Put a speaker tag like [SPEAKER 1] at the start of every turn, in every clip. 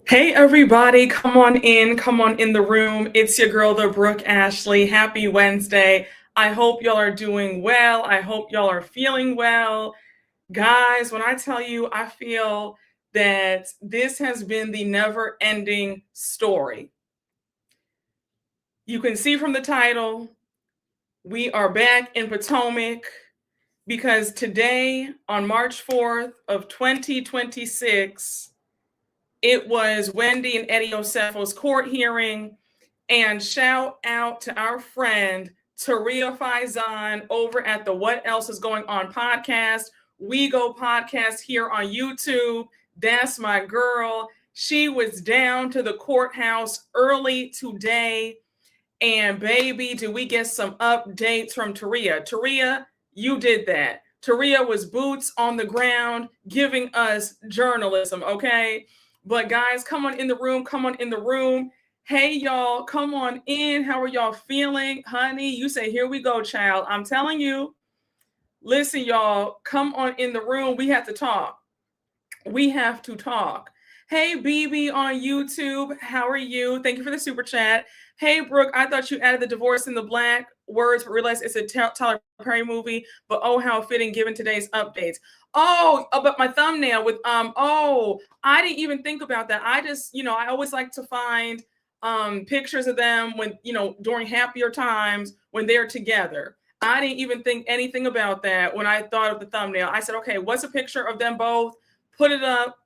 [SPEAKER 1] Hey everybody, come on in the room. It's your girl, the Brooke Ashley. Happy Wednesday. I hope y'all are doing well. I hope y'all are feeling well. Guys, when I tell you, I feel that this has been the never-ending story. You can see from the title, we are back in Potomac because today, on March 4th of 2026, it was Wendy and Eddie Osefo's court hearing. And shout out to our friend Taria Faizan over at the What Else Is Going On podcast. We Go podcast here on YouTube. That's my girl. She was down to the courthouse early today. And baby, do we get some updates from Taria. Taria, you did that. Taria was boots on the ground giving us journalism, okay? But guys, come on in the room. Come on in the room. Hey, y'all, come on in. How are y'all feeling? Honey, you say, here we go, child. I'm telling you. Listen, y'all, come on in the room. We have to talk. We have to talk. Hey, BB on YouTube. How are you? Thank you for the super chat. Hey, Brooke, I thought you added the divorce in the black words, but realized it's a Tyler Perry movie. But oh, how fitting given today's updates. Oh, but my thumbnail with, I didn't even think about that. I just, I always like to find pictures of them when, during happier times when they're together. I didn't even think anything about that when I thought of the thumbnail. I said, okay, what's a picture of them both? Put it up.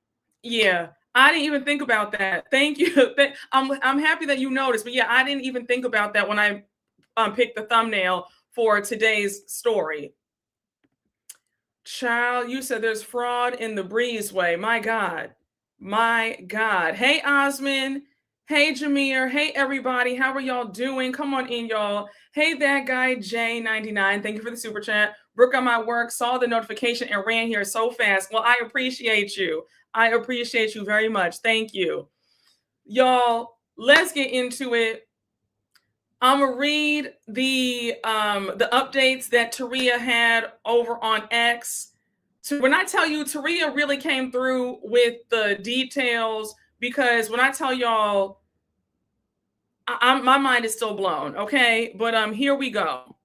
[SPEAKER 1] Yeah, I didn't even think about that. Thank you. I'm happy that you noticed. But yeah, I didn't even think about that when I picked the thumbnail for today's story. Child, you said there's fraud in the breezeway. My God. My God. Hey, Osman. Hey, Jameer. Hey, everybody. How are y'all doing? Come on in, y'all. Hey, that guy, J99. Thank you for the super chat. Brooke on my work, saw the notification and ran here so fast. Well, I appreciate you. I appreciate you very much. Thank you. Y'all, let's get into it. I'm gonna read the updates that Taria had over on X. So when I tell you, Taria really came through with the details because when I tell y'all, my mind is still blown. Okay, but here we go.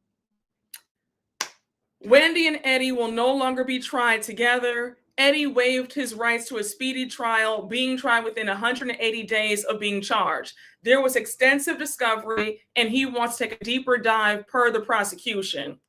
[SPEAKER 1] Wendy and Eddie will no longer be tried together. Eddie waived his rights to a speedy trial, being tried within 180 days of being charged. There was extensive discovery, and he wants to take a deeper dive per the prosecution.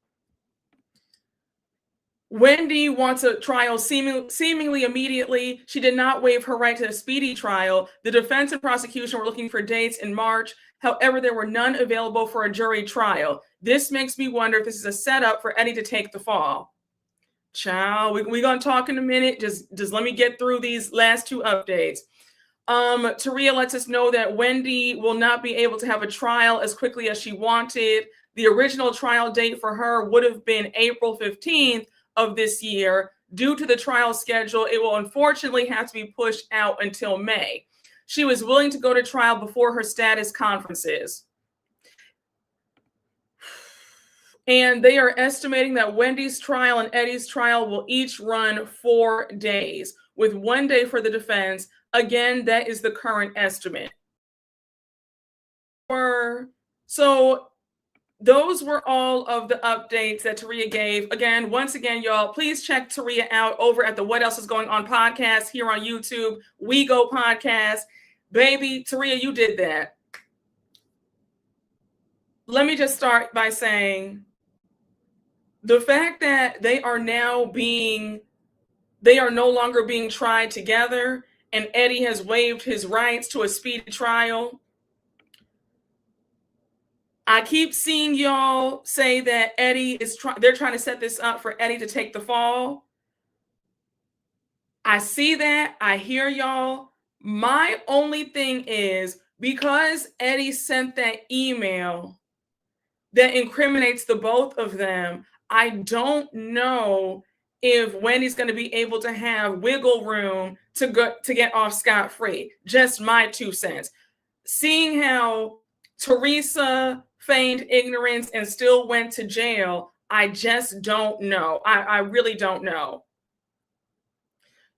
[SPEAKER 1] Wendy wants a trial seemingly immediately. She did not waive her right to a speedy trial. The defense and prosecution were looking for dates in March. However, there were none available for a jury trial. This makes me wonder if this is a setup for Eddie to take the fall. Child, we're going to talk in a minute. Just let me get through these last two updates. Taria lets us know that Wendy will not be able to have a trial as quickly as she wanted. The original trial date for her would have been April 15th of this year. Due to the trial schedule, it will unfortunately have to be pushed out until May. She was willing to go to trial before her status conferences. And they are estimating that Wendy's trial and Eddie's trial will each run 4 days, with 1 day for the defense. Again, that is the current estimate. So those were all of the updates that Taria gave. Again, once again, y'all, please check Taria out over at the What Else Is Going On podcast here on YouTube. We Go podcast. Baby, Taria, you did that. Let me just start by saying the fact that they are no longer being tried together, and Eddie has waived his rights to a speedy trial. I keep seeing y'all say that they're trying to set this up for Eddie to take the fall. I see that. I hear y'all. My only thing is, because Eddie sent that email that incriminates the both of them, I don't know if Wendy's going to be able to have wiggle room to get off scot-free. Just my 2 cents. Seeing how Teresa feigned ignorance and still went to jail, I just don't know. I really don't know.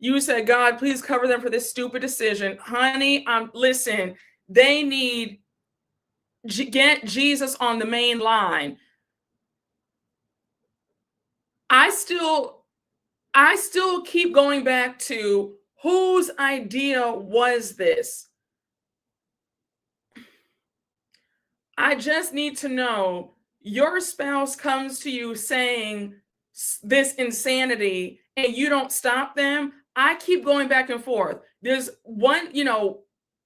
[SPEAKER 1] You said, God, please cover them for this stupid decision. Honey, listen, they need get Jesus on the main line. I still keep going back to whose idea was this? I just need to know your spouse comes to you saying this insanity and you don't stop them. I keep going back and forth. There's one,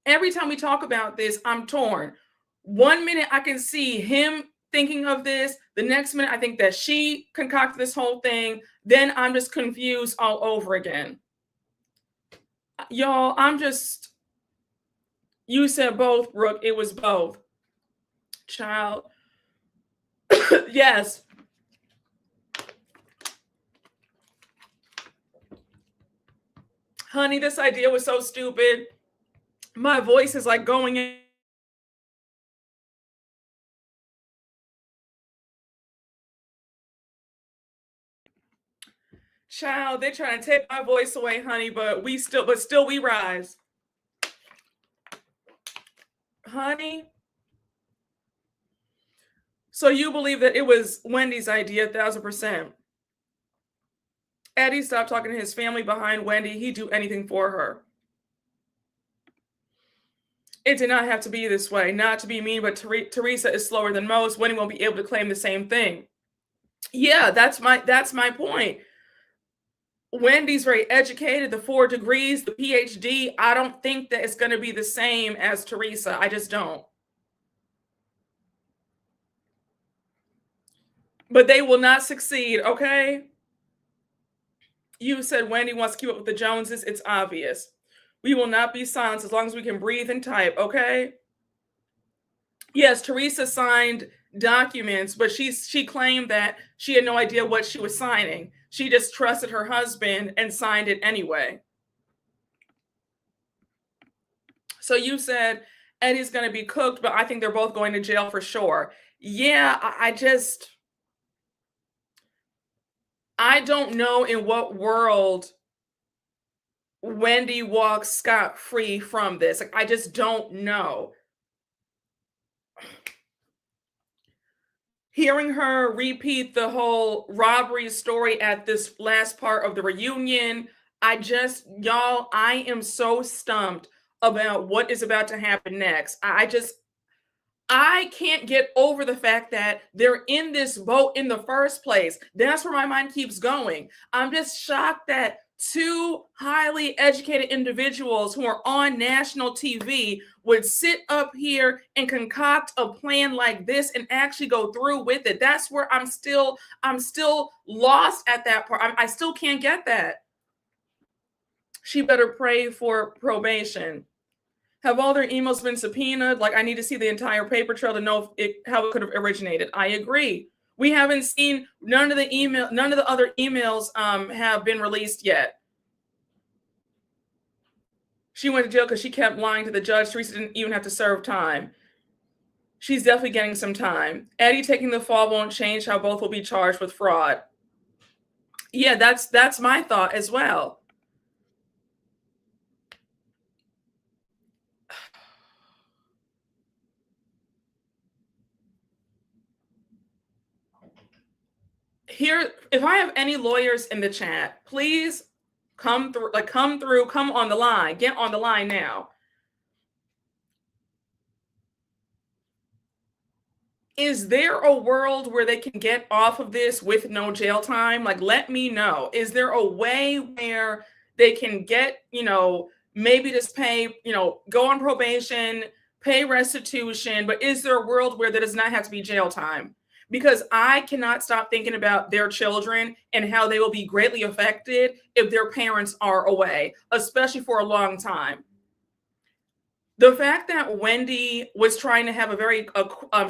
[SPEAKER 1] every time we talk about this, I'm torn. 1 minute I can see him thinking of this. The next minute I think that she concocted this whole thing. Then I'm just confused all over again. Y'all, you said both, Brooke. It was both. Child. Yes. Honey, this idea was so stupid. My voice is like going in. Child, they're trying to take my voice away, honey, but still we rise. Honey. So you believe that it was Wendy's idea, 1,000%. Eddie stopped talking to his family behind Wendy. He'd do anything for her. It did not have to be this way. Not to be mean, but Teresa is slower than most. Wendy won't be able to claim the same thing. Yeah, that's my point. Wendy's very educated, the 4 degrees, the PhD. I don't think that it's going to be the same as Teresa. I just don't. But they will not succeed, okay? You said Wendy wants to keep up with the Joneses. It's obvious. We will not be silenced as long as we can breathe and type, okay? Yes, Teresa signed documents, but she claimed that she had no idea what she was signing. She just trusted her husband and signed it anyway. So you said Eddie's going to be cooked, but I think they're both going to jail for sure. Yeah, I don't know in what world Wendy walks scot-free from this. Like, I just don't know. Hearing her repeat the whole robbery story at this last part of the reunion, y'all, I am so stumped about what is about to happen next. I can't get over the fact that they're in this boat in the first place. That's where my mind keeps going. I'm just shocked that 2 highly educated individuals who are on national TV would sit up here and concoct a plan like this and actually go through with it. That's where I'm still lost at that part. I still can't get that. She better pray for probation. Have all their emails been subpoenaed? Like, I need to see the entire paper trail to know how it could have originated. I agree. We haven't seen none of the other emails have been released yet. She went to jail because she kept lying to the judge. Teresa didn't even have to serve time. She's definitely getting some time. Eddie taking the fall won't change how both will be charged with fraud. Yeah, that's my thought as well. Here, if I have any lawyers in the chat, please come through, come on the line, get on the line now. Is there a world where they can get off of this with no jail time? Like, let me know. Is there a way where they can get, maybe just pay, go on probation, pay restitution, but is there a world where there does not have to be jail time? Because I cannot stop thinking about their children and how they will be greatly affected if their parents are away, especially for a long time. The fact that Wendy was trying to have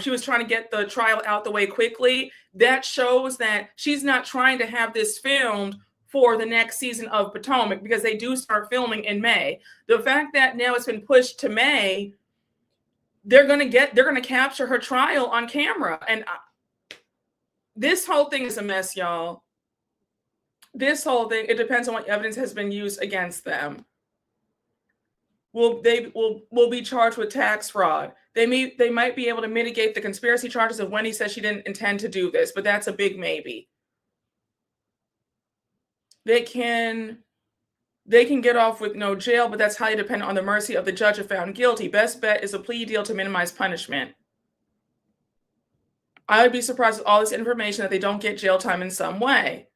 [SPEAKER 1] she was trying to get the trial out the way quickly, that shows that she's not trying to have this filmed for the next season of Potomac, because they do start filming in May. The fact that now it's been pushed to May, they're going to capture her trial on camera. And this whole thing is a mess, y'all. This whole thing, it depends on what evidence has been used against them. Will be charged with tax fraud. They might be able to mitigate the conspiracy charges if Wendy says she didn't intend to do this, but that's a big maybe. They can get off with no jail, but that's highly dependent on the mercy of the judge if found guilty. Best bet is a plea deal to minimize punishment. I would be surprised with all this information that they don't get jail time in some way.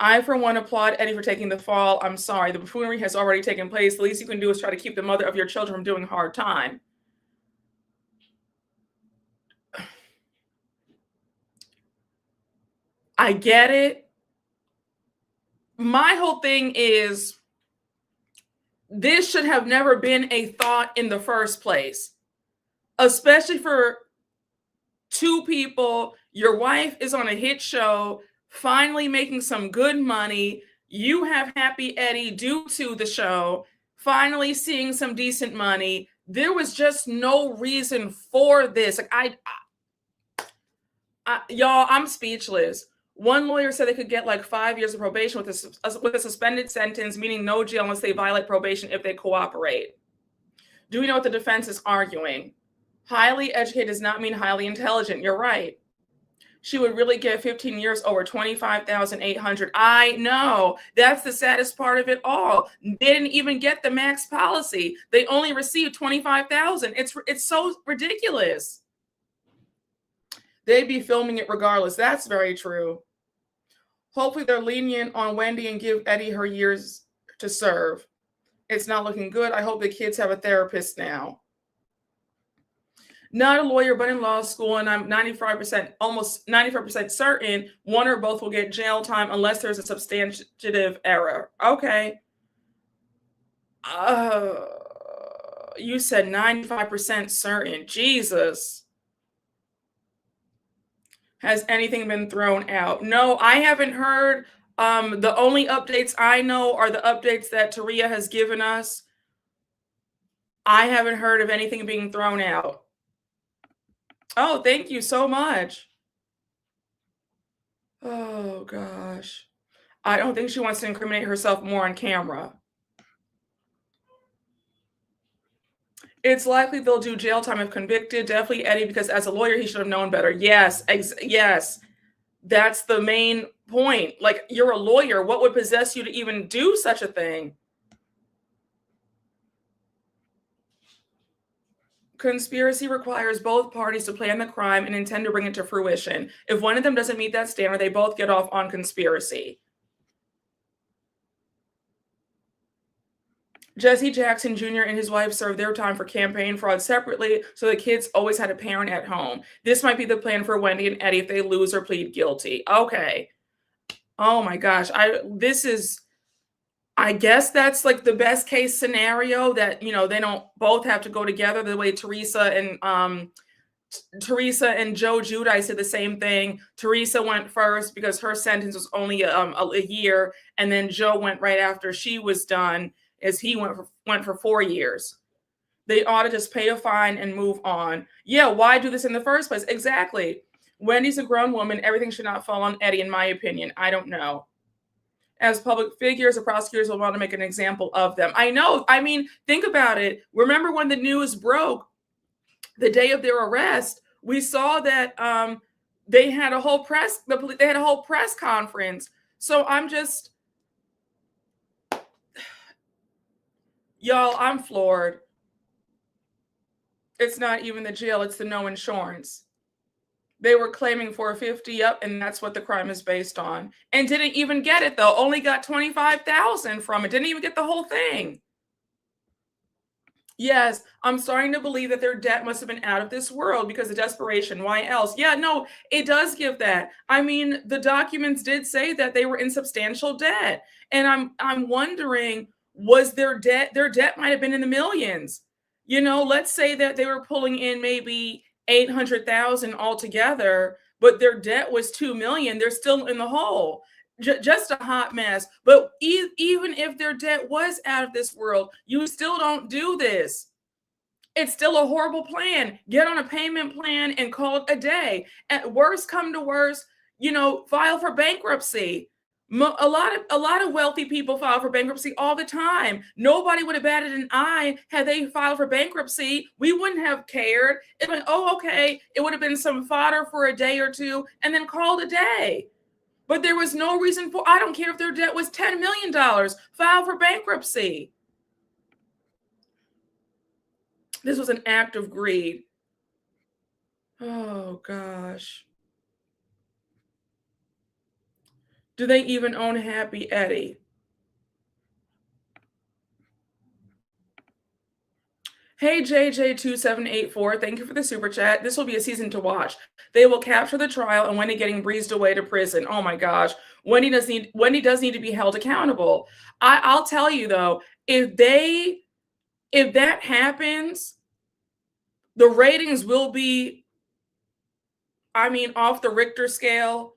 [SPEAKER 1] I, for one, applaud Eddie for taking the fall. I'm sorry, the buffoonery has already taken place. The least you can do is try to keep the mother of your children from doing hard time. I get it. My whole thing is this should have never been a thought in the first place, especially for two people. Your wife is on a hit show, finally making some good money. You have Happy Eddie due to the show, finally seeing some decent money. There was just no reason for this. Like y'all, I'm speechless. One lawyer said they could get like 5 years of probation with a suspended sentence, meaning no jail unless they violate probation if they cooperate. Do we know what the defense is arguing? Highly educated does not mean highly intelligent. You're right. She would really get 15 years over 25,800. I know. That's the saddest part of it all. They didn't even get the max policy. They only received 25,000. It's so ridiculous. They'd be filming it regardless. That's very true. Hopefully they're lenient on Wendy and give Eddie her years to serve. It's not looking good. I hope the kids have a therapist now. Not a lawyer, but in law school, and I'm 95%, almost 95% certain one or both will get jail time unless there's a substantive error. Okay. You said 95% certain. Jesus. Has anything been thrown out? No, I haven't heard. The only updates I know are the updates that Taria has given us. I haven't heard of anything being thrown out. Oh, thank you so much. Oh, gosh. I don't think she wants to incriminate herself more on camera. It's likely they'll do jail time if convicted. Definitely Eddie, because as a lawyer, he should have known better. Yes, yes. That's the main point. Like, you're a lawyer. What would possess you to even do such a thing? Conspiracy requires both parties to plan the crime and intend to bring it to fruition. If one of them doesn't meet that standard, they both get off on conspiracy. Jesse Jackson Jr. and his wife served their time for campaign fraud separately, so the kids always had a parent at home. This might be the plan for Wendy and Eddie if they lose or plead guilty. Okay. Oh my gosh. I guess that's like the best case scenario, that, they don't both have to go together, the way Teresa and Joe Giudice did the same thing. Teresa went first because her sentence was only a year, and then Joe went right after she was done, as he went for 4 years. They ought to just pay a fine and move on. Yeah, why do this in the first place? Exactly. Wendy's a grown woman. Everything should not fall on Eddie, in my opinion. I don't know. As public figures, the prosecutors will want to make an example of them. I know. I mean, think about it. Remember when the news broke the day of their arrest? We saw that they had a whole press conference. So I'm just, y'all, I'm floored. It's not even the jail, it's the no insurance. They were claiming for a 50 up, and that's what the crime is based on. And didn't even get it, though. Only got 25,000 from it. Didn't even get the whole thing. Yes, I'm starting to believe that their debt must have been out of this world because of desperation. Why else? Yeah, no, it does give that. I mean, the documents did say that they were in substantial debt. And I'm wondering, was their debt might have been in the millions. Let's say that they were pulling in maybe 800,000 altogether, but their debt was 2 million. They're still in the hole. Just a hot mess. But even if their debt was out of this world, you still don't do this. It's still a horrible plan. Get on a payment plan and call it a day. At worst come to worst, file for bankruptcy. A lot of wealthy people file for bankruptcy all the time. Nobody would have batted an eye had they filed for bankruptcy. We wouldn't have cared. It went, oh, okay. It would have been some fodder for a day or two and then called a day. But there was no reason for, I don't care if their debt was $10 million, file for bankruptcy. This was an act of greed. Oh, gosh. Do they even own Happy Eddie? Hey, JJ2784, thank you for the super chat. This will be a season to watch. They will capture the trial and Wendy getting breezed away to prison. Oh my gosh. Wendy does need to be held accountable. I'll tell you though, if that happens, the ratings will be, off the Richter scale.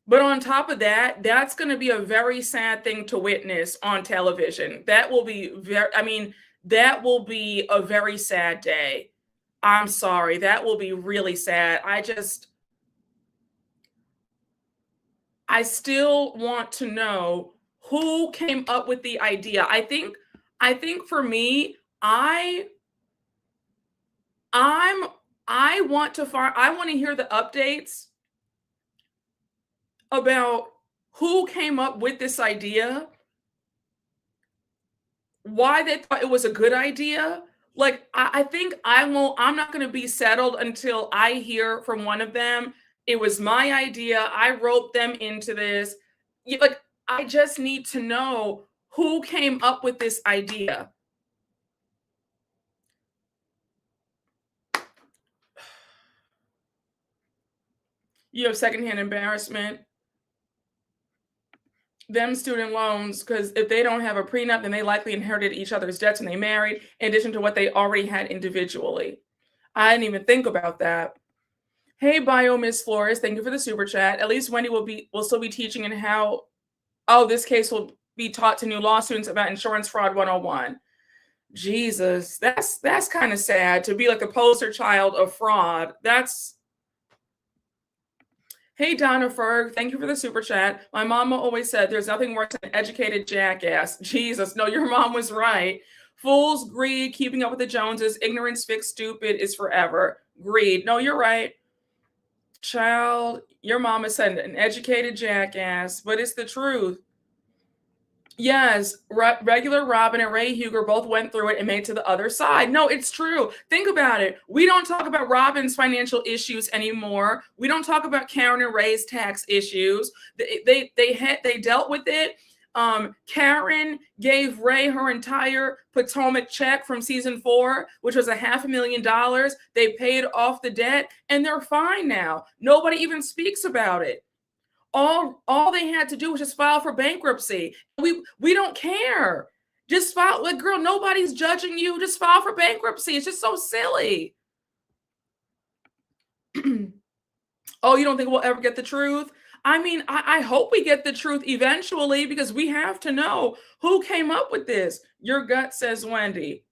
[SPEAKER 1] But on top of that, that's going to be a very sad thing to witness on television. That will be that will be a very sad day. I'm sorry. That will be really sad. I still want to know who came up with the idea. I think for me, I want to hear the updates about who came up with this idea, why they thought it was a good idea. Like, I think I'm not going to be settled until I hear from one of them. It was my idea. I roped them into this. Like, I just need to know who came up with this idea. You have secondhand embarrassment. Them student loans, because if they don't have a prenup, then they likely inherited each other's debts when they married, in addition to what they already had individually. I didn't even think about that. Hey, Bio Miss Flores, thank you for the super chat. At least Wendy will still be teaching and how, this case will be taught to new law students about insurance fraud 101. Jesus, that's kind of sad to be like the poster child of fraud. Hey, Donna Ferg, thank you for the super chat. My mama always said there's nothing worse than an educated jackass. Jesus, no, your mom was right. Fools, greed, keeping up with the Joneses, ignorance, fixed, stupid is forever. Greed. No, you're right. Child, your mama said an educated jackass, but it's the truth. Yes, regular Robin and Ray Huger both went through it and made it to the other side. No, it's true. Think about it. We don't talk about Robin's financial issues anymore. We don't talk about Karen and Ray's tax issues. They dealt with it. Karen gave Ray her entire Potomac check from season 4, which was $500,000. They paid off the debt and they're fine now. Nobody even speaks about it. All they had to do was just file for bankruptcy. We don't care. Just file. Like, girl, nobody's judging you. Just file for bankruptcy. It's just so silly. Oh, you don't think we'll ever get the truth? I hope we get the truth eventually, because we have to know who came up with this. Your gut says Wendy.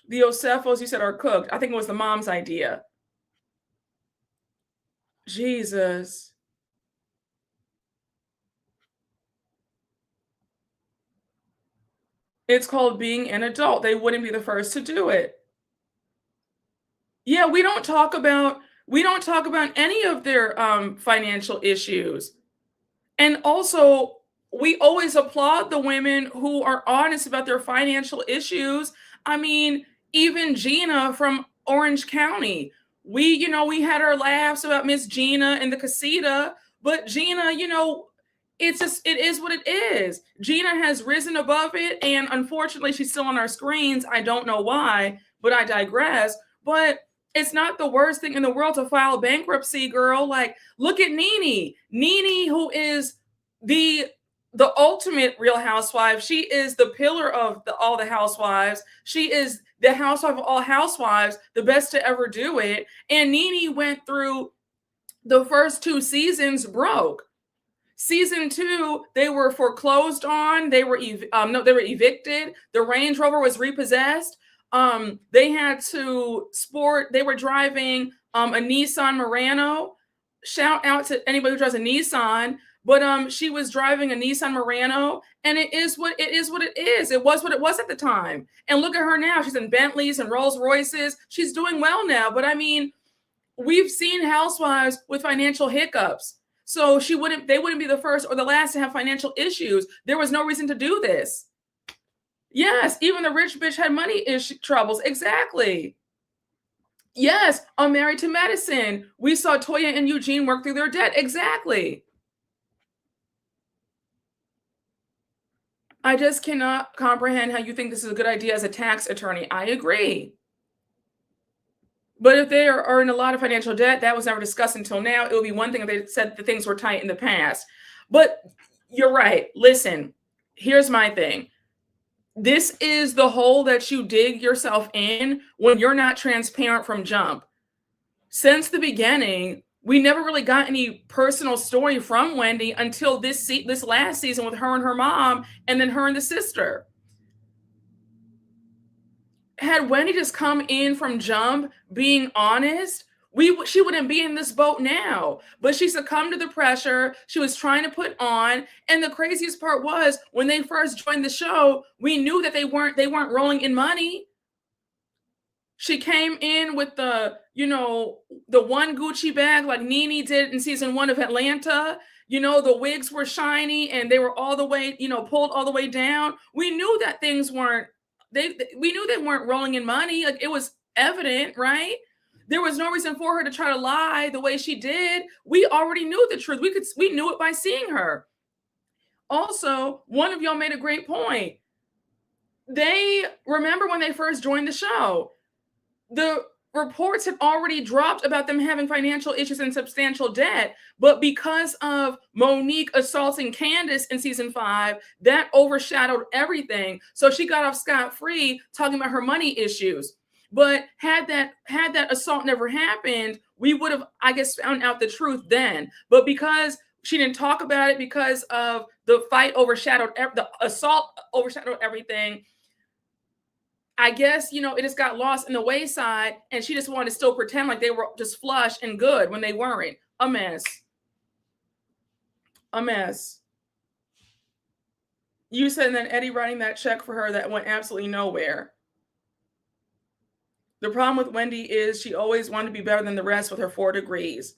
[SPEAKER 1] The Osefos, you said, are cooked. I think it was the mom's idea. Jesus. It's called being an adult. They wouldn't be the first to do it. Yeah, we don't talk about any of their financial issues. And also, we always applaud the women who are honest about their financial issues. Even Gina from Orange County. We had our laughs about Miss Gina and the casita, but Gina, it is what it is. Gina has risen above it, and unfortunately, she's still on our screens. I don't know why, but I digress. But it's not the worst thing in the world to file bankruptcy, girl. Like, look at Nene. Nene, who is the ultimate Real Housewife. She is the pillar of all the housewives. She is the housewife of all housewives, the best to ever do it. And Nene went through the first 2 seasons broke. Season 2, they were foreclosed on. They were evicted. The Range Rover was repossessed. They were driving a Nissan Murano. Shout out to anybody who drives a Nissan. But she was driving a Nissan Murano, and it is what it is. What it is. It was what it was at the time. And look at her now. She's in Bentleys and Rolls Royces. She's doing well now. But I mean, we've seen housewives with financial hiccups. So they wouldn't be the first or the last to have financial issues. There was no reason to do this. Yes, even the rich bitch had money troubles. Exactly. Yes, on Married to Medicine, we saw Toya and Eugene work through their debt. Exactly. I just cannot comprehend how you think this is a good idea as a tax attorney. I agree. But if they are in a lot of financial debt, that was never discussed until now. It would be one thing if they said that things were tight in the past. But you're right. Listen, here's my thing. This is the hole that you dig yourself in when you're not transparent from jump. Since the beginning, we never really got any personal story from Wendy until this last season with her and her mom, and then her and the sister. Had Wendy just come in from jump being honest, she wouldn't be in this boat now. But she succumbed to the pressure she was trying to put on. And the craziest part was when they first joined the show, we knew that they weren't rolling in money. She came in with the one Gucci bag like Nene did in season 1 of Atlanta. The wigs were shiny and they were all the way, pulled all the way down. We knew that things weren't, we knew they weren't rolling in money. Like, it was evident, right? There was no reason for her to try to lie the way she did. We already knew the truth. We knew it by seeing her. Also, one of y'all made a great point. They remember when they first joined the show, the reports had already dropped about them having financial issues and substantial debt. But because of Monique assaulting Candace in season 5, that overshadowed everything. So she got off scot-free talking about her money issues. But had that assault never happened, we would have, I guess, found out the truth then. But because she didn't talk about it, because of the fight the assault overshadowed everything, I guess, it just got lost in the wayside, and she just wanted to still pretend like they were just flush and good when they weren't. A mess. A mess. You said that Eddie writing that check for her that went absolutely nowhere. The problem with Wendy is she always wanted to be better than the rest with her 4 degrees.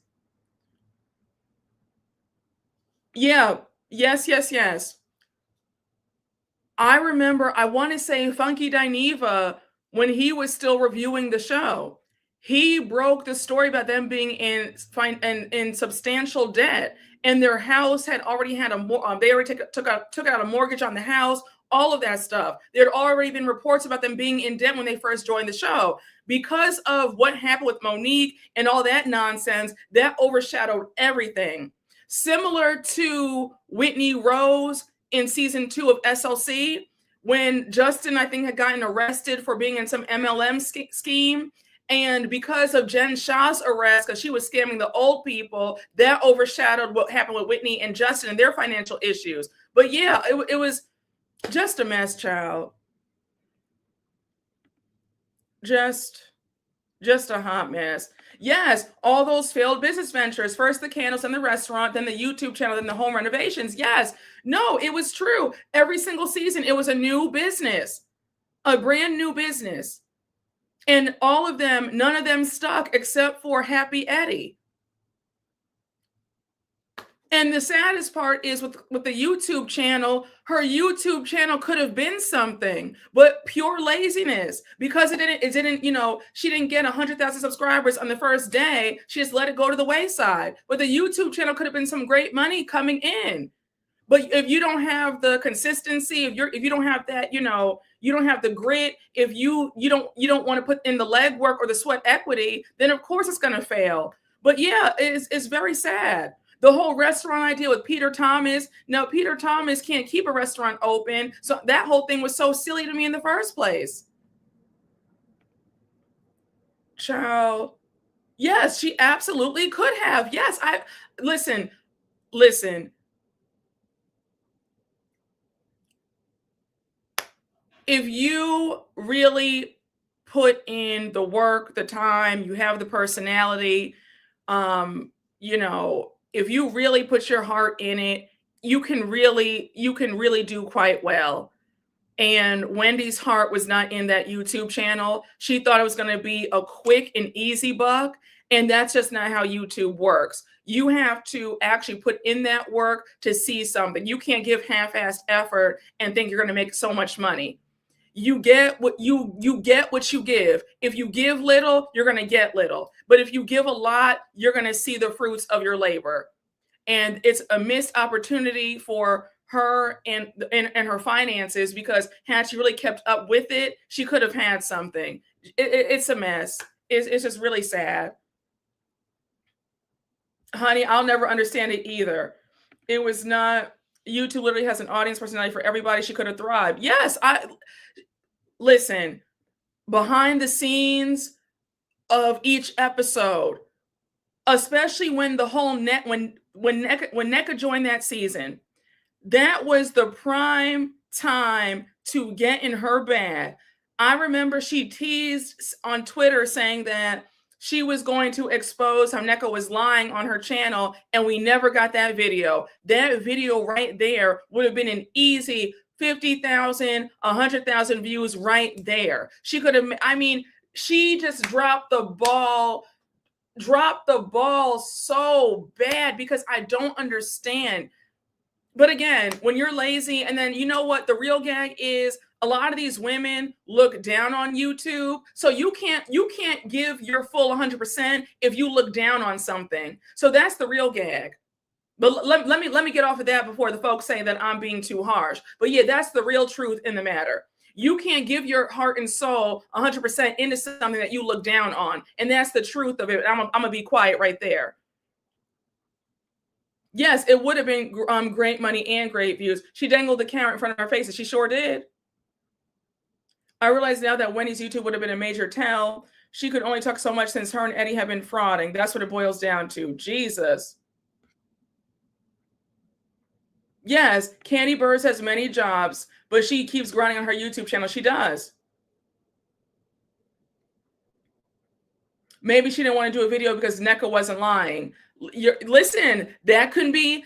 [SPEAKER 1] Yeah. Yes. I remember, I want to say Funky Dineva, when he was still reviewing the show, he broke the story about them being in substantial debt, and their house had already had they already took out a mortgage on the house, all of that stuff. There had already been reports about them being in debt when they first joined the show. Because of what happened with Monique and all that nonsense, that overshadowed everything. Similar to Whitney Rose in season 2 of SLC, when Justin, I think, had gotten arrested for being in some MLM scheme. And because of Jen Shah's arrest, because she was scamming the old people, that overshadowed what happened with Whitney and Justin and their financial issues. But yeah, it was just a mess, child. Just a hot mess. Yes, all those failed business ventures. First the candles, then the restaurant, then the YouTube channel, then the home renovations. Yes. No, it was true. Every single season, it was a new business, a brand new business. And all of them, none of them stuck except for Happy Eddie. And the saddest part is with the YouTube channel, her YouTube channel could have been something, but pure laziness, because it didn't, she didn't get 100,000 subscribers on the first day. She just let it go to the wayside. But the YouTube channel could have been some great money coming in. But if you don't have the consistency, if you don't have that, you don't have the grit, if you don't want to put in the legwork or the sweat equity, then of course it's going to fail. But yeah, it's very sad. The whole restaurant idea with Peter Thomas. No, Peter Thomas can't keep a restaurant open. So that whole thing was so silly to me in the first place. Child. Yes, she absolutely could have. Yes, listen. If you really put in the work, the time, you have the personality, if you really put your heart in it, you can really do quite well. And Wendy's heart was not in that YouTube channel. She thought it was going to be a quick and easy buck. And that's just not how YouTube works. You have to actually put in that work to see something. You can't give half-assed effort and think you're going to make so much money. You get what you get what you give. If you give little, you're going to get little. But if you give a lot, you're going to see the fruits of your labor. And it's a missed opportunity for her and her finances, because had she really kept up with it, she could have had something. It's a mess. It's just really sad. Honey, I'll never understand it either. It was not, YouTube literally has an audience personality for everybody. She could have thrived. Yes, listen, behind the scenes of each episode, especially when the whole when NECA joined that season, that was the prime time to get in her bag. I remember she teased on Twitter saying that she was going to expose how NECA was lying on her channel, and we never got that video. That video right there would have been an easy 50,000, 100,000 views right there. She could have, I mean, she just dropped the ball so bad, because I don't understand. But again, when you're lazy, and then you know what the real gag is, a lot of these women look down on YouTube. So you can't give your full 100% if you look down on something. So that's the real gag. But let me get off of that before the folks say that I'm being too harsh. But yeah, that's the real truth in the matter. You can't give your heart and soul 100% into something that you look down on. And that's the truth of it. I'm going to be quiet right there. Yes, it would have been great money and great views. She dangled the carrot in front of her face, and she sure did. I realize now that Wendy's YouTube would have been a major tell. She could only talk so much since her and Eddie have been frauding. That's what it boils down to. Jesus. Yes, Candy Burrs has many jobs, but she keeps grinding on her YouTube channel. She does. Maybe she didn't want to do a video because NECA wasn't lying. Listen, that could be,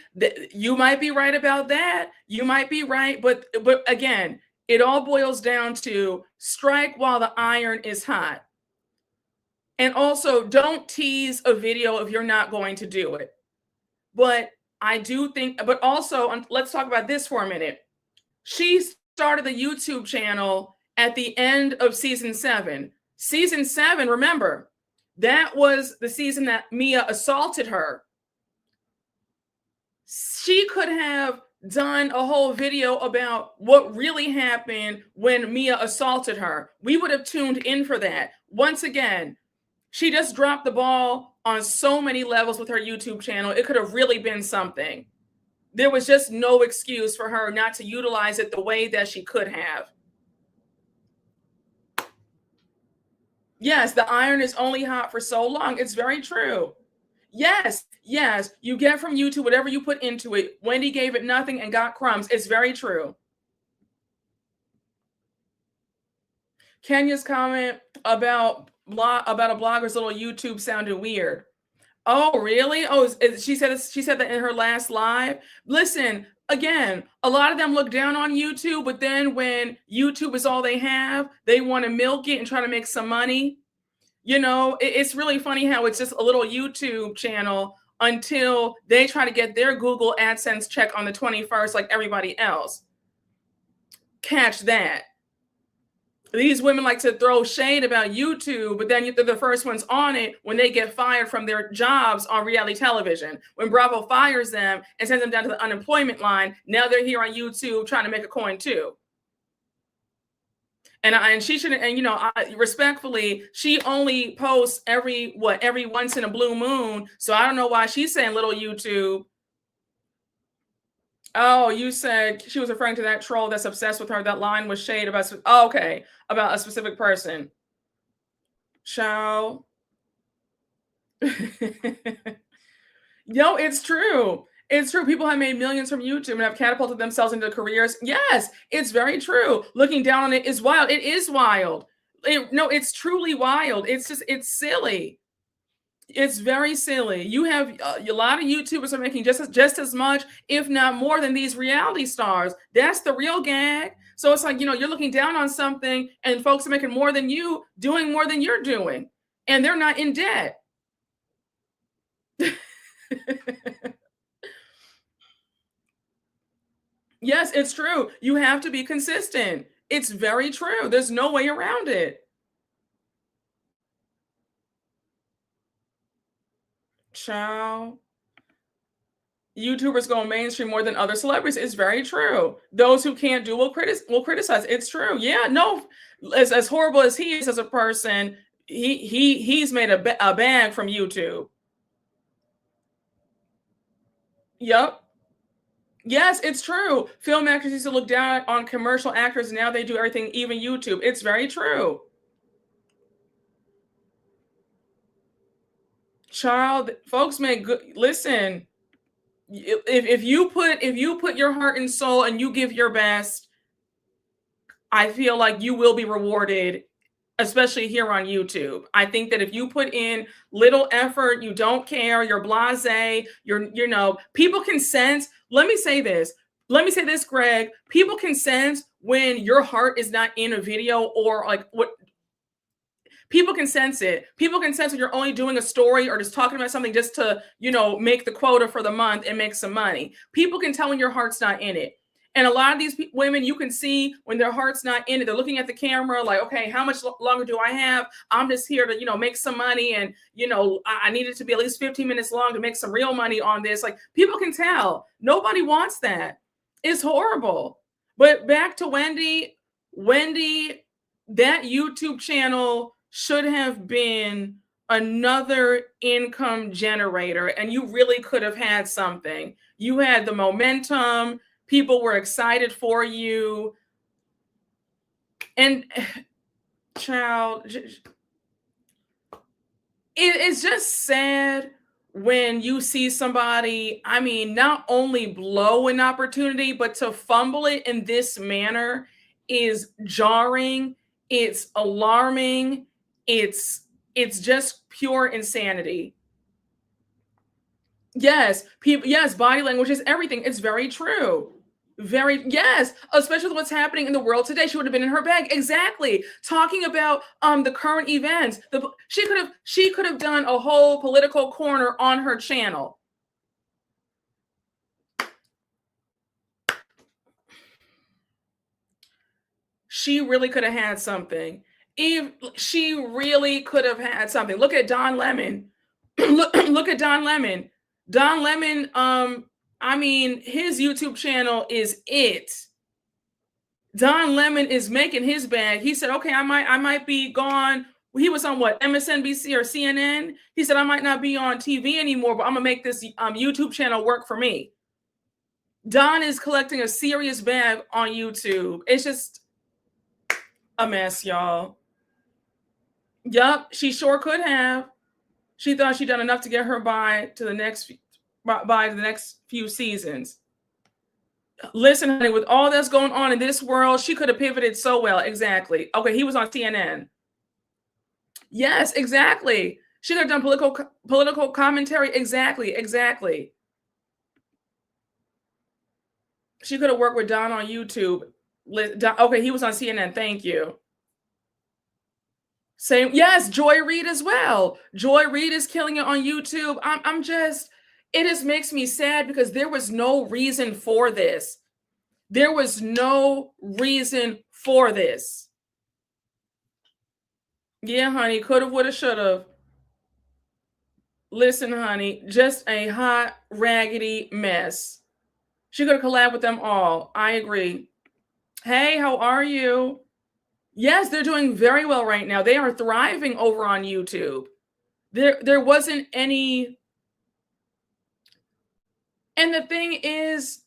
[SPEAKER 1] you might be right about that. You might be right. But again, it all boils down to strike while the iron is hot. And also, don't tease a video if you're not going to do it. But I do think, but also, let's talk about this for a minute. She started the YouTube channel at the end of season 7. Season 7, remember, that was the season that Mia assaulted her. She could have done a whole video about what really happened when Mia assaulted her. We would have tuned in for that. Once again, she just dropped the ball on so many levels with her YouTube channel. It could have really been something. There was just no excuse for her not to utilize it the way that she could have. Yes, the iron is only hot for so long. It's very true. Yes, you get from YouTube whatever you put into it. Wendy gave it nothing and got crumbs. It's very true. Kenya's comment about a blogger's little YouTube sounded weird. Oh, really? Oh, she said that in her last live. Listen, again, a lot of them look down on YouTube, but then when YouTube is all they have, they want to milk it and try to make some money. You know, it's really funny how it's just a little YouTube channel until they try to get their Google AdSense check on the 21st like everybody else. Catch that. These women like to throw shade about YouTube, but then they're the first ones on it when they get fired from their jobs on reality television. When Bravo fires them and sends them down to the unemployment line, now they're here on YouTube trying to make a coin too. And she shouldn't, and you know, respectfully, she only posts every once in a blue moon. So I don't know why she's saying little YouTube. Oh, you said she was referring to that troll that's obsessed with her. That line was shade about, oh, okay, about a specific person. Ciao. No, it's true. It's true. People have made millions from YouTube and have catapulted themselves into careers. Yes, it's very true. Looking down on it is wild. It is wild. No, it's truly wild. It's silly. It's very silly. You have a lot of YouTubers are making just as much, if not more, than these reality stars. That's the real gag. So it's like, you're looking down on something, and folks are making more than you, doing more than you're doing, and they're not in debt. Yes, it's true. You have to be consistent. It's very true. There's no way around it. Ciao. YouTubers go mainstream more than other celebrities. It's very true. Those who can't do will criticize. It's true. Yeah, no, as horrible as he is as a person, he's made a bag from YouTube. Yep. Yes, it's true. Film actors used to look down on commercial actors. Now they do everything, even YouTube. It's very true. Child, folks make good. Listen, if you put your heart and soul and you give your best, I feel like you will be rewarded, especially here on YouTube. I think that if you put in little effort, you don't care, you're blasé, people can sense. Let me say this. Let me say this, Greg. People can sense when your heart is not in a video, or like what people can sense it. People can sense when you're only doing a story or just talking about something just to, make the quota for the month and make some money. People can tell when your heart's not in it. And a lot of these women, you can see when their heart's not in it. They're looking at the camera like, okay, how much longer do I have? I'm just here to, make some money. And, I need it to be at least 15 minutes long to make some real money on this. Like, people can tell. Nobody wants that. It's horrible. But back to Wendy. Wendy, that YouTube channel should have been another income generator, and you really could have had something. You had the momentum. People were excited for you. And child, it's just sad when you see somebody, not only blow an opportunity, but to fumble it in this manner is jarring. It's alarming. It's just pure insanity. Yes, people, yes, body language is everything. It's very true. Very, yes, especially with what's happening in the world today. She would have been in her bag. Exactly. Talking about the current events. She could have done a whole political corner on her channel. She really could have had something. She really could have had something. Look at Don Lemon. look at Don Lemon. Don Lemon, his YouTube channel is it. Don Lemon is making his bag. He said, okay, I might be gone. He was on what, MSNBC or CNN? He said, I might not be on TV anymore, but I'm gonna make this YouTube channel work for me. Don is collecting a serious bag on YouTube. It's just a mess, y'all. Yup, she sure could have. She thought she'd done enough to get her by the next few seasons. Listen, honey, with all that's going on in this world, she could have pivoted so well. Exactly. Okay, he was on CNN. Yes, exactly. She could have done political commentary. Exactly. She could have worked with Don on YouTube. Okay, he was on CNN. Thank you. Same. Yes, Joy Reid as well. Joy Reid is killing it on YouTube. It just makes me sad because there was no reason for this. There was no reason for this. Yeah, honey, could have, would have, should have. Listen, honey, just a hot, raggedy mess. She could have collabed with them all. I agree. Hey, how are you? Yes, they're doing very well right now. They are thriving over on YouTube. There wasn't any. And the thing is,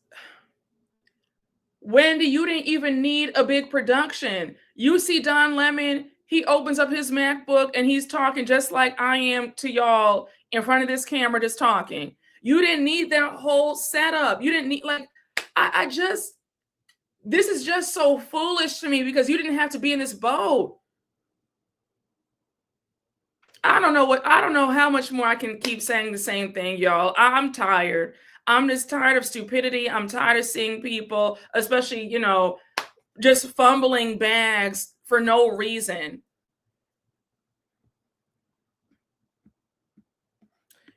[SPEAKER 1] Wendy, you didn't even need a big production. You see Don Lemon, he opens up his MacBook and he's talking just like I am to y'all in front of this camera, just talking. You didn't need that whole setup. You didn't need, this is just so foolish to me because you didn't have to be in this boat. I don't know how much more I can keep saying the same thing, y'all. I'm tired. I'm just tired of stupidity. I'm tired of seeing people, especially, just fumbling bags for no reason.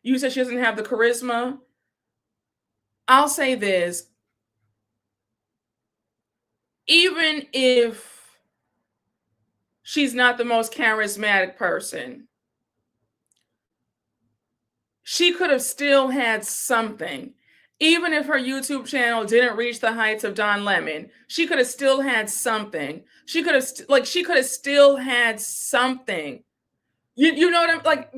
[SPEAKER 1] You said she doesn't have the charisma. I'll say this. Even if she's not the most charismatic person, she could have still had something. Even if her YouTube channel didn't reach the heights of Don Lemon, she could have still had something. She could have she could have still had something. You know what I'm like?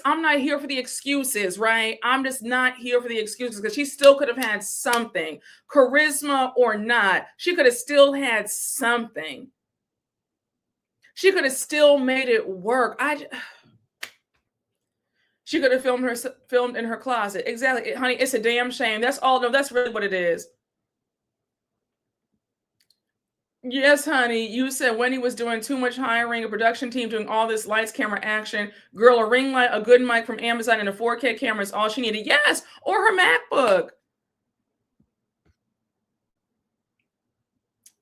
[SPEAKER 1] I'm not here for the excuses, right? I'm just not here for the excuses because she still could have had something, charisma or not. She could have still had something. She could have still made it work. She could have filmed in her closet. Exactly, honey. It's a damn shame. That's all. No, that's really what it is. Yes, honey. You said Wendy was doing too much hiring, a production team doing all this lights, camera, action. Girl, a ring light, a good mic from Amazon, and a 4K camera is all she needed. Yes, or her MacBook.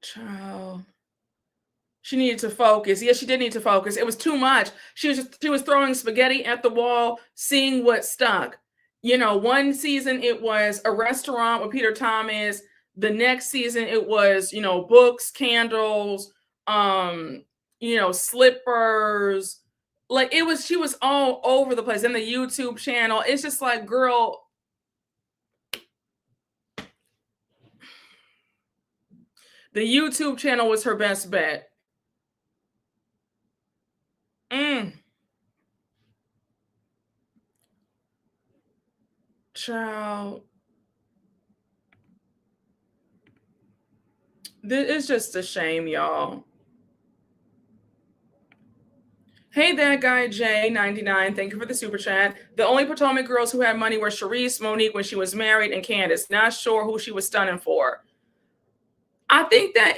[SPEAKER 1] Child. She needed to focus. Yes, she did need to focus. It was too much. She was throwing spaghetti at the wall, seeing what stuck. One season it was a restaurant with Peter Thomas. The next season it was, books, candles, slippers. Like she was all over the place. And the YouTube channel. It's just like, girl, the YouTube channel was her best bet. Child. It's just a shame, y'all. Hey, that guy J99, thank you for the super chat. The only Potomac girls who had money were Charisse, Monique when she was married, and Candace. Not sure who she was stunning for. I think that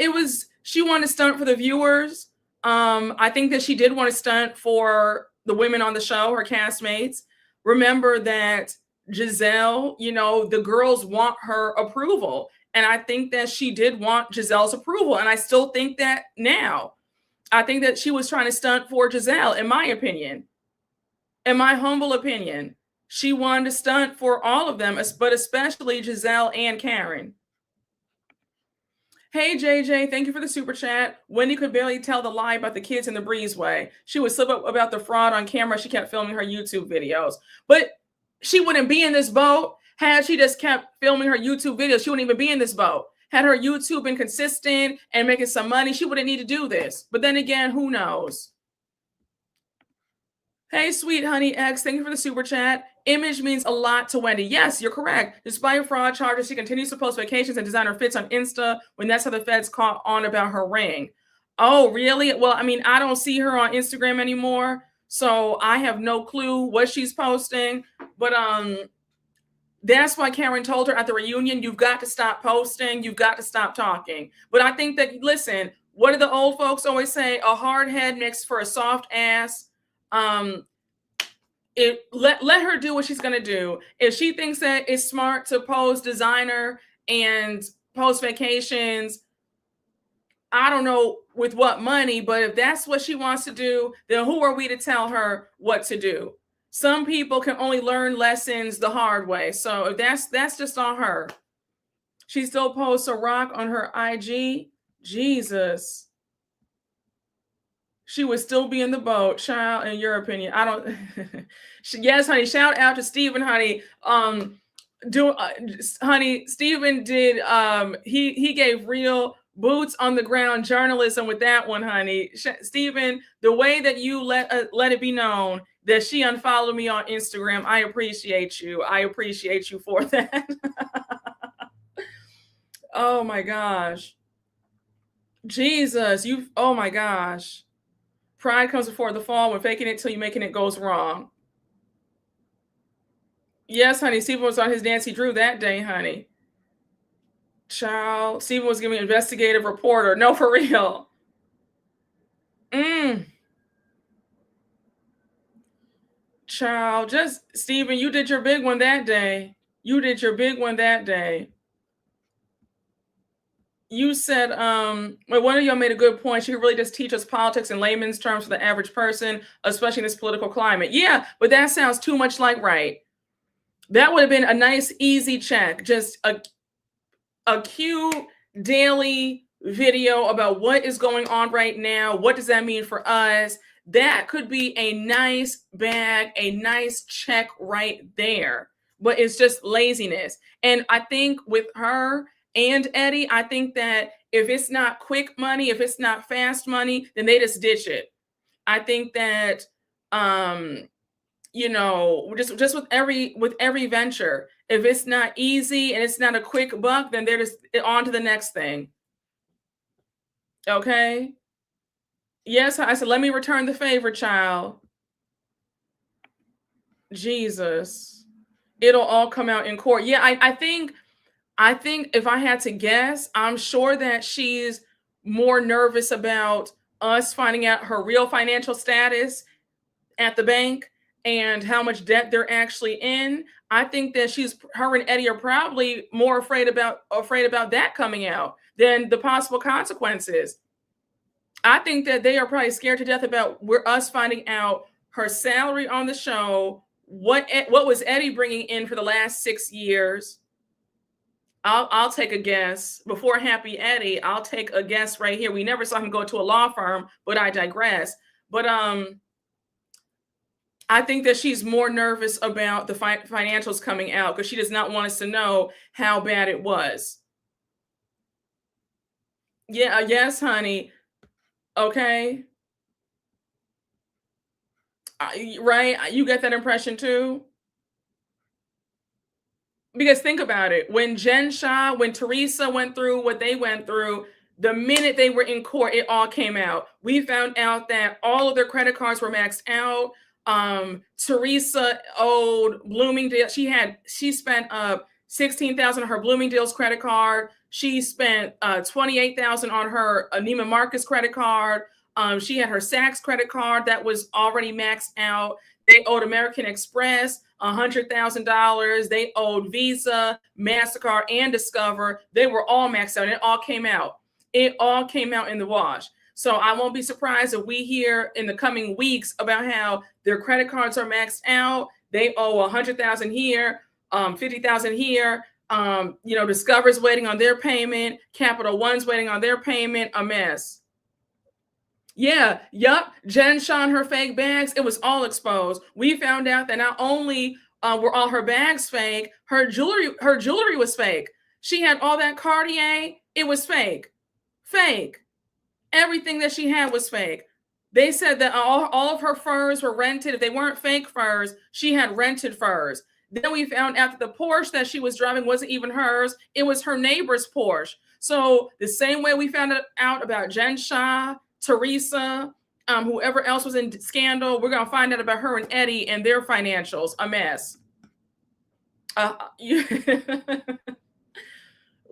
[SPEAKER 1] she wanted to stunt for the viewers. I think that she did want to stunt for the women on the show, her castmates. Remember that Giselle, the girls want her approval. And I think that she did want Giselle's approval. And I still think that now. I think that she was trying to stunt for Giselle, in my opinion. In my humble opinion. She wanted to stunt for all of them, but especially Giselle and Karen. Hey, JJ, thank you for the super chat. Wendy could barely tell the lie about the kids in the breezeway. She would slip up about the fraud on camera. She kept filming her YouTube videos. But she wouldn't be in this boat had she just kept filming her YouTube videos. She wouldn't even be in this boat. Had her YouTube been consistent and making some money, she wouldn't need to do this. But then again, who knows? Hey, sweet honey X, thank you for the super chat. Image means a lot to Wendy. Yes, you're correct. Despite fraud charges, she continues to post vacations and designer fits on Insta when that's how the feds caught on about her ring. Oh, really? Well, I mean, I don't see her on Instagram anymore, so I have no clue what she's posting. But that's why Karen told her at the reunion, you've got to stop posting. You've got to stop talking. But I think that, listen, what do the old folks always say? A hard head makes for a soft ass. Let her do what she's going to do. If she thinks that it's smart to post designer and post vacations, I don't know with what money, but if that's what she wants to do, then who are we to tell her what to do? Some people can only learn lessons the hard way. So if that's just on her. She still posts a rock on her IG. Jesus. She would still be in the boat, child, in your opinion. I don't. Yes, honey. Shout out to Stephen, honey. Honey, Stephen did. He gave real boots on the ground journalism with that one, honey. Stephen, the way that you let it be known that she unfollowed me on Instagram, I appreciate you. I appreciate you for that. Oh my gosh. Jesus, oh my gosh. Pride comes before the fall. When faking it till you making it goes wrong. Yes, honey. Stephen was on his Nancy Drew that day, honey. Child. Stephen was giving investigative reporter. No, for real. Child, just Stephen, you did your big one that day. You did your big one that day. You said, well, one of y'all made a good point. She could really just teach us politics in layman's terms for the average person, especially in this political climate. Yeah, but that sounds too much like right. That would have been a nice, easy check. Just a cute daily video about what is going on right now. What does that mean for us? That could be a nice bag, a nice check right there. But it's just laziness. And I think with her and Eddie, I think that if it's not quick money, if it's not fast money, then they just ditch it. I think that just with every venture, if it's not easy and it's not a quick buck, then they're just on to the next thing. Okay. Yes, I said, let me return the favor, child. Jesus. It'll all come out in court. Yeah, I think if I had to guess, I'm sure that she's more nervous about us finding out her real financial status at the bank and how much debt they're actually in. I think that her and Eddie are probably more afraid about that coming out than the possible consequences. I think that they are probably scared to death about us finding out her salary on the show. What was Eddie bringing in for the last 6 years? I'll take a guess. Before Happy Eddie, I'll take a guess right here. We never saw him go to a law firm, but I digress. But I think that she's more nervous about the financials coming out because she does not want us to know how bad it was. Yeah, yes, honey. Okay. Right? You get that impression too? Because think about it. When Teresa went through what they went through, the minute they were in court, it all came out. We found out that all of their credit cards were maxed out. Teresa owed Bloomingdale. She spent $16,000 on her Bloomingdale's credit card. She spent $28,000 on her Neiman Marcus credit card. She had her Saks credit card that was already maxed out. They owed American Express $100,000. They owed Visa, MasterCard, and Discover. They were all maxed out, and it all came out. It all came out in the wash. So I won't be surprised if we hear in the coming weeks about how their credit cards are maxed out. They owe $100,000 here, $50,000 here. Discover's waiting on their payment. Capital One's waiting on their payment. A mess. Yeah, yup. Jen Shaw and her fake bags, it was all exposed. We found out that not only were all her bags fake, her jewelry was fake. She had all that Cartier, it was fake. Fake. Everything that she had was fake. They said that all of her furs were rented. If they weren't fake furs, she had rented furs. Then we found out that the Porsche that she was driving wasn't even hers. It was her neighbor's Porsche. So the same way we found out about Jen Shaw, Teresa, whoever else was in scandal, we're going to find out about her and Eddie and their financials. A mess.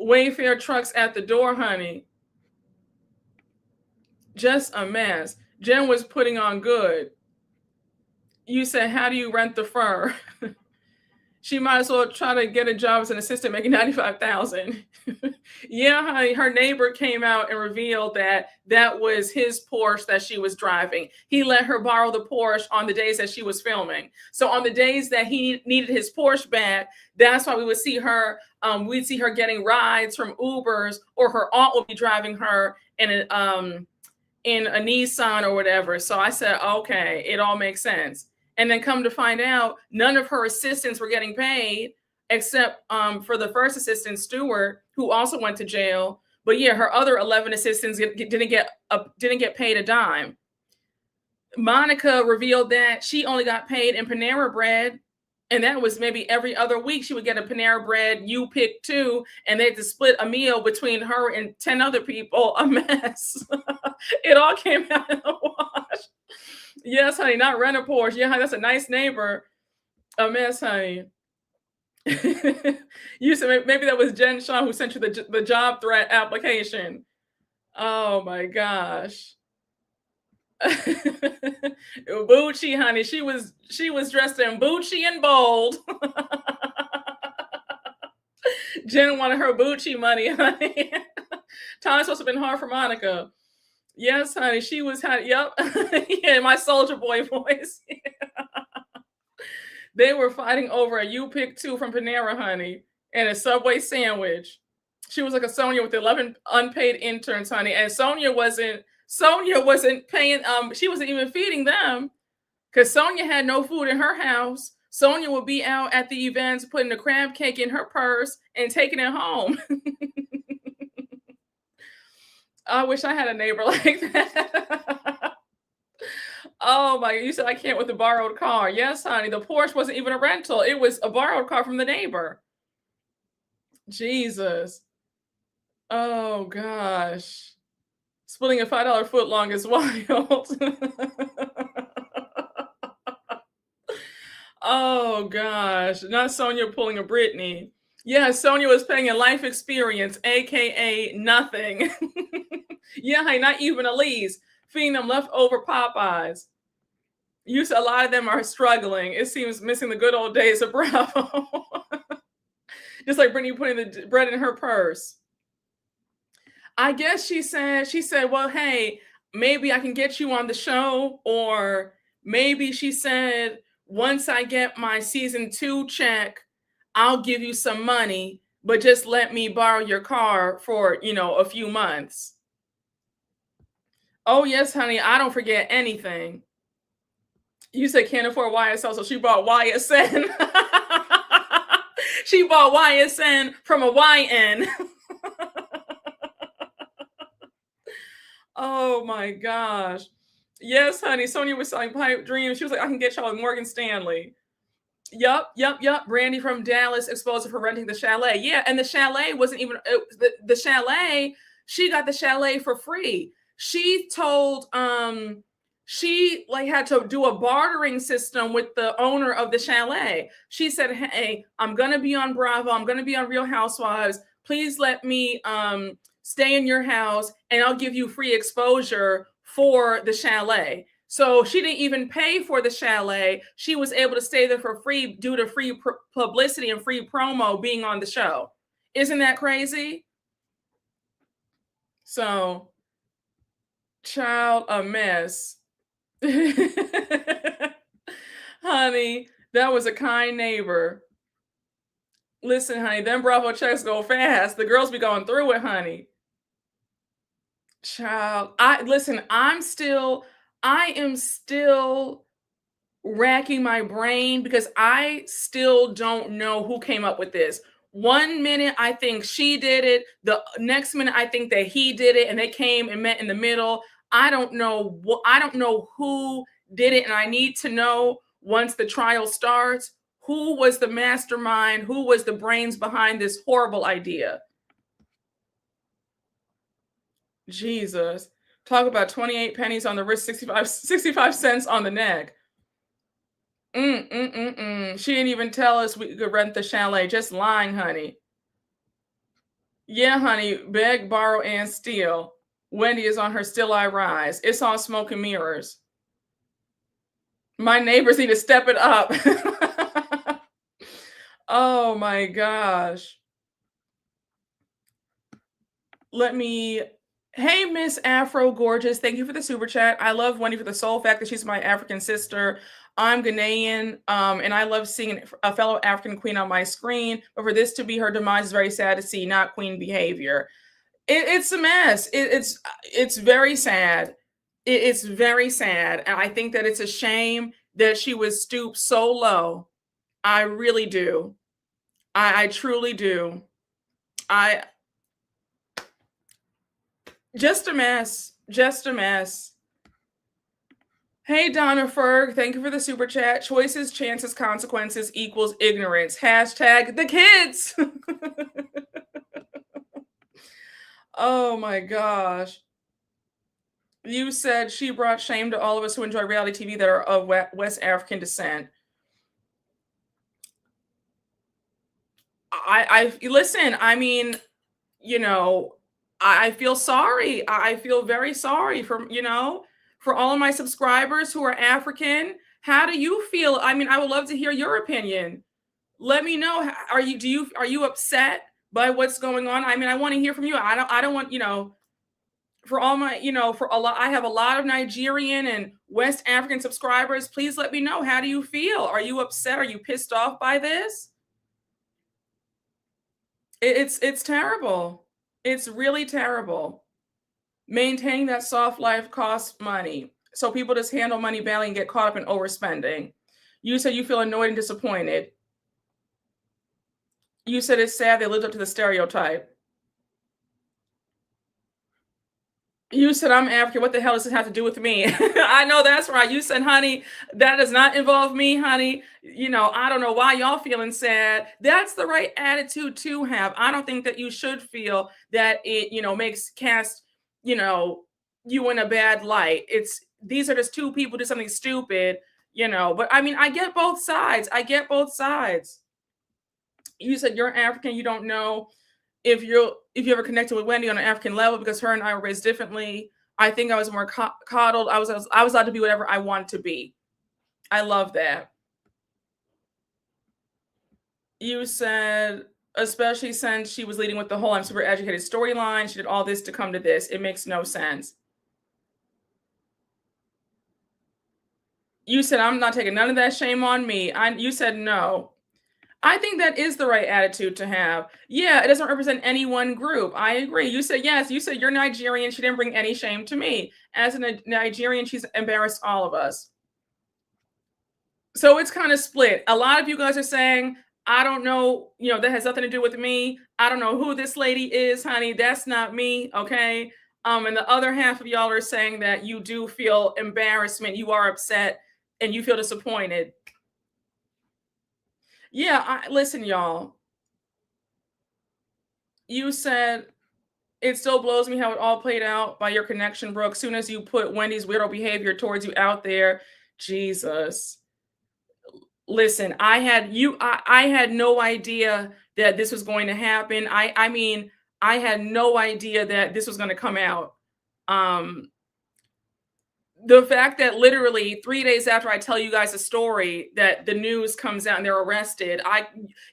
[SPEAKER 1] Wayfair trucks at the door, honey. Just a mess. Jen was putting on good. You said, how do you rent the fur? She might as well try to get a job as an assistant making $95,000. Yeah, honey, her neighbor came out and revealed that was his Porsche that she was driving. He let her borrow the Porsche on the days that she was filming. So on the days that he needed his Porsche back, that's why we would see her. We'd see her getting rides from Ubers, or her aunt would be driving her in a Nissan or whatever. So I said, okay, it all makes sense. And then come to find out, none of her assistants were getting paid except for the first assistant, Stewart, who also went to jail. But yeah, her other 11 assistants didn't get paid a dime. Monica revealed that she only got paid in Panera Bread, and that was maybe every other week she would get a Panera Bread, you pick two, and they had to split a meal between her and 10 other people. A mess. It all came out in the wash. Yes, honey, not rent a Porsche. Yeah, honey, that's a nice neighbor. A mess, honey. You said maybe that was Jen Shaw who sent you the job threat application. Oh my gosh. Bucci, honey. She was dressed in Bucci and bold. Jen wanted her Bucci money, honey. Time's supposed to have been hard for Monica. Yes, honey. She was, yep. Yeah, my soldier boy voice. They were fighting over a You Pick Two from Panera, honey, and a Subway sandwich. She was like a Sonia with 11 unpaid interns, honey, and Sonia wasn't paying. She wasn't even feeding them because Sonia had no food in her house. Sonia would be out at the events putting the crab cake in her purse and taking it home. I wish I had a neighbor like that. Oh my, you said I can't with a borrowed car. Yes, honey. The Porsche wasn't even a rental. It was a borrowed car from the neighbor. Jesus. Oh gosh. Splitting a $5 footlong is wild. Oh gosh. Not Sonia pulling a Britney. Yeah, Sonia was paying a life experience, aka nothing. Yeah, honey, not even a lease. Feeding them leftover Popeyes. A lot of them are struggling. It seems missing the good old days of Bravo. Just like Brittany putting the bread in her purse. I guess she said, well, hey, maybe I can get you on the show. Or maybe she said, once I get my season 2 check, I'll give you some money, but just let me borrow your car for, a few months. Oh, yes, honey. I don't forget anything. You said can't afford YSL, so she bought YSN. She bought YSN from a YN. Oh my gosh. Yes, honey. Sonia was selling pipe dreams. She was like, I can get y'all with Morgan Stanley. Yup. Brandy from Dallas exposed her for renting the chalet. Yeah, and the chalet wasn't even the chalet. She got the chalet for free. She told she had to do a bartering system with the owner of the chalet. She said, hey, I'm gonna be on Bravo, I'm gonna be on Real Housewives. Please let me stay in your house and I'll give you free exposure for the chalet. So she didn't even pay for the chalet. She was able to stay there for free due to free publicity and free promo being on the show. Isn't that crazy? So, child, a mess. Honey, that was a kind neighbor. Listen, honey, them Bravo checks go fast. The girls be going through it, honey. Child, I am still racking my brain because I still don't know who came up with this. One minute I think she did it, the next minute I think that he did it, and they came and met in the middle. I don't know who did it, and I need to know once the trial starts who was the mastermind, who was the brains behind this horrible idea. Jesus. Talk about 28 pennies on the wrist, 65 cents on the neck. She didn't even tell us we could rent the chalet. Just lying, honey. Yeah, honey. Beg, borrow, and steal. Wendy is on her Still I Rise. It's all smoke and mirrors. My neighbors need to step it up. Oh my gosh. Hey, Miss Afro Gorgeous. Thank you for the super chat. I love Wendy for the sole fact that she's my African sister. I'm Ghanaian, and I love seeing a fellow African queen on my screen. But for this to be her demise is very sad to see, not queen behavior. It's a mess. It's very sad. It's very sad. And I think that it's a shame that she was stooped so low. I really do. I truly do. Just a mess. Just a mess. Hey, Donna Ferg, thank you for the super chat. Choices, chances, consequences equals ignorance. Hashtag the kids. Oh my gosh. You said she brought shame to all of us who enjoy reality TV that are of West African descent. Listen, I mean, I feel sorry. I feel very sorry for For all of my subscribers who are African, how do you feel? I mean, I would love to hear your opinion. Let me know. Are you upset by what's going on? I mean, I want to hear from you. I don't want, for all my, for a lot, I have a lot of Nigerian and West African subscribers. Please let me know. How do you feel? Are you upset? Are you pissed off by this? It's terrible. It's really terrible. Maintaining that soft life costs money. So people just handle money badly and get caught up in overspending. You said you feel annoyed and disappointed. You said it's sad they lived up to the stereotype. You said I'm African. What the hell does this have to do with me? I know that's right. You said, honey, that does not involve me, honey. I don't know why y'all feeling sad. That's the right attitude to have. I don't think that you should feel that it, makes cast, you in a bad light. These are just two people do something stupid, but I mean, I get both sides. You said you're African. You don't know if you ever connected with Wendy on an African level, because her and I were raised differently. I think I was more coddled. I was allowed to be whatever I want to be. I love that. You said, especially since she was leading with the whole I'm super educated storyline. She did all this to come to this. It makes no sense. You said, I'm not taking none of that, shame on me. You said no. I think that is the right attitude to have. Yeah, it doesn't represent any one group. I agree. You said yes. You said you're Nigerian. She didn't bring any shame to me. As a Nigerian, she's embarrassed all of us. So it's kind of split. A lot of you guys are saying, I don't know, that has nothing to do with me. I don't know who this lady is, honey. That's not me. Okay. And the other half of y'all are saying that you do feel embarrassment. You are upset and you feel disappointed. Yeah, listen, y'all. You said it still blows me how it all played out by your connection, Brooke. Soon as you put Wendy's weirdo behavior towards you out there, Jesus. Listen, I had no idea that this was going to happen. I mean, I had no idea that this was going to come out. The fact that literally 3 days after I tell you guys a story that the news comes out and they're arrested,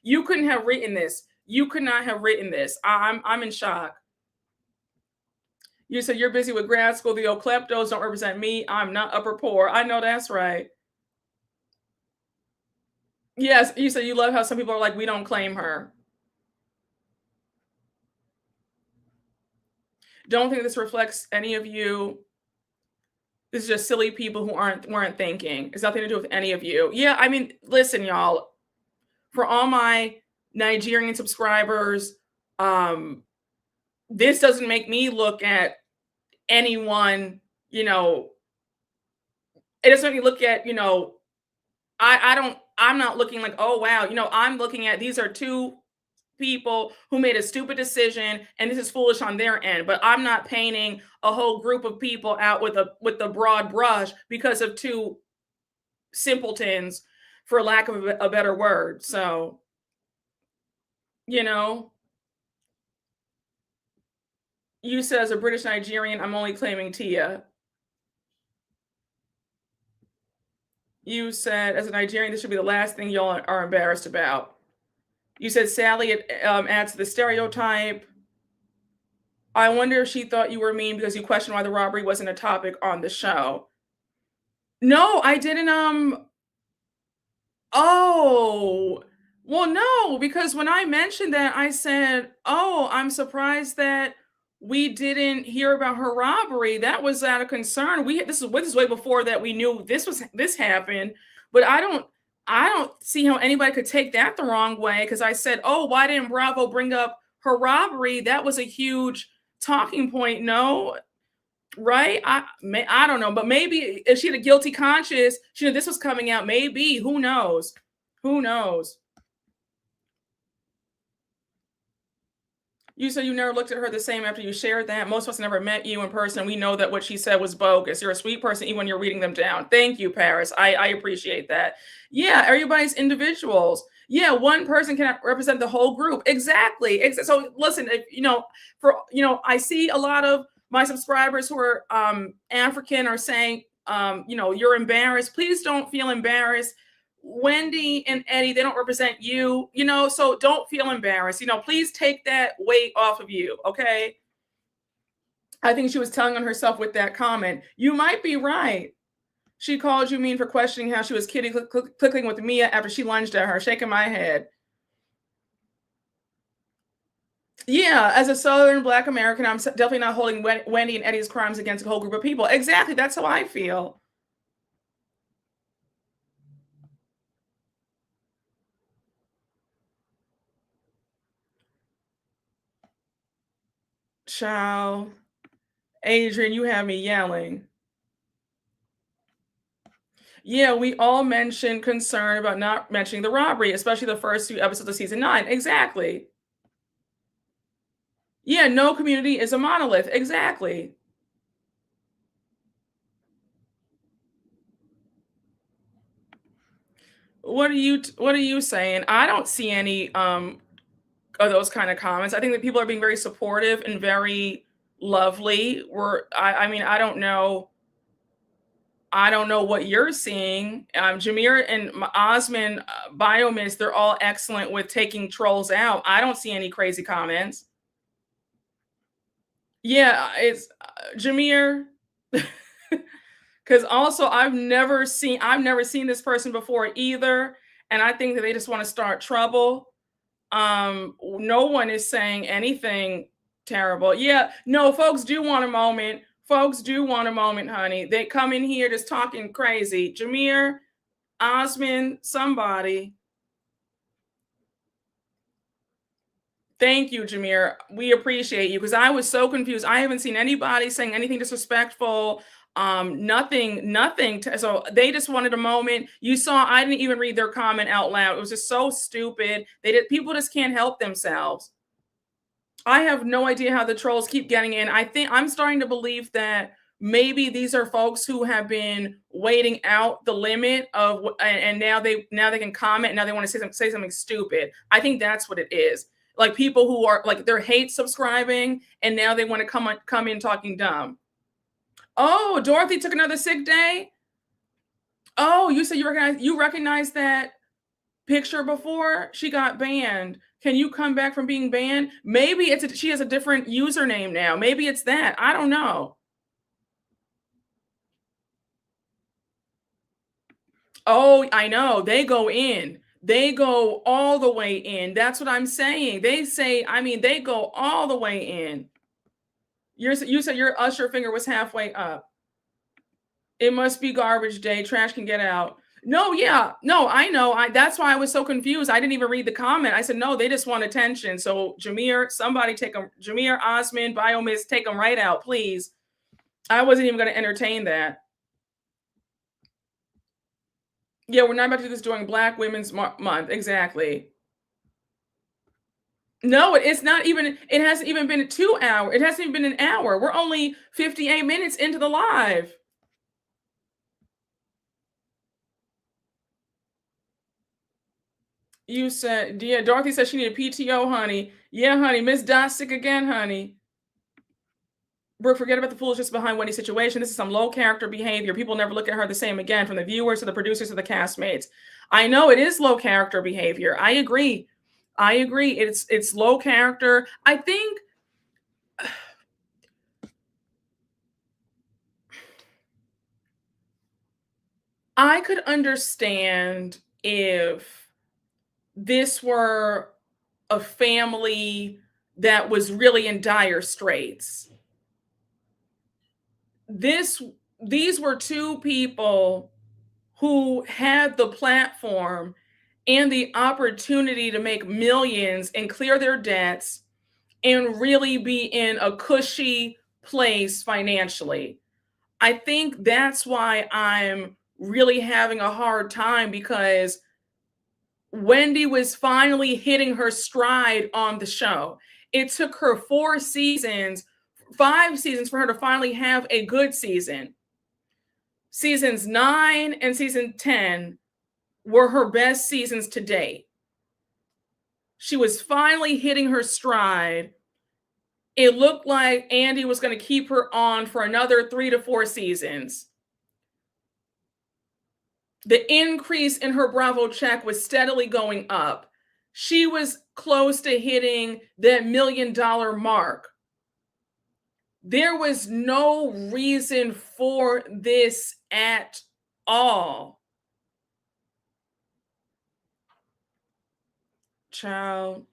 [SPEAKER 1] you couldn't have written this. You could not have written this. I'm in shock. You said you're busy with grad school. The Okleptos don't represent me. I'm not upper poor. I know that's right. Yes, you said you love how some people are like, we don't claim her. Don't think this reflects any of you. This is just silly people who weren't thinking. It's nothing to do with any of you. Yeah, I mean, listen, y'all. For all my Nigerian subscribers, this doesn't make me look at anyone, it doesn't make me look at, I'm not looking like, oh wow, I'm looking at, these are two people who made a stupid decision and this is foolish on their end, but I'm not painting a whole group of people out with a broad brush because of two simpletons, for lack of a better word. So, you said as a British Nigerian, I'm only claiming Tia. You said as a Nigerian, this should be the last thing y'all are embarrassed about. You said, Sally, it adds to the stereotype. I wonder if she thought you were mean because you questioned why the robbery wasn't a topic on the show. No, I didn't. Oh, well, no, because when I mentioned that, I said, oh, I'm surprised that we didn't hear about her robbery. That was out of concern. This is way before that we knew this happened. But I don't see how anybody could take that the wrong way, because I said, oh, why didn't Bravo bring up her robbery? That was a huge talking point. No, right? I don't know, but maybe if she had a guilty conscience, she knew this was coming out. Maybe, who knows? Who knows? You said you never looked at her the same after you shared that. Most of us never met you in person. We know that what she said was bogus. You're a sweet person even when you're reading them down. Thank you, Paris. I appreciate that. Yeah, everybody's individuals. Yeah, one person cannot represent the whole group. Exactly. So listen, I see a lot of my subscribers who are African are saying, you're embarrassed. Please don't feel embarrassed. Wendy and Eddie, they don't represent you, so don't feel embarrassed. Please take that weight off of you, okay? I think she was telling on herself with that comment. You might be right. She called you mean for questioning how she was kidding, clicking with Mia after she lunged at her, shaking my head. Yeah, as a Southern Black American, I'm definitely not holding Wendy and Eddie's crimes against a whole group of people. Exactly, that's how I feel. Child, Adrian, you have me yelling. Yeah, we all mentioned concern about not mentioning the robbery, especially the first few episodes of season 9. Exactly. Yeah, no community is a monolith. Exactly. What are you saying? I don't see any of those kind of comments. I think that people are being very supportive and very lovely. I mean, I don't know what you're seeing. Jameer and Osman, Biomiss, they're all excellent with taking trolls out. I don't see any crazy comments. Yeah, it's Jameer. Because also I've never seen this person before either, and I think that they just want to start trouble. No one is saying anything terrible. Yeah, no, folks do want a moment. Folks do want a moment, honey. They come in here just talking crazy. Jameer, Osman, somebody. Thank you, Jameer. We appreciate you because I was so confused. I haven't seen anybody saying anything disrespectful. Nothing. So they just wanted a moment. You saw, I didn't even read their comment out loud. It was just so stupid. People just can't help themselves. I have no idea how the trolls keep getting in. I think I'm starting to believe that maybe these are folks who have been waiting out the limit of, and now they can comment. And now they want to say something stupid. I think that's what it is. Like people who are like they're hate subscribing, and now they want to come in talking dumb. Oh, Dorothy took another sick day. Oh, you said you recognize that picture before she got banned. Can you come back from being banned? Maybe she has a different username now. Maybe it's that. I don't know. Oh, I know. They go in. They go all the way in. That's what I'm saying. They go all the way in. You said your usher finger was halfway up. It must be garbage day. Trash can get out. No, yeah. No, I know. That's why I was so confused. I didn't even read the comment. I said, no, they just want attention. So Jameer, somebody take them. Jameer, Osman, Biomiss, take them right out, please. I wasn't even going to entertain that. Yeah, we're not about to do this during Black Women's Month. Exactly. No, it's not even, it hasn't even been 2 hours. It hasn't even been an hour. We're only 58 minutes into the live. You said, yeah, Dorothy said she needed PTO, honey. Yeah, honey. Miss Dot sick again, honey. Brooke, forget about the foolishness behind Wendy's situation. This is some low character behavior. People never look at her the same again, from the viewers to the producers to the castmates. I know it is low character behavior. I agree. It's low character. I think I could understand if this were a family that was really in dire straits. These were two people who had the platform and the opportunity to make millions and clear their debts and really be in a cushy place financially. I think that's why I'm really having a hard time, because Wendy was finally hitting her stride on the show. It took her 4 seasons, 5 seasons for her to finally have a good season. Seasons 9 and season 10 were her best seasons to date. She was finally hitting her stride. It looked like Andy was going to keep her on for another 3 to 4 seasons. The increase in her Bravo check was steadily going up. She was close to hitting that $1 million mark. There was no reason for this at all. Child.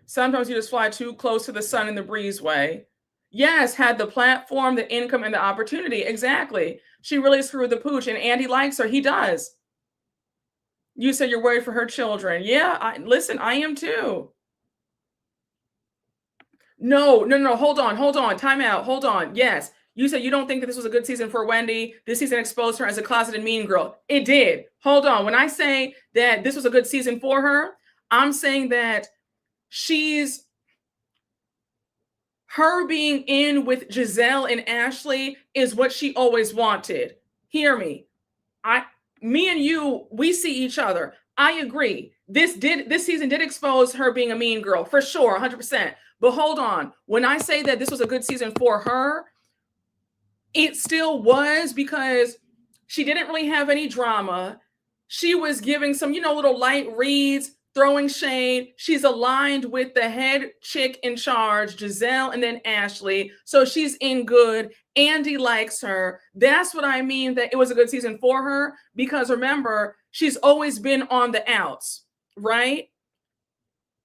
[SPEAKER 1] Sometimes you just fly too close to the sun in the breezeway. Yes, had the platform, the income, and the opportunity. Exactly. She really screwed the pooch, and Andy likes her. He does. You said you're worried for her children. Yeah, listen, I am too. No. Hold on. Time out. Hold on. Yes. You said you don't think that this was a good season for Wendy. This season exposed her as a closeted mean girl. It did. Hold on. When I say that this was a good season for her, I'm saying that her being in with Giselle and Ashley is what she always wanted. Hear me. Me and you, we see each other. I agree. This season did expose her being a mean girl for sure, 100%. But hold on. When I say that this was a good season for her, it still was, because she didn't really have any drama. She was giving some, little light reads, throwing shade. She's aligned with the head chick in charge, Giselle, and then Ashley. So she's in good. Andy likes her. That's what I mean, that it was a good season for her, because remember, she's always been on the outs, right?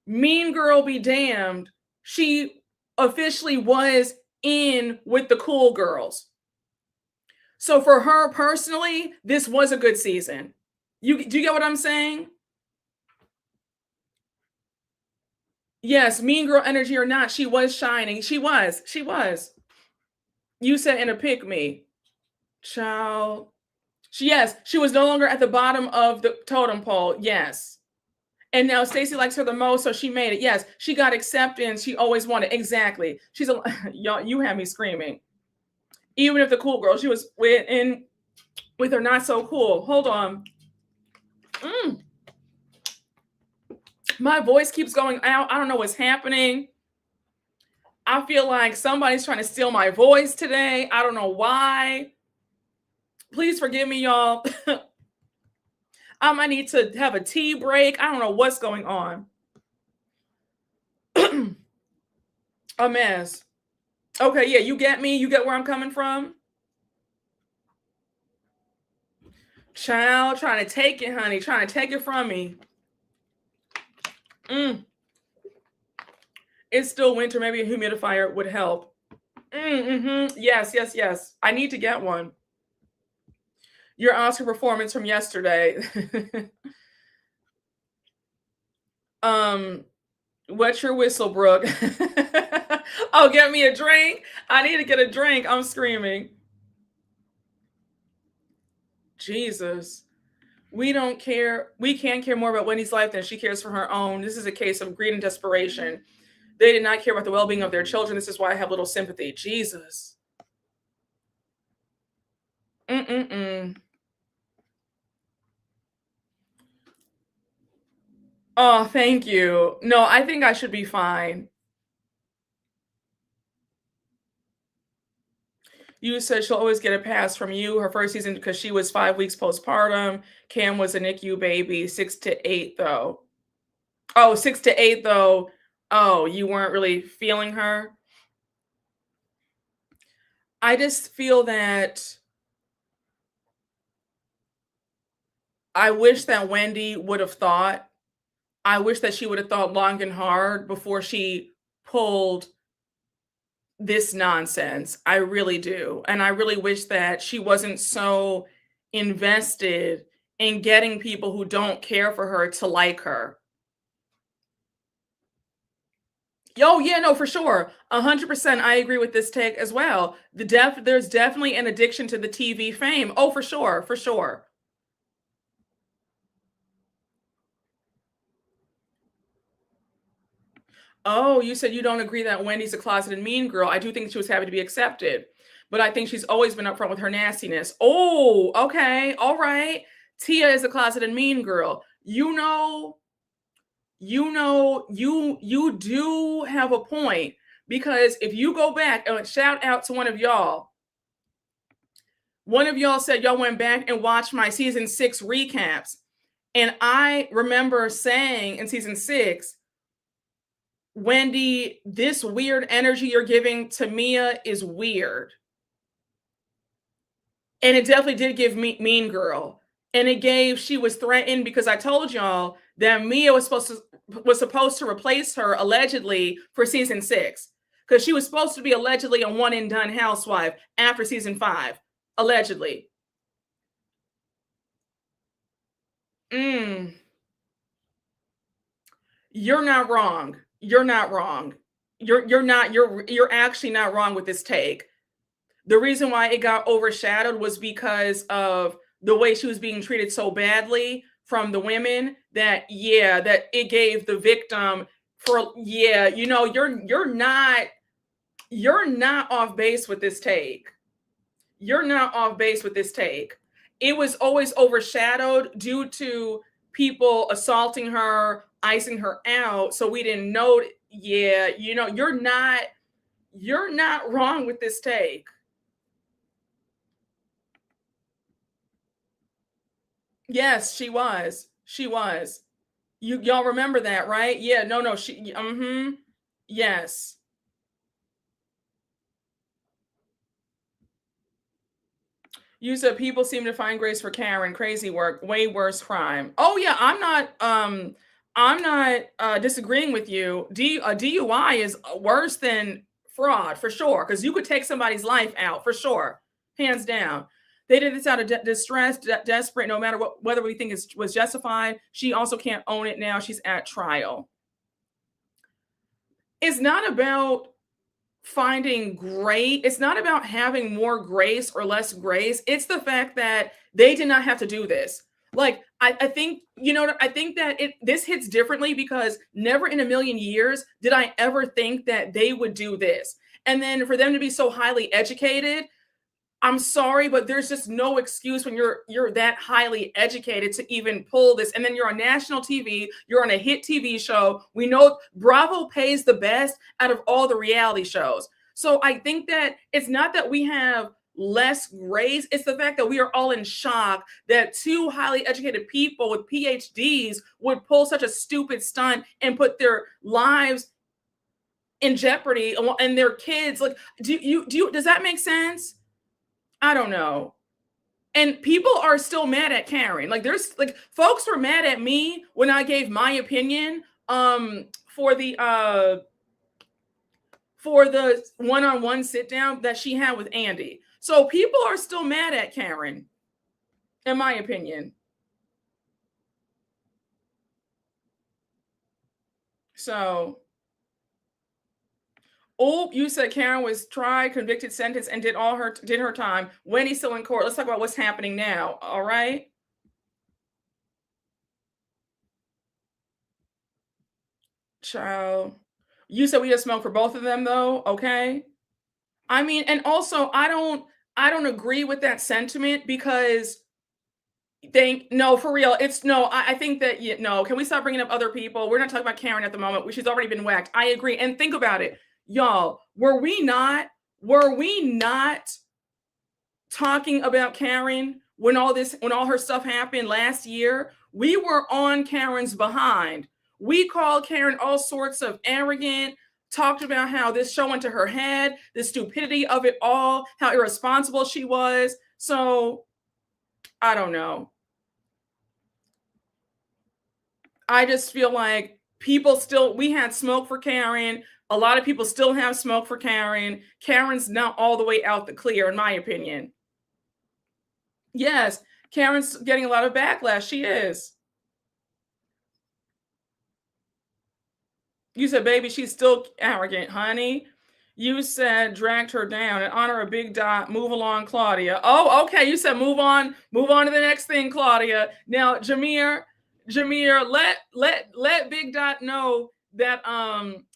[SPEAKER 1] Mean girl be damned. She officially was in with the cool girls. So for her personally, this was a good season. Do you get what I'm saying? Yes, mean girl energy or not, she was shining. She was. You said in a pick me. Child. Yes, she was no longer at the bottom of the totem pole. Yes. And now Stacey likes her the most, so she made it. Yes, she got acceptance she always wanted. Exactly. Y'all, you had me screaming. Even if the cool girl, she was with her not so cool. Hold on. My voice keeps going out. I don't know what's happening. I feel like somebody's trying to steal my voice today. I don't know why. Please forgive me, y'all. I might need to have a tea break. I don't know what's going on. A mess. Okay, yeah, you get me? You get where I'm coming from? Child, trying to take it, honey. Trying to take it from me. It's still winter. Maybe a humidifier would help. Yes. I need to get one. Your Oscar performance from yesterday. What's your whistle, Brooke? Oh, get me a drink. I need to get a drink. I'm screaming. Jesus. We don't care. We can't care more about Wendy's life than she cares for her own. This is a case of greed and desperation. They did not care about the well-being of their children. This is why I have little sympathy. Jesus. Oh, thank you. No, I think I should be fine. You said she'll always get a pass from you her first season because she was 5 weeks postpartum. Cam was a NICU baby, 6 to 8 though. Oh, 6 to 8 though. Oh, you weren't really feeling her? I just feel that I wish that Wendy would have thought. I wish that she would have thought long and hard before she pulled this nonsense. I really do. And I really wish that she wasn't so invested in getting people who don't care for her to like her. Oh, yeah, no, for sure. 100%. I agree with this take as well. There's definitely an addiction to the TV fame. Oh, for sure. For sure. Oh, you said you don't agree that Wendy's a closeted mean girl. I do think she was happy to be accepted, but I think she's always been upfront with her nastiness. Oh, okay. All right. Tia is a closeted mean girl. You do have a point, Because if you go back and shout out to one of y'all said y'all went back and watched my season 6 recaps. And I remember saying in season 6, Wendy, this weird energy you're giving to Mia is weird. And it definitely did give me Mean Girl. And she was threatened because I told y'all that Mia was supposed to replace her allegedly for season 6. Because she was supposed to be allegedly a one and done housewife after season 5. Allegedly. You're not wrong. You're not wrong. You're actually not wrong with this take. The reason why it got overshadowed was because of the way she was being treated so badly from the women that it gave the victim you're not off base with this take. You're not off base with this take. It was always overshadowed due to people assaulting her, icing her out, so we didn't know. You're not wrong with this take. Yes, she was. She was. Y'all remember that, right? Yeah, no, yes. You said people seem to find grace for Karen. Crazy work, way worse crime. Oh yeah, I'm not disagreeing with you. A DUI is worse than fraud for sure, because you could take somebody's life out for sure, hands down. They did this out of distress, desperate, no matter whether we think it was justified. She also can't own it now. She's at trial. It's not about finding great. It's not about having more grace or less grace. It's the fact that they did not have to do this. Like, I think, I think that this hits differently because never in a million years did I ever think that they would do this. And then for them to be so highly educated, I'm sorry, but there's just no excuse when you're that highly educated to even pull this. And then you're on national TV, you're on a hit TV show. We know Bravo pays the best out of all the reality shows. So I think that it's not that we have less grace, it's the fact that we are all in shock that two highly educated people with PhDs would pull such a stupid stunt and put their lives in jeopardy and their kids. Like, does that make sense? I don't know. And people are still mad at Karen. Like, there's folks were mad at me when I gave my opinion for the one-on-one sit down that she had with Andy. So people are still mad at Karen, in my opinion. So, oh, you said Karen was tried, convicted, sentenced, and did her time. Wendy's still in court. Let's talk about what's happening now. All right. Child. You said we just smoke for both of them though. Okay. I mean, and also I don't agree with that sentiment because for real. I think that can we stop bringing up other people? We're not talking about Karen at the moment. She's already been whacked. I agree. And think about it. Y'all, were we not talking about Karen when all her stuff happened last year? We were on Karen's behind. We called Karen all sorts of arrogant, talked about how this show went to her head, the stupidity of it all, how irresponsible she was. So I don't know. I just feel like we had smoke for Karen. A lot of people still have smoke for Karen. Karen's not all the way out the clear, in my opinion. Yes, Karen's getting a lot of backlash. She is. You said, baby, she's still arrogant, honey. You said dragged her down and honor a big dot. Move along, Claudia. Oh, okay. You said move on to the next thing, Claudia. Now, Jameer, let Big Dot know that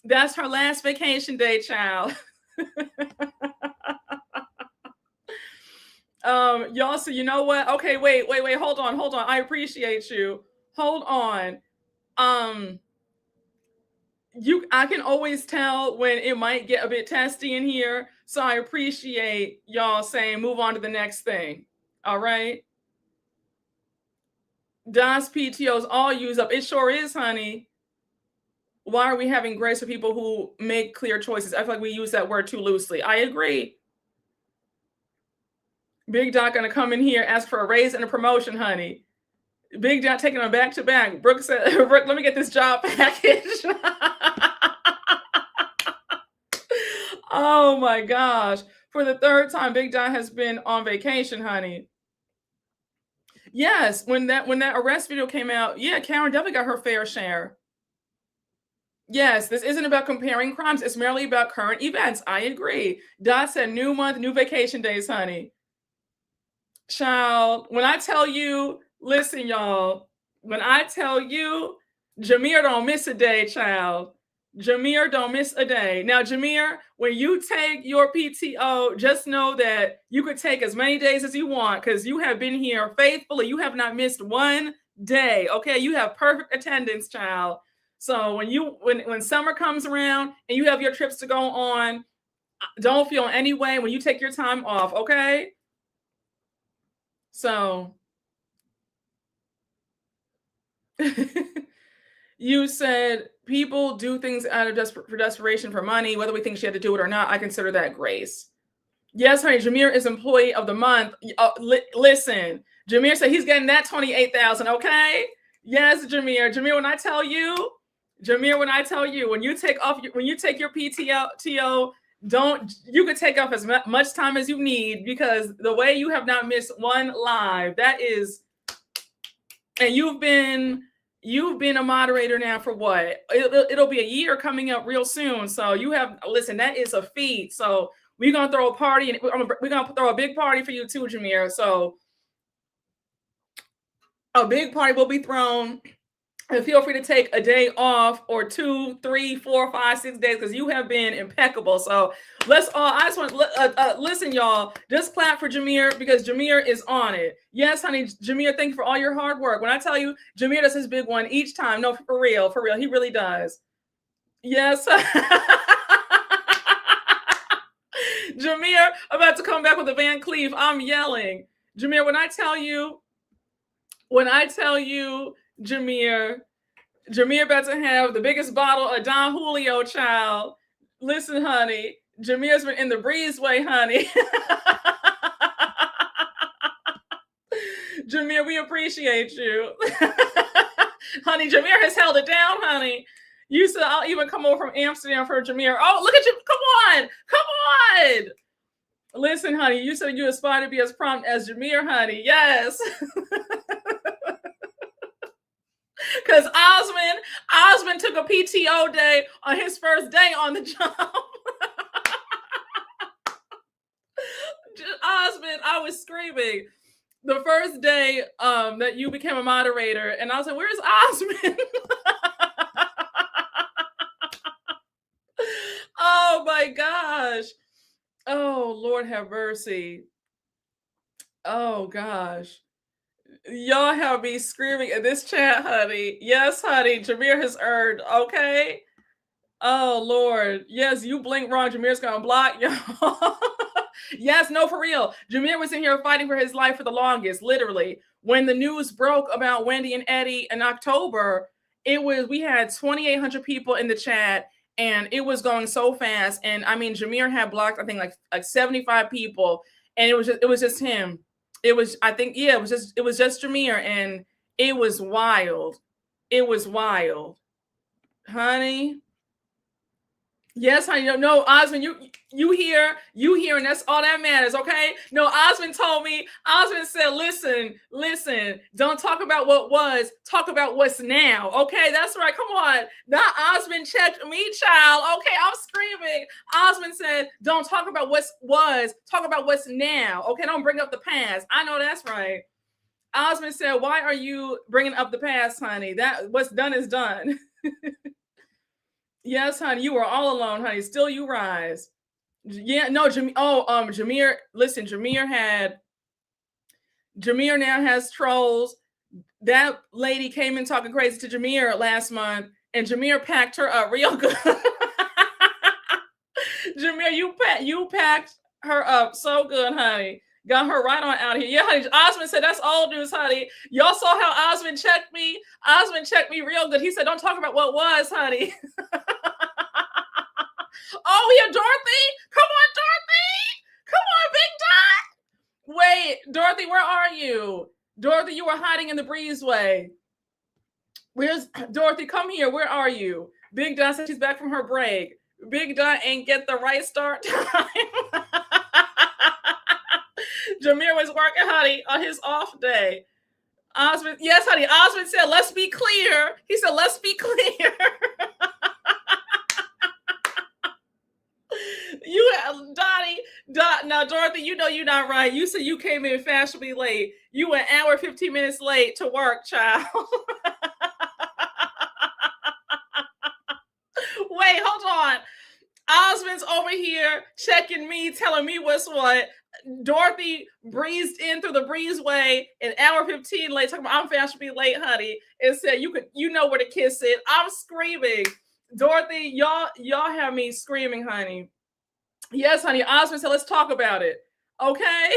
[SPEAKER 1] that's her last vacation day, child. Y'all, so you know what? Okay, wait, hold on. I appreciate you. Hold on. I can always tell when it might get a bit testy in here. So I appreciate y'all saying move on to the next thing. All right. DOS PTOs all use up. It sure is, honey. Why are we having grace for people who make clear choices? I feel like we use that word too loosely. I agree. Big Dot gonna come in here, ask for a raise and a promotion, honey. Big Dot taking them back to back. Brooke said, Brooke, let me get this job package. Oh my gosh. For the third time, Big Dot has been on vacation, honey. Yes, when that arrest video came out, yeah, Karen definitely got her fair share. Yes, this isn't about comparing crimes. It's merely about current events. I agree. Dot said new month, new vacation days, honey. Child, when I tell you, listen, y'all, when I tell you, Jameer don't miss a day, child. Jameer don't miss a day. Now, Jameer, when you take your PTO, just know that you could take as many days as you want because you have been here faithfully. You have not missed one day. Okay, you have perfect attendance, child. So when summer comes around and you have your trips to go on, don't feel any way when you take your time off. Okay. So you said people do things out of desperation for money, whether we think she had to do it or not. I consider that grace. Yes, honey. Jameer is employee of the month. Listen, Jameer said he's getting that 28,000. Okay. Yes, Jameer. Jameer, when I tell you, when you take your PTO, you could take off as much time as you need because the way you have not missed one live, that is, and you've been a moderator now for what? It'll be a year coming up real soon. So listen, that is a feat. So we're going to throw a party and we're going to throw a big party for you too, Jameer. So a big party will be thrown. And feel free to take a day off or 2, 3, 4, 5, 6 days because you have been impeccable. So I just want to listen, y'all. Just clap for Jameer because Jameer is on it. Yes, honey, Jameer, thank you for all your hard work. When I tell you, Jameer does his big one each time. No, for real, he really does. Yes. Jameer, about to come back with a Van Cleef. I'm yelling. Jameer, when I tell you, Jameer about to have the biggest bottle of Don Julio, child. Listen, honey, Jameer's been in the breezeway, honey. Jameer, we appreciate you. Honey, Jameer has held it down, honey. You said I'll even come over from Amsterdam for Jameer. Oh, look at you. Come on. Listen, honey, you said you aspire to be as prompt as Jameer, honey. Yes. Because Osmond took a PTO day on his first day on the job. Osmond, I was screaming the first day that you became a moderator, and I was like, "Where's Osmond?" Oh my gosh! Oh Lord, have mercy! Oh gosh! Y'all have me screaming in this chat, honey. Yes, honey. Jameer has earned. Okay. Oh Lord. Yes, you blink wrong. Jameer's gonna block y'all. Yes, no, for real. Jameer was in here fighting for his life for the longest, literally. When the news broke about Wendy and Eddie in October, we had 2,800 people in the chat, and it was going so fast. And I mean, Jameer had blocked, I think, like 75 people, and it was just him. It was just Jameer, and it was wild. It was wild, honey. Yes, honey. No, Osmond, you hear, and that's all that matters, okay? No, Osmond told me. Osmond said, listen, don't talk about what was, talk about what's now, okay? That's right. Come on. Not Osmond checked me, child. Okay, I'm screaming. Osmond said, don't talk about what was, talk about what's now, okay? Don't bring up the past. I know that's right. Osmond said, why are you bringing up the past, honey? That what's done is done. Yes, honey, you are all alone, honey. Still you rise. Yeah, no, Jameer, listen, Jameer now has trolls. That lady came in talking crazy to Jameer last month. And Jameer packed her up real good. Jameer, you packed her up so good, honey. Got her right on out of here. Yeah, honey. Osmond said that's old news, honey. Y'all saw how Osmond checked me? Osmond checked me real good. He said, don't talk about what was, honey. Oh, we have Dorothy. Come on, Dorothy. Come on, Big Dot. Wait, Dorothy, where are you? Dorothy, you were hiding in the breezeway. Where's Dorothy? Come here. Where are you? Big Dot said she's back from her break. Big Dot ain't get the right start time. Jameer was working, honey, on his off day. Osmond, yes, honey. Osmond said, let's be clear. He said, let's be clear. Now, Dorothy, you know you're not right. You said you came in fashionably late. You were an hour, 15 minutes late to work, child. Wait, hold on. Osmond's over here checking me, telling me what's what. Dorothy breezed in through the breezeway an hour 15 late, talking about I'm fashionably late, honey, and said you know where to kiss it. I'm screaming. Dorothy, y'all have me screaming, honey. Yes, honey. Osmond said, let's talk about it. Okay.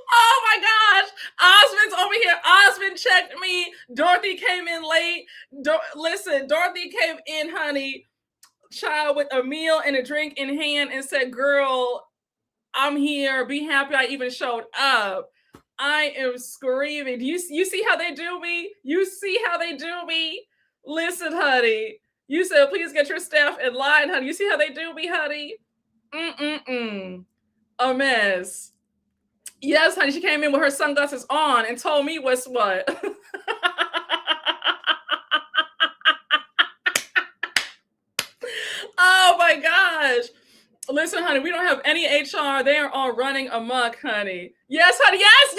[SPEAKER 1] Oh my gosh. Osmond's over here. Osmond checked me. Dorothy came in late. Listen, Dorothy came in, honey, child, with a meal and a drink in hand and said, girl, I'm here. Be happy I even showed up. I am screaming. Do you see how they do me? You see how they do me? Listen, honey. You said, please get your staff in line, honey. You see how they do me, honey? A mess. Yes, honey. She came in with her sunglasses on and told me what's what. Oh my gosh. Listen, honey, we don't have any HR. They are all running amok, honey. Yes, honey. Yes.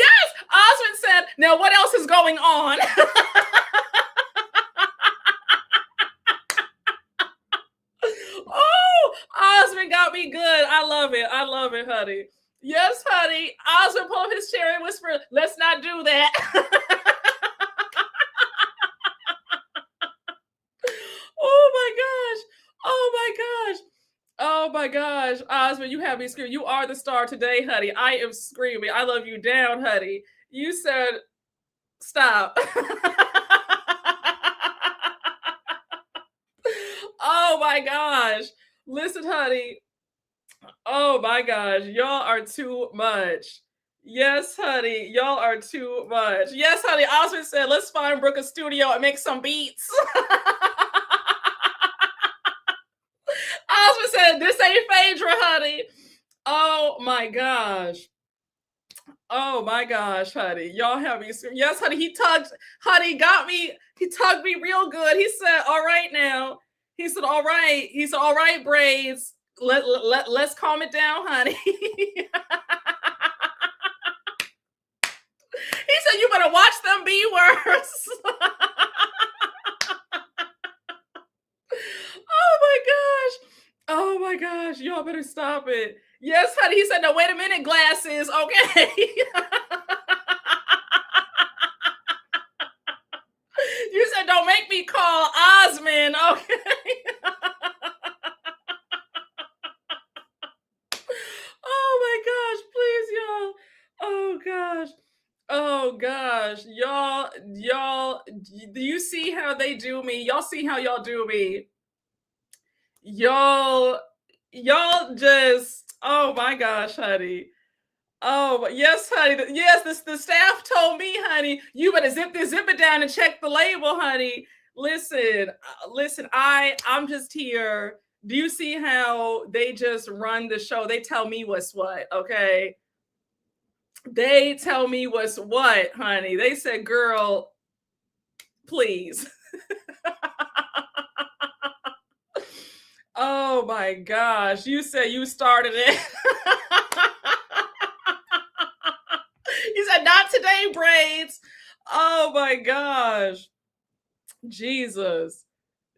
[SPEAKER 1] Osmond said, now what else is going on? Oh, Osmond got me good. I love it, honey. Yes, honey. Osmond pulled up his chair and whispered, let's not do that. Oh my gosh, Osmond, you have me screaming. You are the star today, honey. I am screaming. I love you down, honey. You said, stop. Oh my gosh. Listen, honey. Oh my gosh. Y'all are too much. Yes, honey. Y'all are too much. Yes, honey. Osmond said, let's find Brooke a studio and make some beats. Osmond said, this ain't Phaedra, honey. Oh my gosh. Oh my gosh, honey. Y'all have me screaming. Yes, honey. He tugged me real good. He said, all right now. He said, all right, braids. Let's calm it down, honey. He said, you better watch them be worse. Oh my gosh. Y'all better stop it. Yes, honey. He said, no, wait a minute, glasses. Okay. You said, don't make me call Osmond. Okay. Oh my gosh. Please, y'all. Oh gosh. Oh gosh. Y'all, do you see how they do me? Y'all see how y'all do me? Y'all just, oh my gosh, honey. Oh yes, honey. Yes, the staff told me, honey, you better zip it down and check the label, honey. Listen, I'm just here. Do you see how they just run the show? They tell me what's what, okay? They tell me what's what, honey. They said, girl, please. Oh my gosh. You said you started it. You said, not today, braids. Oh my gosh. Jesus,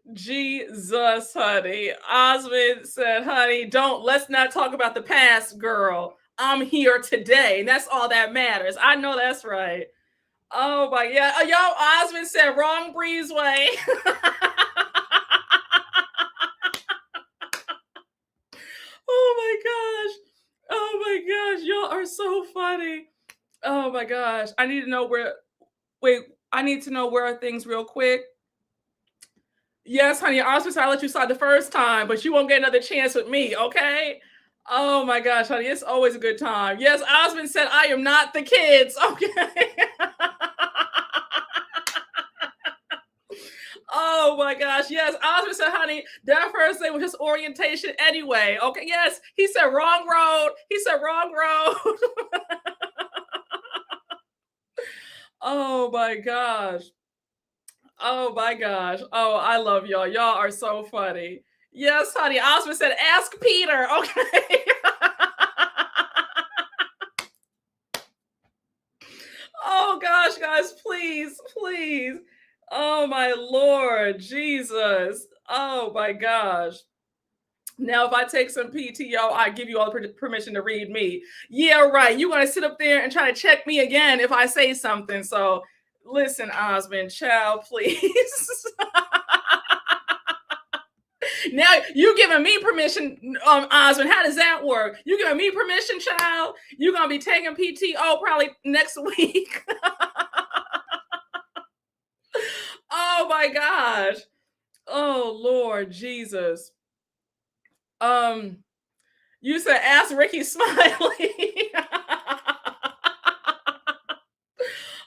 [SPEAKER 1] honey. Osmond said, honey, let's not talk about the past, girl. I'm here today. And that's all that matters. I know that's right. Oh my yeah. Y'all, Osmond said wrong breezeway. Oh my gosh. Oh my gosh. Y'all are so funny. Oh my gosh. I need to know where wait, I need to know where are things real quick. Yes, honey, Osmond said I let you slide the first time, but you won't get another chance with me, okay? Oh my gosh, honey, it's always a good time. Yes, Osmond said I am not the kids, okay? Oh my gosh, yes. Osmond said, honey, that first day was just orientation anyway. Okay, yes. He said wrong road. He said wrong road. Oh my gosh. Oh my gosh. Oh, I love y'all. Y'all are so funny. Yes, honey. Osmond said, ask Peter. Okay. Oh gosh, guys, please, please. Oh my Lord, Jesus. Oh my gosh. Now, if I take some PTO, I give you all the permission to read me. Yeah, right. You're going to sit up there and try to check me again if I say something. So listen, Osmond, child, please. Now you giving me permission, Osmond. How does that work? You giving me permission, child? You're going to be taking PTO probably next week. Oh my gosh. Oh Lord Jesus. You said ask Ricky Smiley.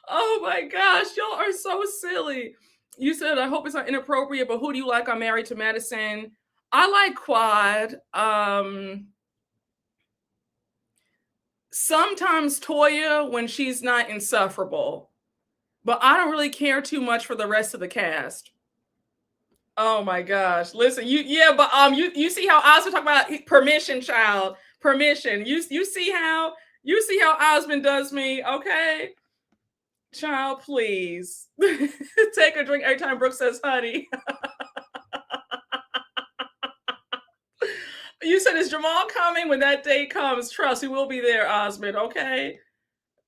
[SPEAKER 1] Oh my gosh, y'all are so silly. You said I hope it's not inappropriate, but who do you like on Married to Medicine? I like Quad. Sometimes Toya when she's not insufferable, but I don't really care too much for the rest of the cast. Oh my gosh. Listen, you see how Osmond talk about permission, child. Permission. You see how Osmond does me, okay? Child, please. Take a drink every time Brooke says honey. You said is Jamal coming? When that day comes, trust he will be there, Osmond, okay?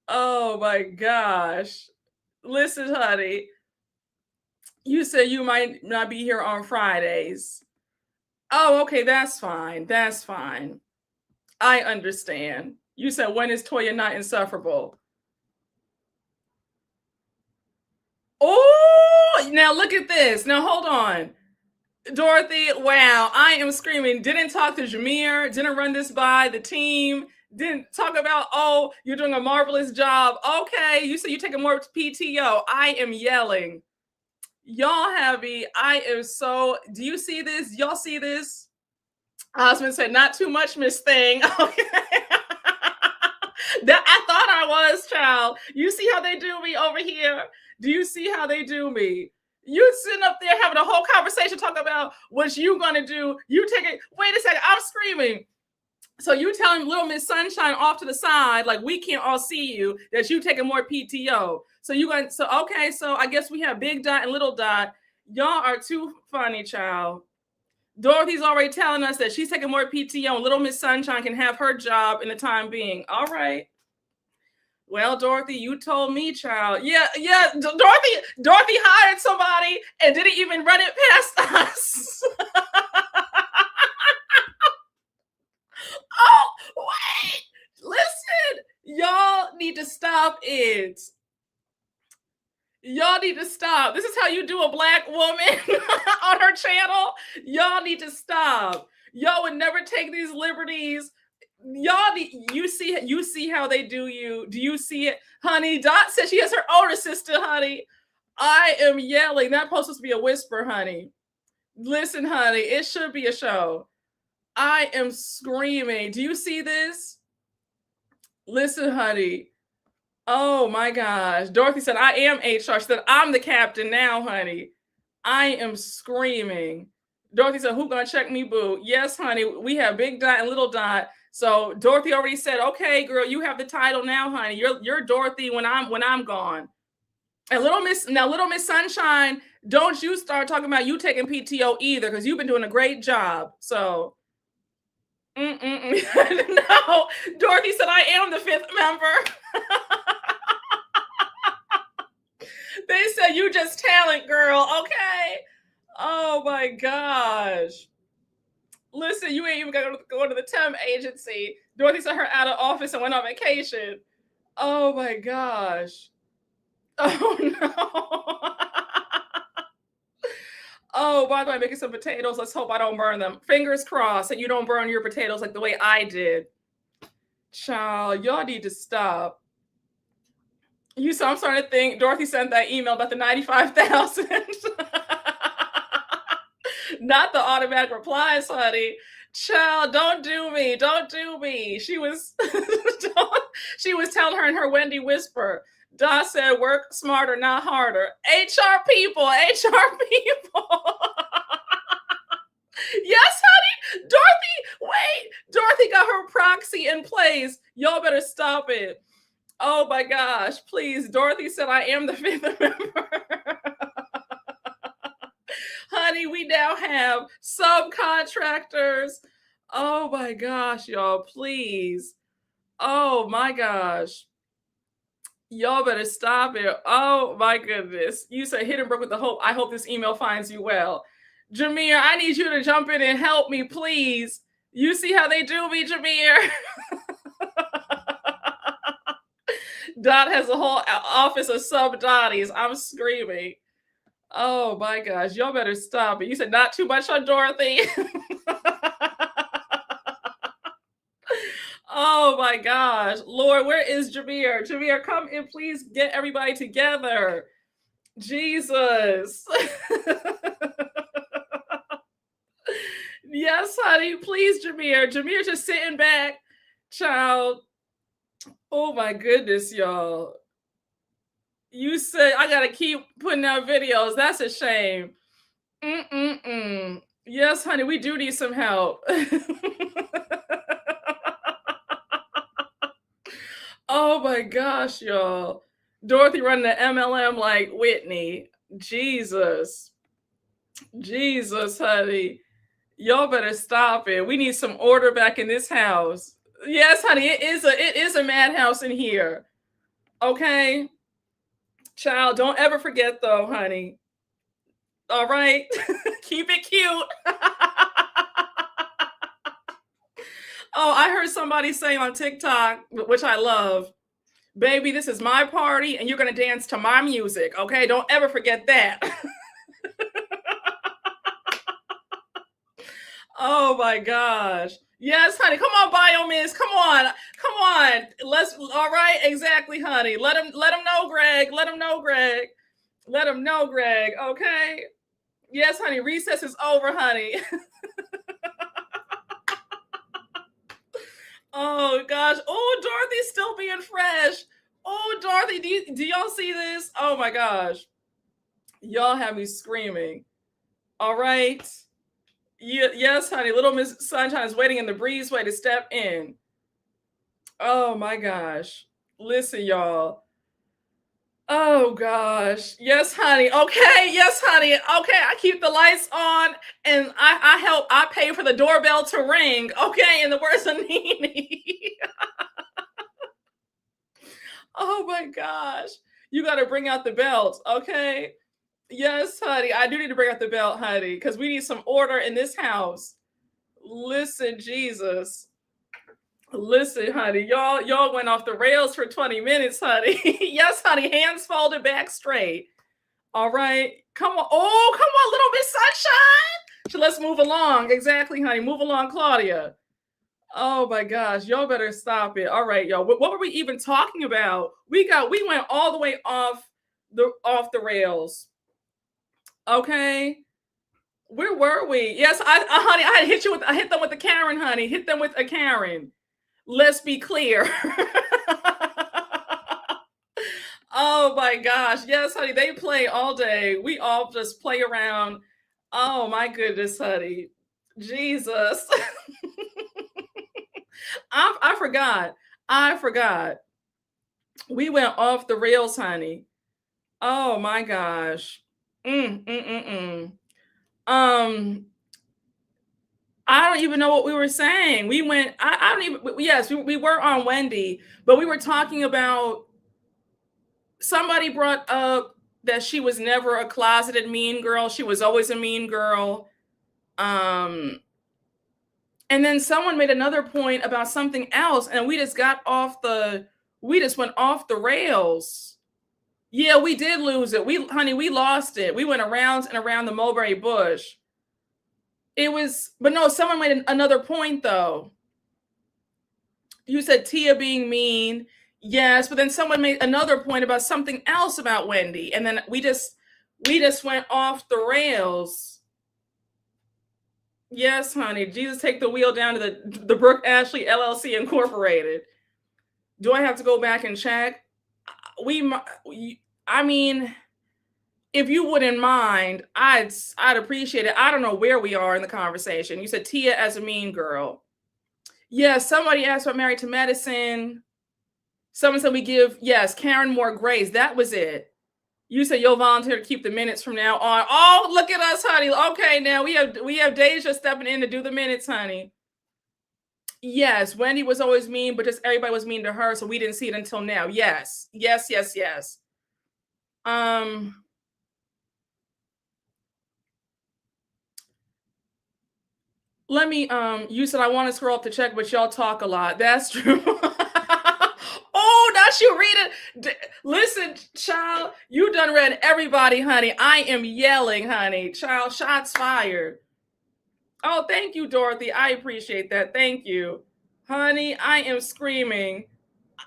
[SPEAKER 1] Oh my gosh. Listen, honey. You said you might not be here on Fridays. Oh, okay, that's fine. That's fine. I understand. You said when is Toya not insufferable? Oh, now look at this. Now hold on. Dorothy, wow, I am screaming. Didn't talk to Jameer, didn't run this by the team, didn't talk about, oh, you're doing a marvelous job. Okay, you said you're taking more PTO. I am yelling. Y'all happy. I am so, do you see this? Y'all see this? Osmond said, not too much, Miss Thing. Okay. That I thought I was, child. You see how they do me over here? Do you see how they do me? You sitting up there having a whole conversation talking about what you gonna do. You take it. Wait a second. I'm screaming. So you telling Little Miss Sunshine off to the side, like we can't all see you, that you taking more PTO. So you going so okay, so I guess we have Big Dot and Little Dot. Y'all are too funny, child. Dorothy's already telling us that she's taking more PTO and Little Miss Sunshine can have her job in the time being. All right. Well, Dorothy, you told me, child. Yeah. Dorothy hired somebody and didn't even run it past us. Oh, wait. Listen. Y'all need to stop it. Y'all need to stop. This is how you do a black woman on her channel. Y'all need to stop. Y'all would never take these liberties. Y'all need, you see how they do you. Do you see it? Honey, Dot says she has her older sister, honey. I am yelling. That post supposed to be a whisper, honey. Listen, honey, it should be a show. I am screaming. Do you see this? Listen, honey. Oh my gosh. Dorothy said, I am HR. She said, I'm the captain now, honey. I am screaming. Dorothy said, who gonna check me, boo? Yes, honey. We have Big Dot and Little Dot. So Dorothy already said, okay, girl, you have the title now, honey. You're Dorothy when I'm gone. And Little Miss Sunshine, don't you start talking about you taking PTO either, because you've been doing a great job. So no, Dorothy said, I am the fifth member. They said you just talent, girl. Okay. Oh my gosh. Listen, you ain't even gonna go to the temp agency. Dorothy sent her out of office and went on vacation. Oh my gosh. Oh no. Oh, by the way, I'm making some potatoes. Let's hope I don't burn them. Fingers crossed that you don't burn your potatoes like the way I did. Child, y'all need to stop. So I'm starting to think Dorothy sent that email about the 95,000. Not the automatic replies, honey. Child, don't do me. Don't do me. She was she was telling her in her Wendy whisper. Dot said, work smarter, not harder. HR people, HR people. Yes, honey. Dorothy, wait. Dorothy got her proxy in place. Y'all better stop it. Oh my gosh, please. Dorothy said, I am the fifth member. Honey, we now have subcontractors. Oh my gosh, y'all, please. Oh my gosh. Y'all better stop it. Oh my goodness. You said hit and Brooke with the hope. I hope this email finds you well. Jameer, I need you to jump in and help me, please. You see how they do me, Jameer? Dot has a whole office of sub Dotties. I'm screaming. Oh my gosh, y'all better stop it. You said not too much on Dorothy. Oh my gosh. Lord, where is Jameer? Jameer, come and please get everybody together. Jesus. Yes, honey. Please, Jameer. Jameer just sitting back. Child. Oh my goodness, y'all. You said I gotta keep putting out videos. That's a shame. Yes, honey, we do need some help. Oh my gosh, y'all. Dorothy running the MLM like Whitney. Jesus. Jesus, honey. Y'all better stop it. We need some order back in this house. Yes, honey, it is a madhouse in here. Okay? Child, don't ever forget though, honey. All right? Keep it cute. Oh, I heard somebody say on TikTok, which I love, baby, this is my party and you're going to dance to my music. Okay? Don't ever forget that. Oh my gosh. Yes, honey. Come on, Biomiss. Come on. Come on. All right. Exactly, honey. Let him know, Greg. Let him know, Greg. Let him know, Greg. Okay. Yes, honey. Recess is over, honey. Oh gosh. Oh, Dorothy's still being fresh. Oh, Dorothy, do y'all see this? Oh my gosh. Y'all have me screaming. All right. Yes, honey. Little Miss Sunshine is waiting in the breezeway to step in. Oh my gosh. Listen, y'all. Oh gosh. Yes, honey. Okay. Yes, honey. Okay. I keep the lights on and I pay for the doorbell to ring. Okay. In the words of Nene. Oh my gosh. You got to bring out the belt. Okay. Yes, honey. I do need to bring out the belt, honey, because we need some order in this house. Listen, Jesus. Listen, honey. Y'all went off the rails for 20 minutes, honey. Yes, honey. Hands folded back straight. All right. Come on. Oh, come on, little Miss Sunshine. So let's move along. Exactly, honey. Move along, Claudia. Oh my gosh. Y'all better stop it. All right, y'all. What were we even talking about? We went all the way off the rails. Okay. Where were we? Yes, honey, I hit them with a Karen, honey. Hit them with a Karen. Let's be clear. Oh my gosh. Yes, honey, they play all day. We all just play around. Oh my goodness, honey. Jesus. I forgot. I forgot. We went off the rails, honey. Oh my gosh. I don't even know what we were saying. We went, I don't even, yes, we were on Wendy, but we were talking about, somebody brought up that she was never a closeted mean girl. She was always a mean girl. And then someone made another point about something else, and we just went off the rails. Yeah, we did lose it. We lost it. We went around and around the mulberry bush. But no, someone made another point though. You said Tia being mean. Yes, but then someone made another point about something else about Wendy. And then we just went off the rails. Yes, honey. Jesus, take the wheel down to the Brooke Ashley LLC Incorporated. Do I have to go back and check? I mean, if you wouldn't mind, I'd appreciate it. I don't know where we are in the conversation. You said Tia as a mean girl. Yeah, somebody asked about Married to Medicine. Someone said Karen more grace. That was it. You said you'll volunteer to keep the minutes from now on. Oh, look at us, honey. Okay, now we have Deja stepping in to do the minutes, honey. Yes, Wendy was always mean, but just everybody was mean to her, so we didn't see it until now. Yes. Let me you said I want to scroll up to check, but y'all talk a lot. That's true. Oh, now she read it. Listen, child, you done read everybody, honey. I am yelling, honey. Child, shots fired. Oh, thank you, Dorothy. I appreciate that. Thank you. Honey, I am screaming.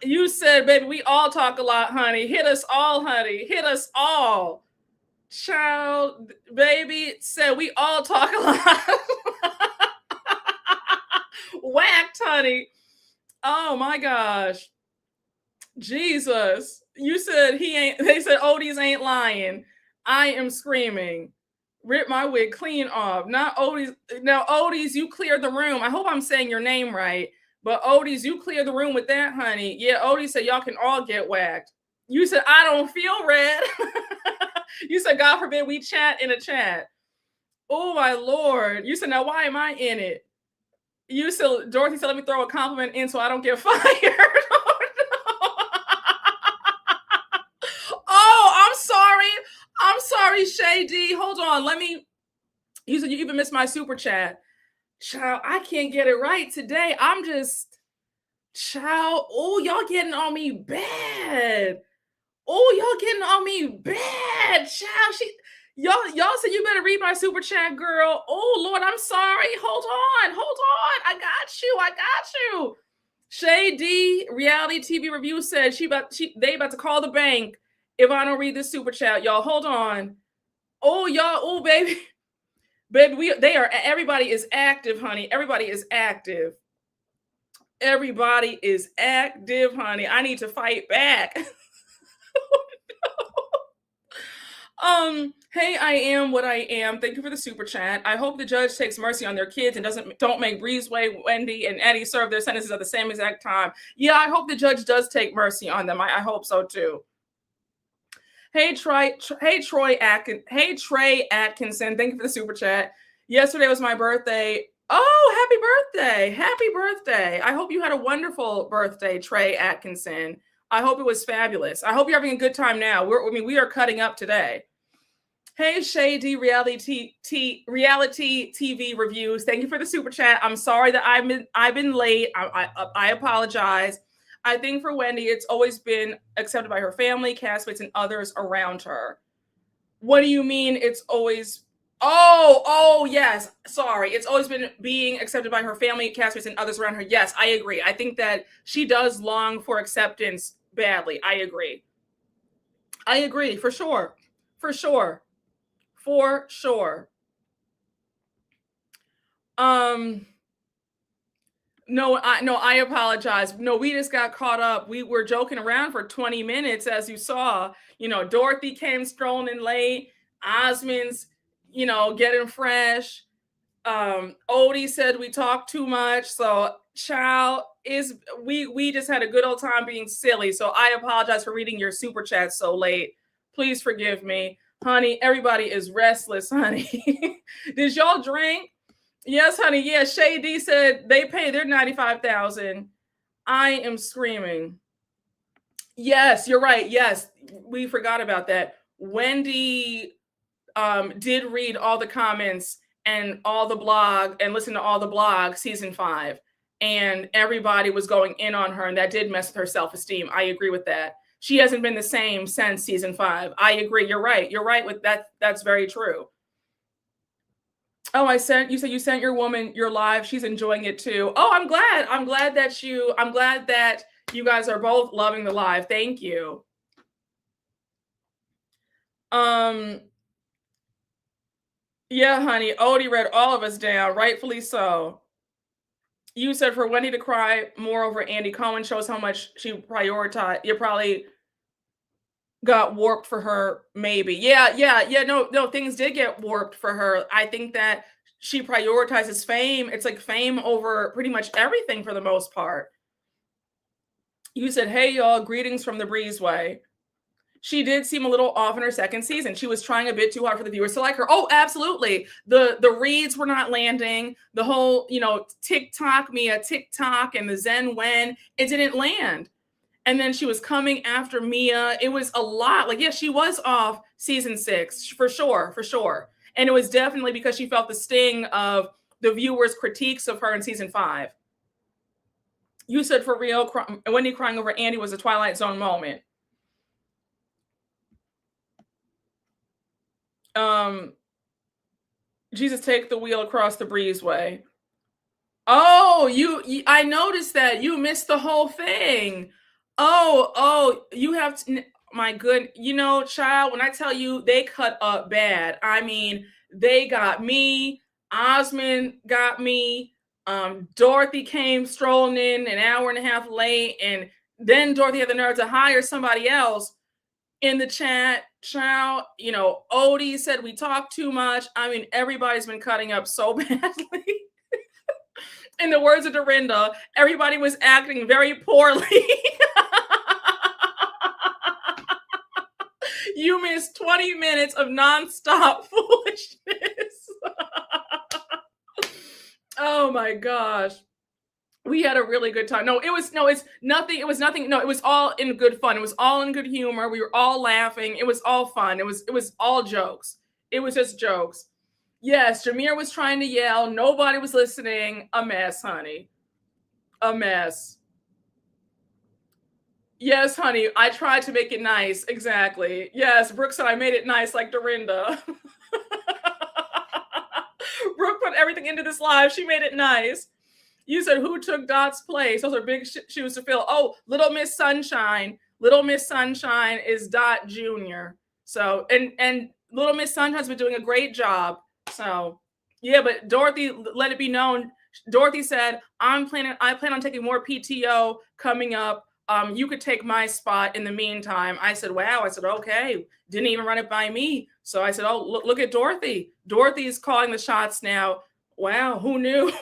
[SPEAKER 1] You said, baby, we all talk a lot, honey. Hit us all, honey. Hit us all. Child, baby said we all talk a lot. Whacked, honey. Oh my gosh. Jesus. You said they said Odie's ain't lying. I am screaming. Rip my wig clean off. Not Odie's. Now, Odie's, you cleared the room. I hope I'm saying your name right. But Odie's, you cleared the room with that, honey. Yeah, Odie said y'all can all get whacked. You said, I don't feel red. You said, God forbid we chat in a chat. Oh, my Lord. You said, now why am I in it? You said, Dorothy said, let me throw a compliment in so I don't get fired. Oh, I'm sorry, Shay D. Hold on. You said you even missed my super chat. Child, I can't get it right today. Oh, y'all getting on me bad. Child, y'all said you better read my super chat, girl. Oh, Lord, I'm sorry. Hold on. I got you. Shay D, reality TV review said they about to call the bank if I don't read this super chat. Y'all, hold on. Oh, y'all, oh, baby. Baby, everybody is active, honey. Everybody is active. Honey. I need to fight back. Hey, I am what I am. Thank you for the super chat. I hope the judge takes mercy on their kids and don't make Breezeway, Wendy, and Eddie serve their sentences at the same exact time. Yeah, I hope the judge does take mercy on them. I hope so too. Hey, Trey Atkinson. Thank you for the super chat. Yesterday was my birthday. Oh, happy birthday. I hope you had a wonderful birthday, Trey Atkinson. I hope it was fabulous. I hope you're having a good time now. We are cutting up today. Hey, Shady reality TV reviews. Thank you for the super chat. I'm sorry that I've been late. I apologize. I think for Wendy, it's always been accepted by her family, castmates, and others around her. What do you mean it's always... Oh, yes. Sorry. It's always been being accepted by her family, castmates, and others around her. Yes, I agree. I think that she does long for acceptance badly. I agree. For sure. No, I apologize. No, we just got caught up. We were joking around for 20 minutes, as you saw. Dorothy came strolling in late. Osmond's, getting fresh. Odie said we talked too much. So, child, we just had a good old time being silly. So I apologize for reading your super chat so late. Please forgive me. Honey, everybody is restless, honey. Did y'all drink? Yes, honey. Yeah, Shay D said they pay their $95,000. I am screaming. Yes, you're right. Yes, we forgot about that. Wendy did read all the comments and all the blog and listen to all the blog season 5, and everybody was going in on her, and that did mess with her self-esteem. I agree with that. She hasn't been the same since season 5. I agree. You're right with that. That's very true. Oh, you said you sent your woman your live. She's enjoying it too. Oh, I'm glad that you guys are both loving the live. Thank you. Yeah, honey, Odie read all of us down, rightfully so. You said for Wendy to cry more over Andy Cohen shows how much she prioritized. You probably got warped for her, maybe. Yeah. No, things did get warped for her. I think that she prioritizes fame. It's like fame over pretty much everything for the most part. You said, hey, y'all, greetings from the breezeway. She did seem a little off in her second season. She was trying a bit too hard for the viewers to like her. Oh, absolutely. The reads were not landing. The whole, TikTok, Mia TikTok and the Zen Wen, it didn't land. And then she was coming after Mia. It was a lot. Like, yeah, she was off season 6 for sure. And it was definitely because she felt the sting of the viewers' critiques of her in season 5. You said for real, Wendy crying over Andy was a Twilight Zone moment. Jesus, take the wheel across the breezeway. Oh, I noticed that you missed the whole thing. Oh, you have to, my good, child, when I tell you they cut up bad, I mean, they got me, Osmond got me, Dorothy came strolling in an hour and a half late, and then Dorothy had the nerve to hire somebody else in the chat. Child, Odie said we talk too much. I mean, everybody's been cutting up so badly. In the words of Dorinda, everybody was acting very poorly. You missed 20 minutes of nonstop foolishness. Oh my gosh. We had a really good time. It's nothing. It was nothing. No, it was all in good fun. It was all in good humor. We were all laughing. It was all fun. It was all jokes. It was just jokes. Yes, Jameer was trying to yell. Nobody was listening. A mess, honey. A mess. Yes, honey. I tried to make it nice. Exactly. Yes, Brooke said I made it nice like Dorinda. Brooke put everything into this live. She made it nice. You said who took Dot's place? Those are big shoes to fill. Oh, Little Miss Sunshine. Little Miss Sunshine is Dot Jr. So, and Little Miss Sunshine's been doing a great job. So, yeah, but Dorothy let it be known. Dorothy said, I plan on taking more PTO coming up. You could take my spot in the meantime. I said, wow. I said, okay. Didn't even run it by me. So I said, oh, look at Dorothy. Dorothy's calling the shots now. Wow, who knew?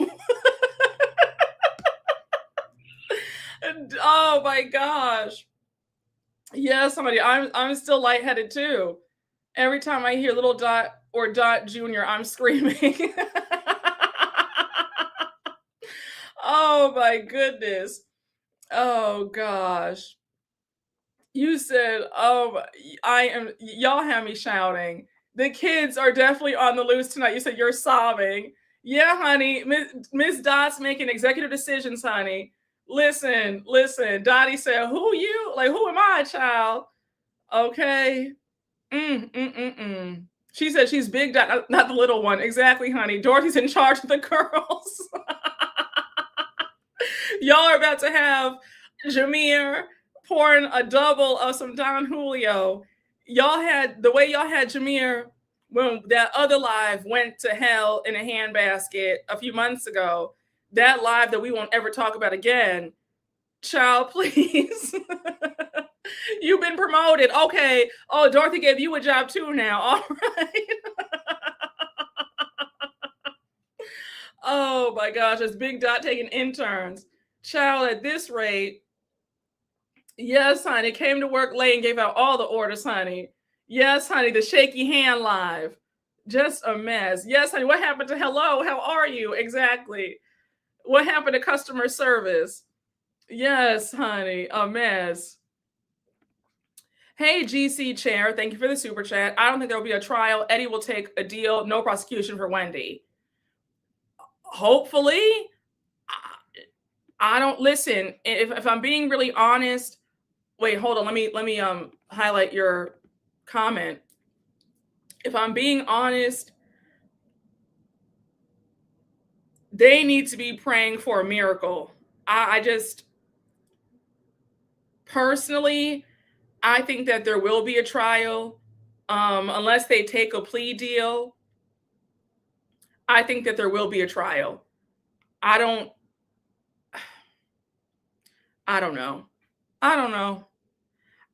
[SPEAKER 1] Oh my gosh. Yeah, somebody, I'm still lightheaded too. Every time I hear Little Dot or Dot Jr., I'm screaming. Oh my goodness. Oh gosh. You said, y'all have me shouting. The kids are definitely on the loose tonight. You said you're sobbing. Yeah, honey. Miss Dot's making executive decisions, honey. Listen. Dottie said, who you? Like, who am I, child? Okay. She said she's big Dot, not the little one. Exactly, honey. Dorothy's in charge of the girls. Y'all are about to have Jameer pouring a double of some Don Julio. The way y'all had Jameer when that other live went to hell in a handbasket a few months ago. That live that we won't ever talk about again. Child, please. You've been promoted. Okay. Oh, Dorothy gave you a job too now. All right. Oh my gosh, it's Big Dot taking interns. Child, at this rate. Yes, honey. Came to work late and gave out all the orders, honey. Yes, honey. The shaky hand live. Just a mess. Yes, honey. What happened to hello? How are you? Exactly. What happened to customer service? Yes, honey. A mess. Hey, GC Chair, thank you for the super chat. I don't think there will be a trial. Eddie will take a deal, no prosecution for Wendy. Hopefully. I don't listen. If I'm being really honest, wait, hold on. Let me highlight your comment. If I'm being honest, they need to be praying for a miracle. I just personally, I think that there will be a trial, unless they take a plea deal. I think that there will be a trial. I don't. I don't know. I don't know.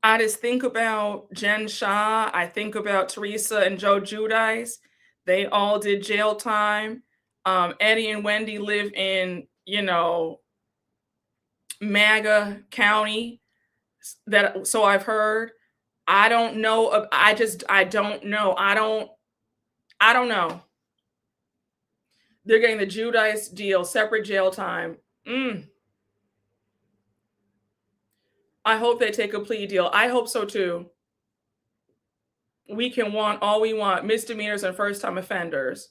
[SPEAKER 1] I just think about Jen Shah. I think about Teresa and Joe Judice. They all did jail time. Eddie and Wendy live in, MAGA County. So I've heard. I don't know. I don't know. I don't know. They're getting the Judice deal, separate jail time. I hope they take a plea deal. I hope so too. We can want all we want, misdemeanors and first time offenders.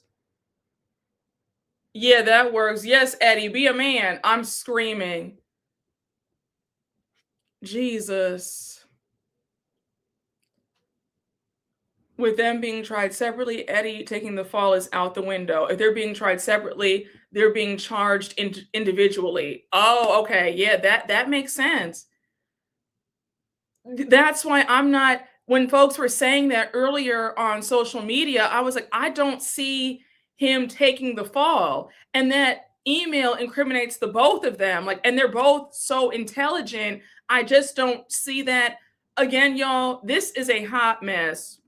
[SPEAKER 1] Yeah, that works. Yes, Eddie, be a man. I'm screaming. Jesus. With them being tried separately, Eddie taking the fall is out the window. If they're being tried separately, they're being charged individually. Oh, okay. Yeah, that makes sense. That's why I'm not, when folks were saying that earlier on social media, I was like, I don't see him taking the fall. And that email incriminates the both of them. Like, and they're both so intelligent. I just don't see that. Again, y'all, this is a hot mess.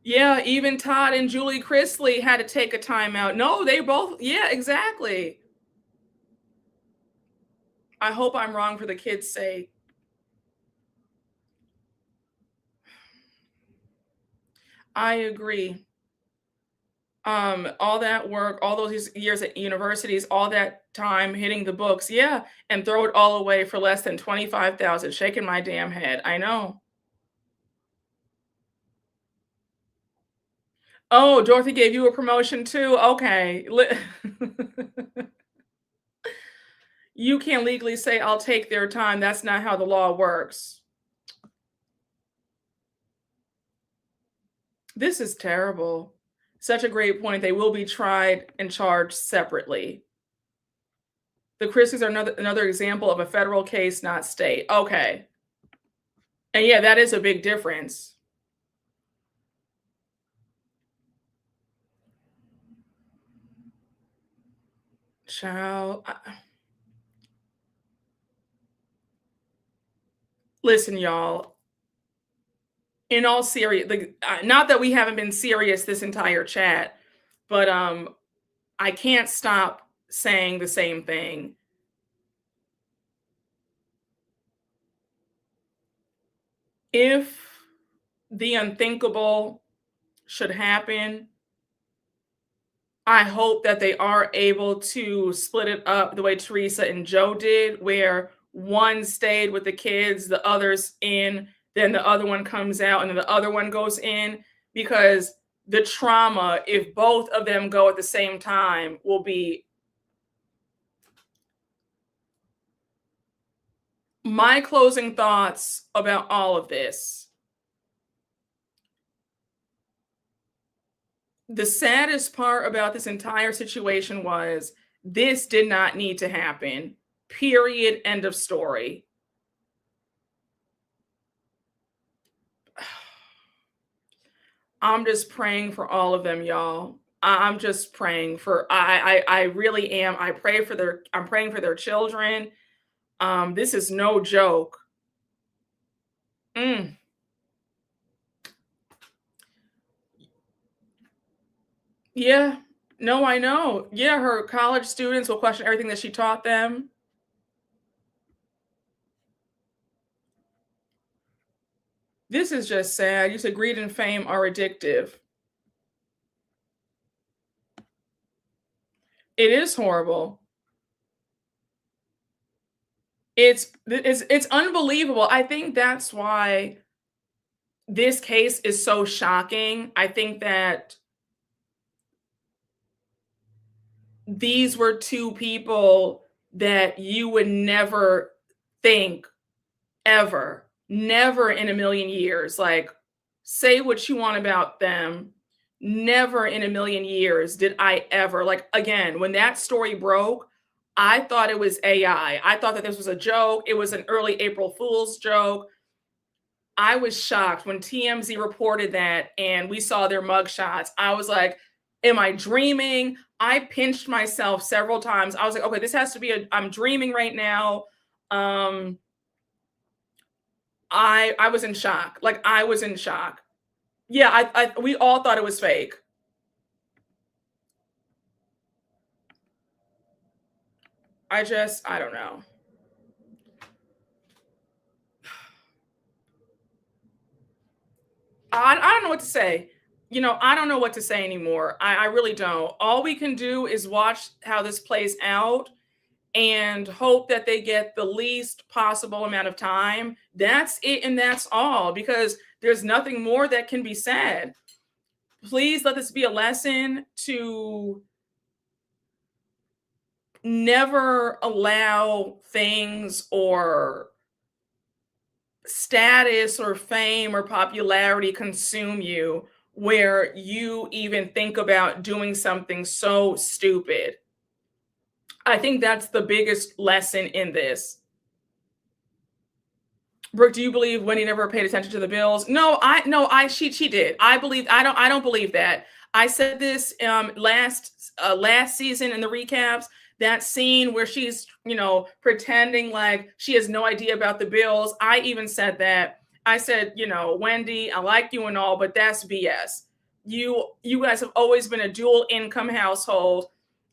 [SPEAKER 1] Yeah, even Todd and Julie Chrisley had to take a timeout. No, they both, yeah, exactly. I hope I'm wrong for the kids' sake. I agree. All that work, all those years at universities, all that time hitting the books, yeah, and throw it all away for less than 25,000, shaking my damn head. I know. Oh, Dorothy gave you a promotion too? Okay. You can't legally say, "I'll take their time." That's not how the law works. This is terrible. Such a great point. They will be tried and charged separately. The Christies are another example of a federal case, not state. Okay. And yeah, that is a big difference. Child. Listen, y'all. In all serious, not that we haven't been serious this entire chat, but I can't stop saying the same thing. If the unthinkable should happen, I hope that they are able to split it up the way Teresa and Joe did, where one stayed with the kids, the other's in, then the other one comes out, and then the other one goes in, because the trauma, if both of them go at the same time, will be. My closing thoughts about all of this. The saddest part about this entire situation was this did not need to happen. Period. End of story. I'm just praying for all of them, y'all. I'm just praying for, I really am. I'm praying for their children. This is no joke. Yeah. No, I know. Yeah, her college students will question everything that she taught them. This is just sad. You said greed and fame are addictive. It is horrible. It's unbelievable. I think that's why this case is so shocking. I think that these were two people that you would never think ever, never in a million years. Like, say what you want about them. Never in a million years did I ever, like, again, when that story broke, I thought it was AI. I thought that this was a joke. It was an early April Fool's joke. I was shocked when TMZ reported that and we saw their mugshots. I was like, am I dreaming? I pinched myself several times. I was like, okay, this has to be I'm dreaming right now. Um, I was in shock. Like, I was in shock. Yeah, we all thought it was fake. I don't know. I don't know what to say. I don't know what to say anymore. I really don't. All we can do is watch how this plays out and hope that they get the least possible amount of time. That's it, and that's all, because there's nothing more that can be said. Please let this be a lesson to never allow things or status or fame or popularity consume you where you even think about doing something so stupid. I think that's the biggest lesson in this. Brooke, do you believe Wendy never paid attention to the bills? She did. I don't believe that. I said this last season in the recaps. That scene where she's pretending like she has no idea about the bills. I even said that. I said, Wendy, I like you and all, but that's BS. You guys have always been a dual income household.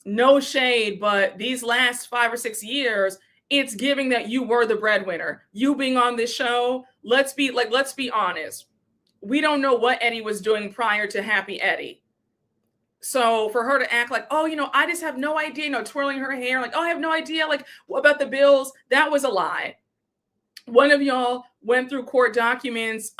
[SPEAKER 1] No shade, but these last 5 or 6 years, it's giving that you were the breadwinner. You being on this show, let's be honest. We don't know what Eddie was doing prior to Happy Eddie. So for her to act like, oh, I just have no idea, twirling her hair, like, oh, I have no idea, like, what about the bills? That was a lie. One of y'all went through court documents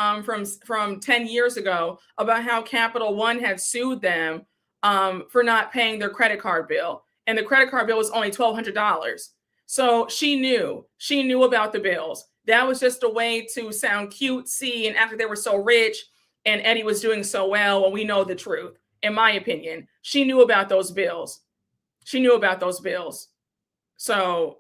[SPEAKER 1] from 10 years ago about how Capital One had sued them for not paying their credit card bill. And the credit card bill was only $1,200. So she knew about the bills. That was just a way to sound cutesy and act like they were so rich and Eddie was doing so well when we know the truth. In my opinion, she knew about those bills. So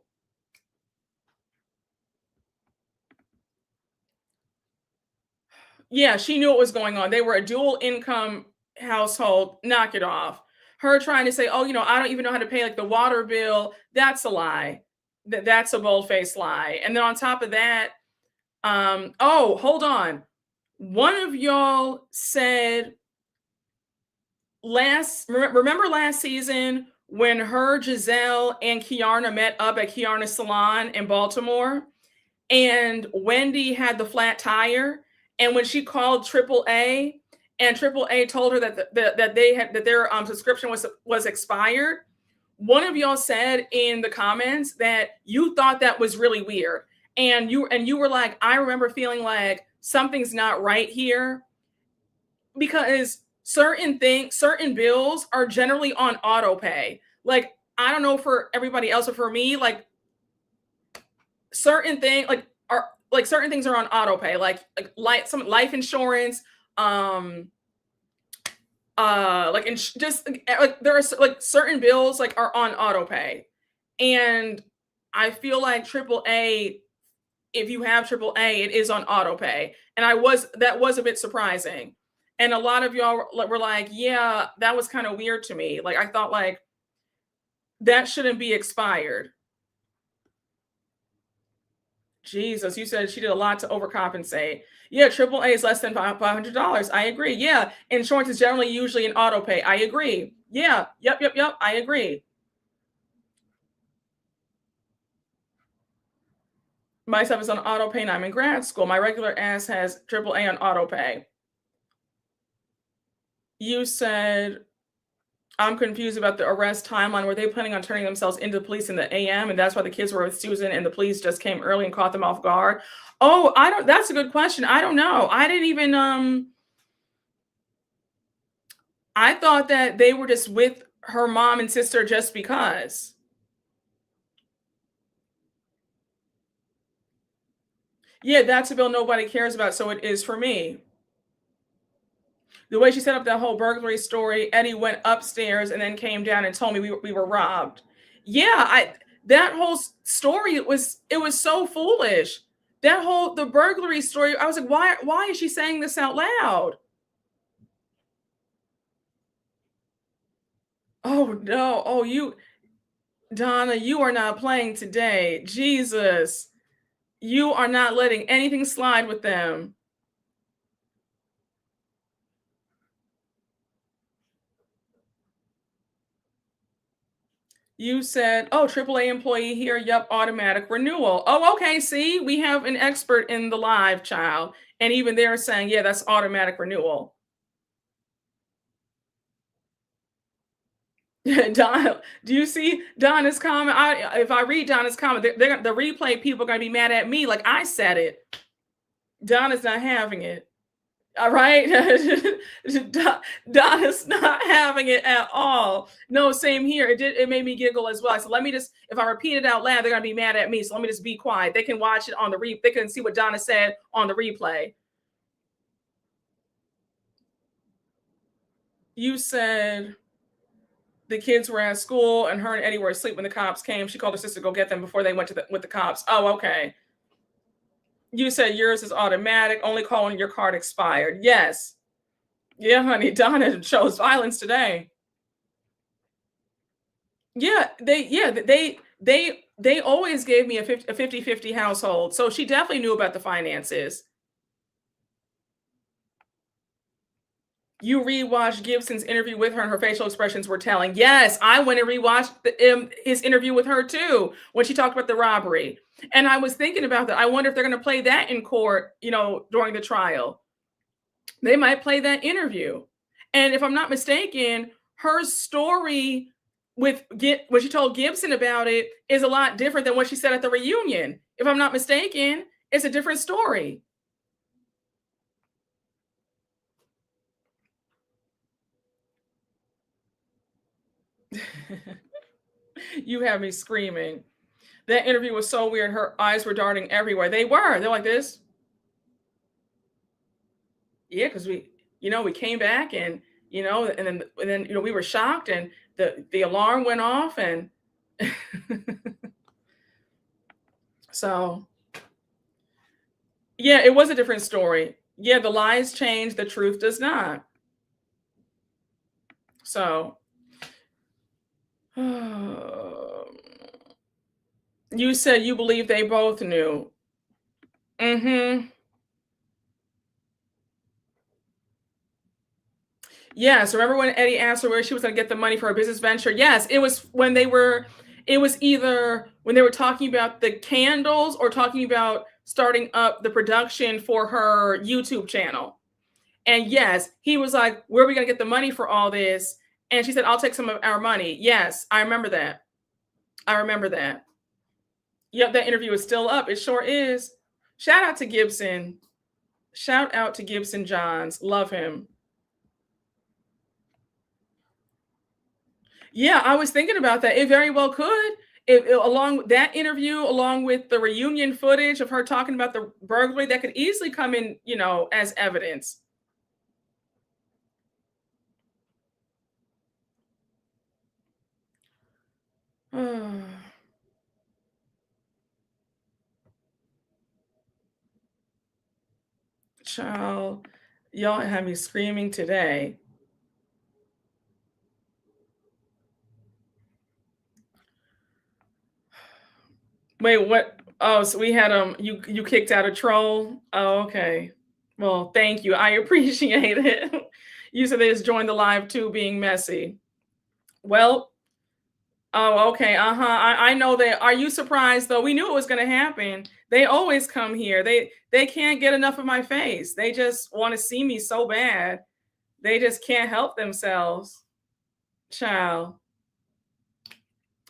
[SPEAKER 1] yeah, she knew what was going on. They were a dual income household. Knock it off. Her trying to say, oh, I don't even know how to pay like the water bill. That's a lie. That's a bold-faced lie. And then on top of that, oh, hold on. One of y'all said remember last season when her, Giselle, and Kiarna met up at Kiarna's salon in Baltimore, and Wendy had the flat tire, and when she called AAA, and AAA told her that their subscription was expired, one of y'all said in the comments that you thought that was really weird, and you were like, I remember feeling like something's not right here, because certain bills are generally on auto pay. Like, I don't know for everybody else, but for me, like, certain things certain things are on auto pay, like some life insurance, there are like certain bills like are on auto pay, and I feel like AAA, if you have AAA, it is on auto pay, and that was a bit surprising, and a lot of y'all were like, yeah, that was kind of weird to me. Like, I thought like that shouldn't be expired. Jesus, you said she did a lot to overcompensate. Yeah, AAA is less than $500. I agree. Yeah, insurance is generally usually an auto pay. I agree. Yeah, yep. I agree. My stuff is on auto pay and I'm in grad school. My regular ass has AAA on auto pay. You said, I'm confused about the arrest timeline. Were they planning on turning themselves into the police in the AM, and that's why the kids were with Susan and the police just came early and caught them off guard? Oh, I don't that's a good question. I don't know. I didn't even I thought that they were just with her mom and sister just because. Yeah, that's a bill nobody cares about, so it is for me. The way she set up that whole burglary story, Eddie went upstairs and then came down and told me we were robbed. Yeah, I that whole story it was so foolish. That whole the burglary story, I was like, why is she saying this out loud? Oh no. Oh, you Donna, you are not playing today. Jesus. You are not letting anything slide with them. You said, "Oh, AAA employee here. Yep, automatic renewal." Oh, okay. See, we have an expert in the live, child, and even they're saying, "Yeah, that's automatic renewal." Don, do you see Donna's comment? If I read Donna's comment, the replay people are gonna be mad at me, like I said it. Donna's not having it. All right. Donna's not having it at all. No, same here. It made me giggle as well. So let me just, if I repeat it out loud, they're gonna be mad at me. So let me just be quiet. They can watch it on the they can see what Donna said on the replay. You said the kids were at school and her and Eddie were asleep when the cops came. She called her sister to go get them before they went to with the cops. Oh, okay. You said yours is automatic, only call when your card expired. Yes. Yeah, honey. Donna shows violence today. Yeah, they always gave me a 50-50 household. So she definitely knew about the finances. You rewatched Gibson's interview with her and her facial expressions were telling. Yes, I went and rewatched his interview with her too when she talked about the robbery. And I was thinking about that. I wonder if they're going to play that in court, during the trial. They might play that interview. And if I'm not mistaken, her story with what she told Gibson about it is a lot different than what she said at the reunion. If I'm not mistaken, it's a different story. You have me screaming. That interview was so weird. Her eyes were darting everywhere. They were. They're like this. Yeah, because we came back and then we were shocked and the alarm went off and so yeah, it was a different story. Yeah, the lies change, the truth does not. So you said you believe they both knew. Mm-hmm. Yes, remember when Eddie asked her where she was going to get the money for her business venture? Yes, it was when it was either when they were talking about the candles or talking about starting up the production for her YouTube channel. And yes, he was like, where are we going to get the money for all this? And she said, I'll take some of our money. Yes, I remember that. I remember that. Yep, that interview is still up. It sure is. Shout out to Gibson. Shout out to Gibson Johns. Love him. Yeah, I was thinking about that. It very well could. Along with that interview, along with the reunion footage of her talking about the burglary, that could easily come in, as evidence. Child, y'all have me screaming today. Wait, what? Oh, so we had you kicked out a troll. Oh, okay. Well, thank you. I appreciate it. You said they just joined the live too, being messy. Well, oh, okay. Uh-huh. I know that. Are you surprised though? We knew it was gonna happen. They always come here. They can't get enough of my face. They just want to see me so bad. They just can't help themselves. Child.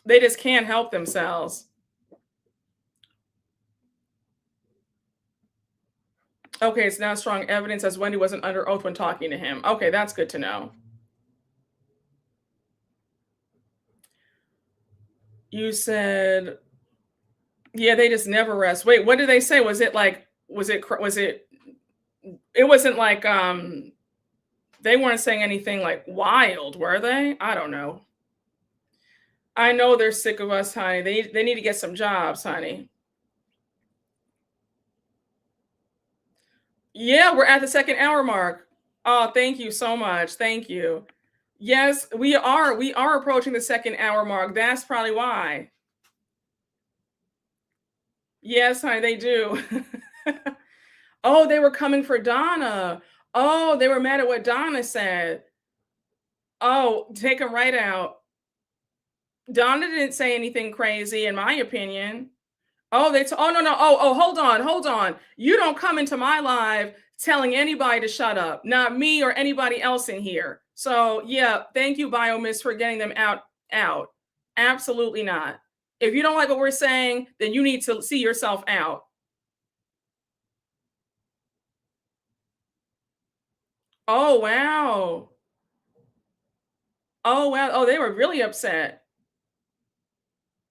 [SPEAKER 1] They just can't help themselves. Okay, it's now strong evidence as Wendy wasn't under oath when talking to him. Okay, that's good to know. You said, yeah, they just never rest. Wait, what did they say? Was it like, it wasn't like, they weren't saying anything like wild, were they? I don't know. I know they're sick of us, honey. They need to get some jobs, honey. Yeah, we're at the second hour mark. Oh, thank you so much. Thank you. Yes, we are. We are approaching the second hour mark. That's probably why. Yes, honey, they do. Oh, they were coming for Donna. Oh, they were mad at what Donna said. Oh, take them right out. Donna didn't say anything crazy, in my opinion. Oh, oh no, no. Oh, hold on, hold on. You don't come into my live telling anybody to shut up, not me or anybody else in here. So yeah, thank you, Biomiss, for getting them out. Absolutely not. If you don't like what we're saying, then you need to see yourself out. Oh wow. Oh wow. Oh, they were really upset.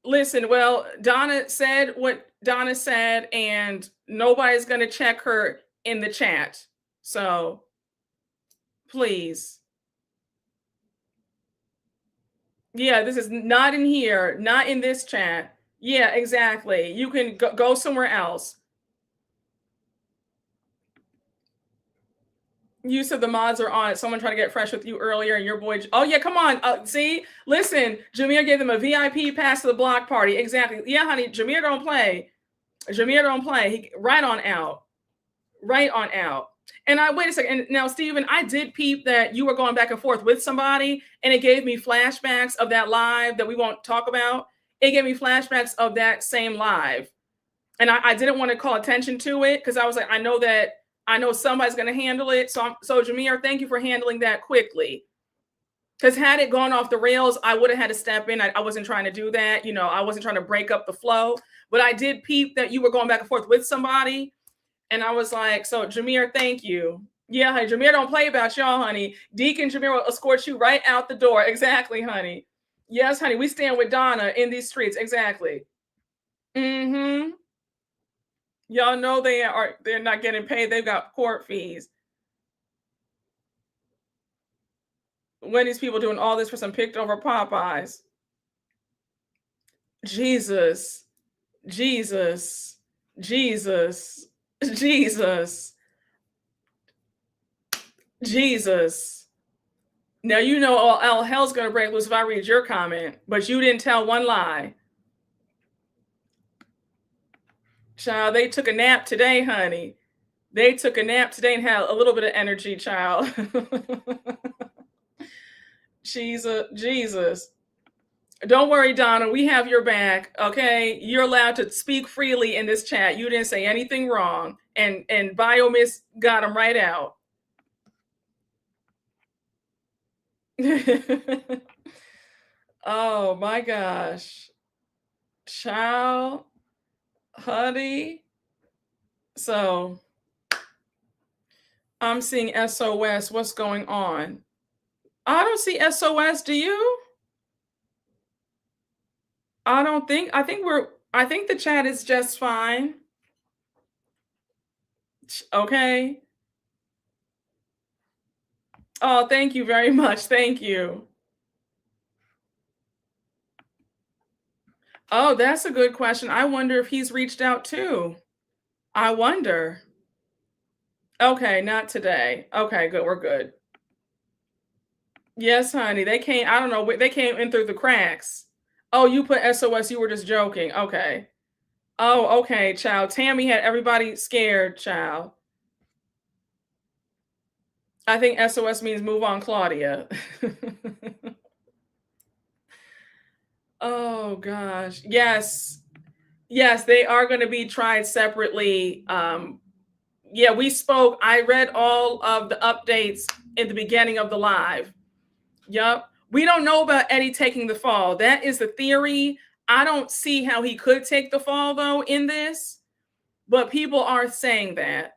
[SPEAKER 1] Listen, well, Donna said what Donna said, and nobody's gonna check her in the chat. So please. Yeah, this is not in here, not in this chat. Yeah, exactly. You can go somewhere else. You said the mods are on it. Someone tried to get fresh with you earlier, and your boy. Oh yeah, come on. See, listen. Jameer gave them a VIP pass to the block party. Exactly. Yeah, honey. Jameer don't play. Jameer don't play. Right on out. Right on out. And I wait a second. And now, Steven, I did peep that you were going back and forth with somebody, and it gave me flashbacks of that live that we won't talk about. It gave me flashbacks of that same live. And I didn't want to call attention to it because I was like, I know somebody's going to handle it. So Jameer, thank you for handling that quickly. Because had it gone off the rails, I would have had to step in. I wasn't trying to do that. You know, I wasn't trying to break up the flow. But I did peep that you were going back and forth with somebody. And I was like, so Jameer, thank you. Yeah, honey, Jameer don't play about y'all, honey. Deacon Jameer will escort you right out the door. Exactly, honey. Yes, honey, we stand with Donna in these streets. Exactly. Mm-hmm. Y'all know they're not getting paid. They've got court fees. When these people doing all this for some picked over Popeyes. Jesus. Jesus. Jesus. Jesus. Jesus. Now you know all hell's gonna break loose if I read your comment, but you didn't tell one lie. Child, they took a nap today, honey. They took a nap today and had a little bit of energy, child. Jesus. Don't worry, Donna. We have your back. Okay. You're allowed to speak freely in this chat. You didn't say anything wrong. And Biomiss got him right out. Oh my gosh. Child, honey. So I'm seeing SOS. What's going on? I don't see SOS. Do you? I think the chat is just fine. Okay. Oh, thank you very much. Thank you. Oh, that's a good question. I wonder if he's reached out too. I wonder. Okay, not today. Okay, good. We're good. Yes, honey. They came, I don't know, they came in through the cracks. Oh, you put SOS, you were just joking. Okay. Oh, okay, child. Tammy had everybody scared, child. I think SOS means move on, Claudia. Oh gosh. Yes. Yes, they are going to be tried separately. Yeah, we spoke. I read all of the updates in the beginning of the live. Yep. We don't know about Eddie taking the fall. That is the theory. I don't see how he could take the fall though in this, but people are saying that.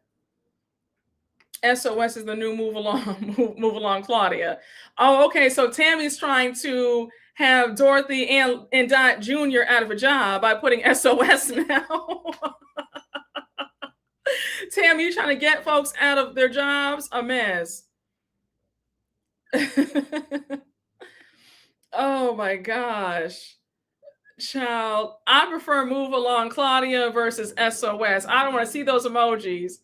[SPEAKER 1] SOS is the new move along, move along, Claudia. Oh, okay. So Tammy's trying to have Dorothy and Dot Jr. out of a job by putting SOS now. Tammy, you trying to get folks out of their jobs? A mess. Oh my gosh. Child, I prefer move along Claudia versus SOS. I don't want to see those emojis.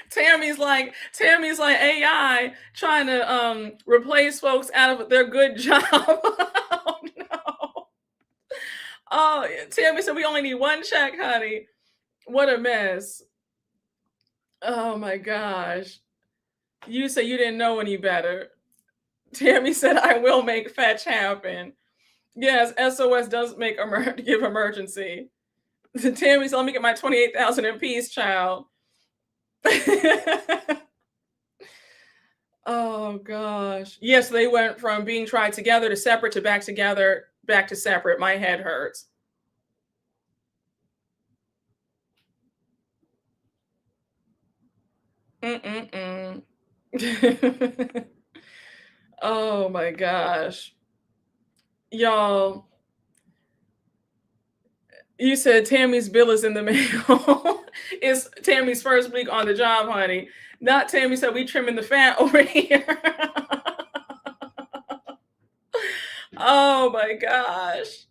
[SPEAKER 1] Tammy's like AI trying to replace folks out of their good job. Oh no. Oh, Tammy said we only need one check, honey. What a mess. Oh my gosh. You said you didn't know any better. Tammy said I will make fetch happen. Yes, SOS does make give emergency. Tammy said let me get my 28,000 in peace, child. Oh gosh. Yes, they went from being tried together to separate to back together, back to separate. My head hurts. Mm-mm-mm. Oh my gosh. Y'all, you said Tammy's bill is in the mail. It's Tammy's first week on the job, honey. Not Tammy said we trimming the fat over here. Oh my gosh.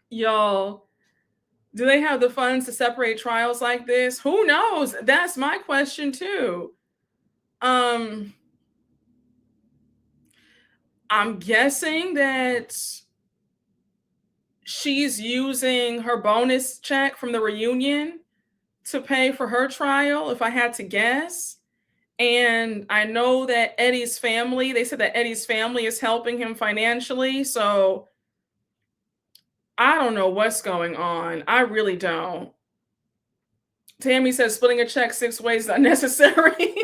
[SPEAKER 1] Y'all, do they have the funds to separate trials like this? Who knows? That's my question too. I'm guessing that she's using her bonus check from the reunion to pay for her trial, if I had to guess. And I know that Eddie's family, they said that Eddie's family is helping him financially. So I don't know what's going on. I really don't. Tammy says splitting a check 6 ways is unnecessary.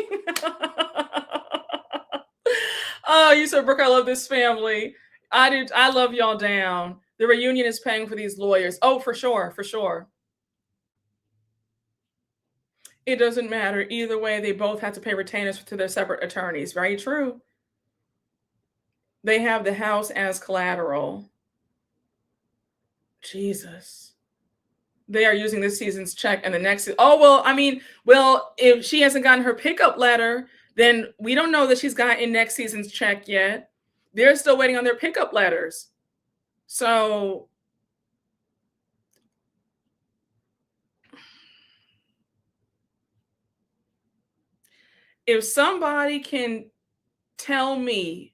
[SPEAKER 1] Oh, you said, Brooke, I love this family. I do. I love y'all down. The reunion is paying for these lawyers. Oh, for sure. For sure. It doesn't matter. Either way, they both have to pay retainers to their separate attorneys. Very true. They have the house as collateral. Jesus. They are using this season's check and the next. Oh, well, I mean, well, if she hasn't gotten her pickup letter, then we don't know that she's gotten next season's check yet. They're still waiting on their pickup letters. So if somebody can tell me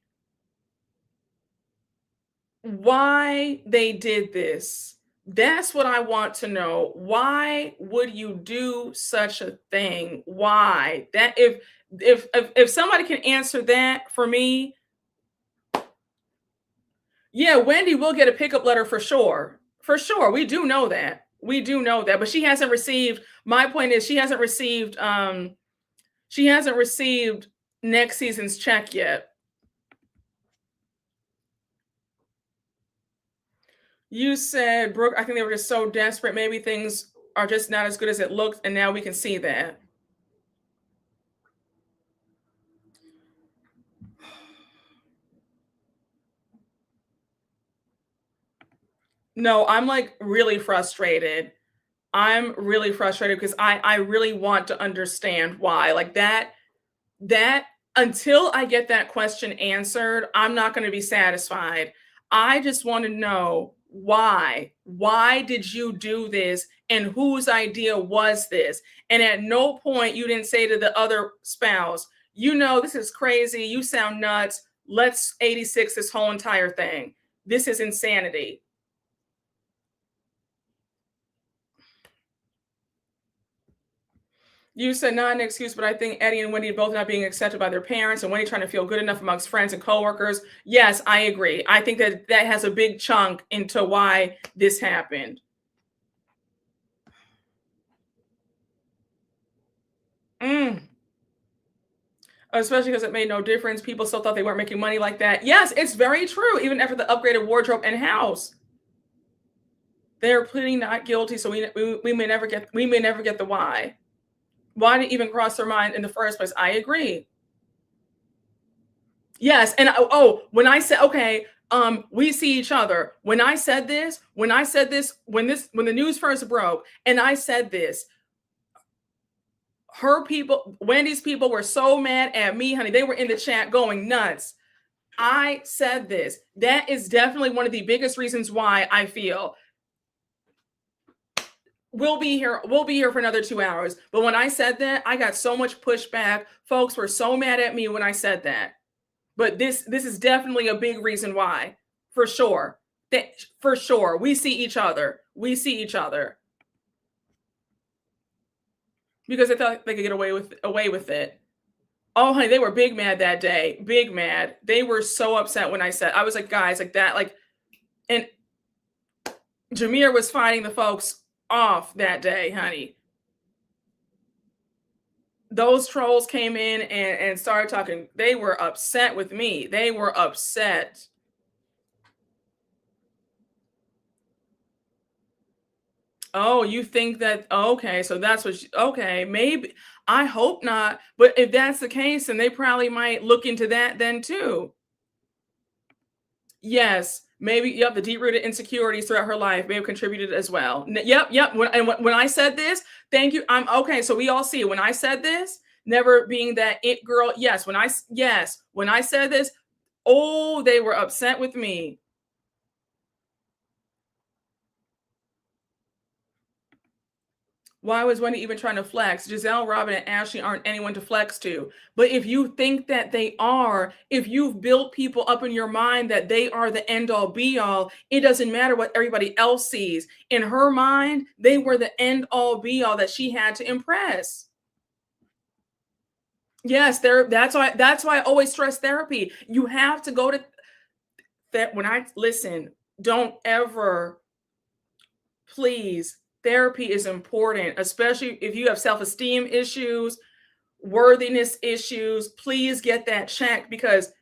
[SPEAKER 1] why they did this, that's what I want to know. Why would you do such a thing? Why? That if somebody can answer that for me, yeah, Wendy will get a pickup letter for sure. For sure. We do know that. We do know that. But she hasn't received, my point is she hasn't received next season's check yet. You said, Brooke, I think they were just so desperate. Maybe things are just not as good as it looked, and now we can see that. No, I'm like really frustrated. I'm really frustrated because I really want to understand why. Like that until I get that question answered, I'm not going to be satisfied. I just want to know why. Why did you do this and whose idea was this? And at no point you didn't say to the other spouse, you know, this is crazy. You sound nuts. Let's 86 this whole entire thing. This is insanity. You said not an excuse, but I think Eddie and Wendy both not being accepted by their parents and Wendy trying to feel good enough amongst friends and coworkers. Yes, I agree. I think that that has a big chunk into why this happened. Mm. Especially because it made no difference. People still thought they weren't making money like that. Yes, it's very true. Even after the upgraded wardrobe and house, they're pleading not guilty. So we may never get the why. Why did it even cross their mind in the first place? I agree. Yes, and when I said okay, we see each other. When the news first broke, and I said this, her people, Wendy's people were so mad at me, honey. They were in the chat going nuts. I said this. That is definitely one of the biggest reasons why I feel we'll be here for another 2 hours. But when I said that, I got so much pushback. Folks were so mad at me when I said that. But this is definitely a big reason why, for sure. For sure, we see each other. Because they thought they could get away with it. Oh, honey, they were big mad that day. Big mad. They were so upset when I said. I was like, guys, like that, like, and Jameer was fighting the folks off that day, honey. Those trolls came in and started talking. They were upset with me. They were upset. Oh, you think that, okay, so that's what okay, maybe. I hope not. But if that's the case, then they probably might look into that then too. Yes, maybe. Yep, the deep-rooted insecurities throughout her life may have contributed as well. Yep. When I said this, thank you. I'm okay. So we all see it. When I said this, never being that it girl. Yes, when I said this, oh, they were upset with me. Why was Wendy even trying to flex? Giselle, Robin, and Ashley aren't anyone to flex to. But if you think that they are, if you've built people up in your mind that they are the end all be all, it doesn't matter what everybody else sees. In her mind, they were the end all be all that she had to impress. Yes, that's why I always stress therapy. You have to go to that. When I listen, don't ever, please. Therapy is important, especially if you have self-esteem issues, worthiness issues. Please get that checked, because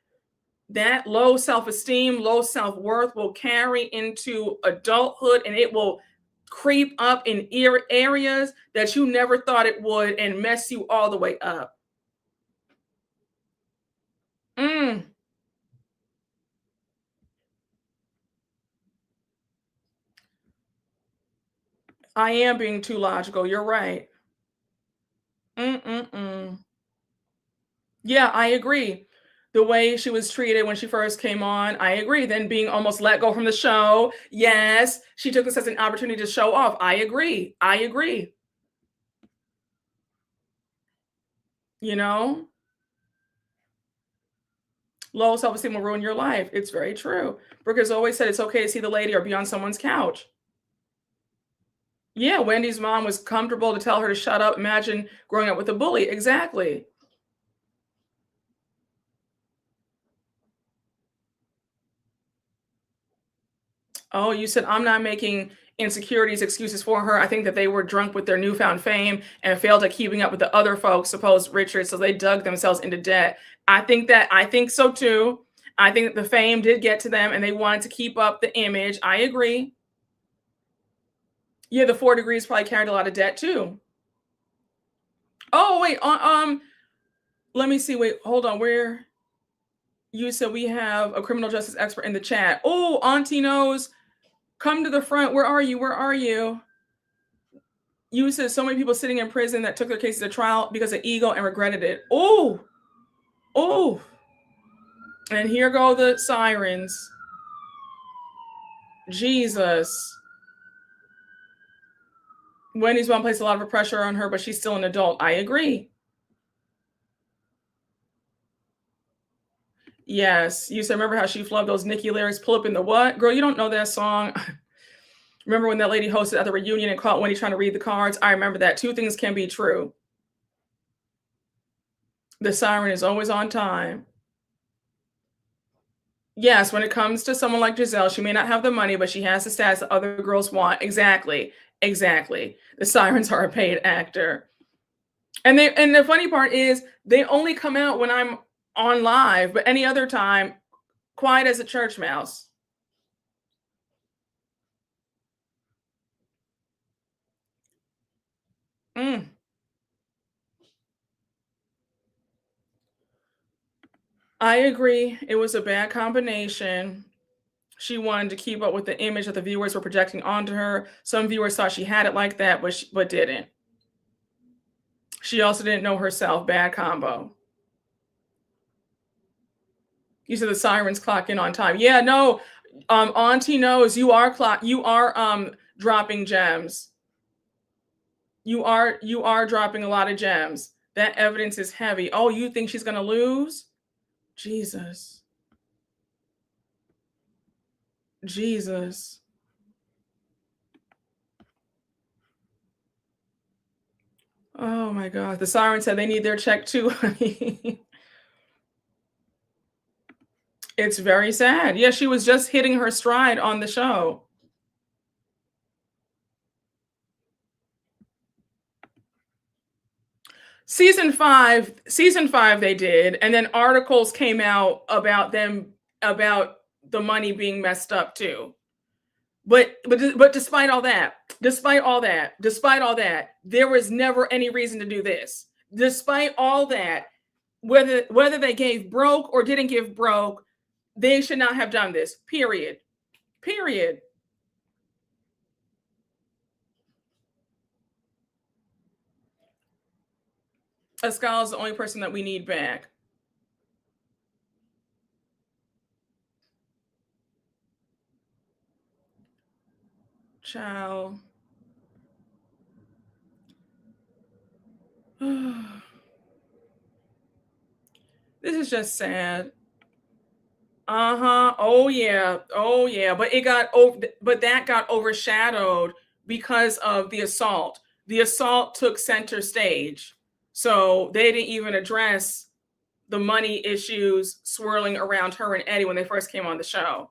[SPEAKER 1] that low self-esteem, low self-worth will carry into adulthood, and it will creep up in areas that you never thought it would and mess you all the way up. I am being too logical. You're right. Yeah, I agree. The way she was treated when she first came on, I agree. Then being almost let go from the show. Yes, she took this as an opportunity to show off. I agree. You know, low self-esteem will ruin your life. It's very true. Brooke has always said it's okay to see the lady or be on someone's couch. Yeah, Wendy's mom was comfortable to tell her to shut up. Imagine growing up with a bully. Exactly. Oh, you said I'm not making insecurities excuses for her. I think that they were drunk with their newfound fame and failed at keeping up with the other folks, supposed Richard, so they dug themselves into debt. I think so too. I think that the fame did get to them and they wanted to keep up the image. I agree. Yeah, the 4 degrees probably carried a lot of debt too. Oh, wait, let me see. Wait, hold on. Where you said we have a criminal justice expert in the chat. Oh, Auntie knows. Come to the front. Where are you? You said so many people sitting in prison that took their cases to trial because of ego and regretted it. Oh. And here go the sirens. Jesus. Wendy's mom placed a lot of pressure on her, but she's still an adult. I agree. Yes. You said, remember how she flubbed those Nicki lyrics? Pull up in the what? Girl, you don't know that song. Remember when that lady hosted at the reunion and caught Wendy trying to read the cards? I remember that. 2 things can be true. The siren is always on time. Yes, when it comes to someone like Giselle, she may not have the money, but she has the stats that other girls want. Exactly. The sirens are a paid actor. And the funny part is they only come out when I'm on live, but any other time, quiet as a church mouse. Mm, I agree. It was a bad combination. She wanted to keep up with the image that the viewers were projecting onto her. Some viewers thought she had it like that, but didn't. She also didn't know herself. Bad combo. You said the sirens clock in on time. Yeah, no. Auntie knows you are dropping gems. You are dropping a lot of gems. That evidence is heavy. Oh, you think she's gonna lose? Jesus. Jesus. Oh my God. The siren said they need their check too, honey. It's very sad. Yeah, she was just hitting her stride on the show. Season 5 they did, and then articles came out about them about the money being messed up too. But despite all that, there was never any reason to do this. Despite all that, whether they gave Broke or didn't give Broke, they should not have done this. Period. Period. Ascal is the only person that we need back. Ciao. This is just sad. Uh-huh. Oh yeah. Oh yeah. But that got overshadowed because of the assault. The assault took center stage. So they didn't even address the money issues swirling around her and Eddie when they first came on the show.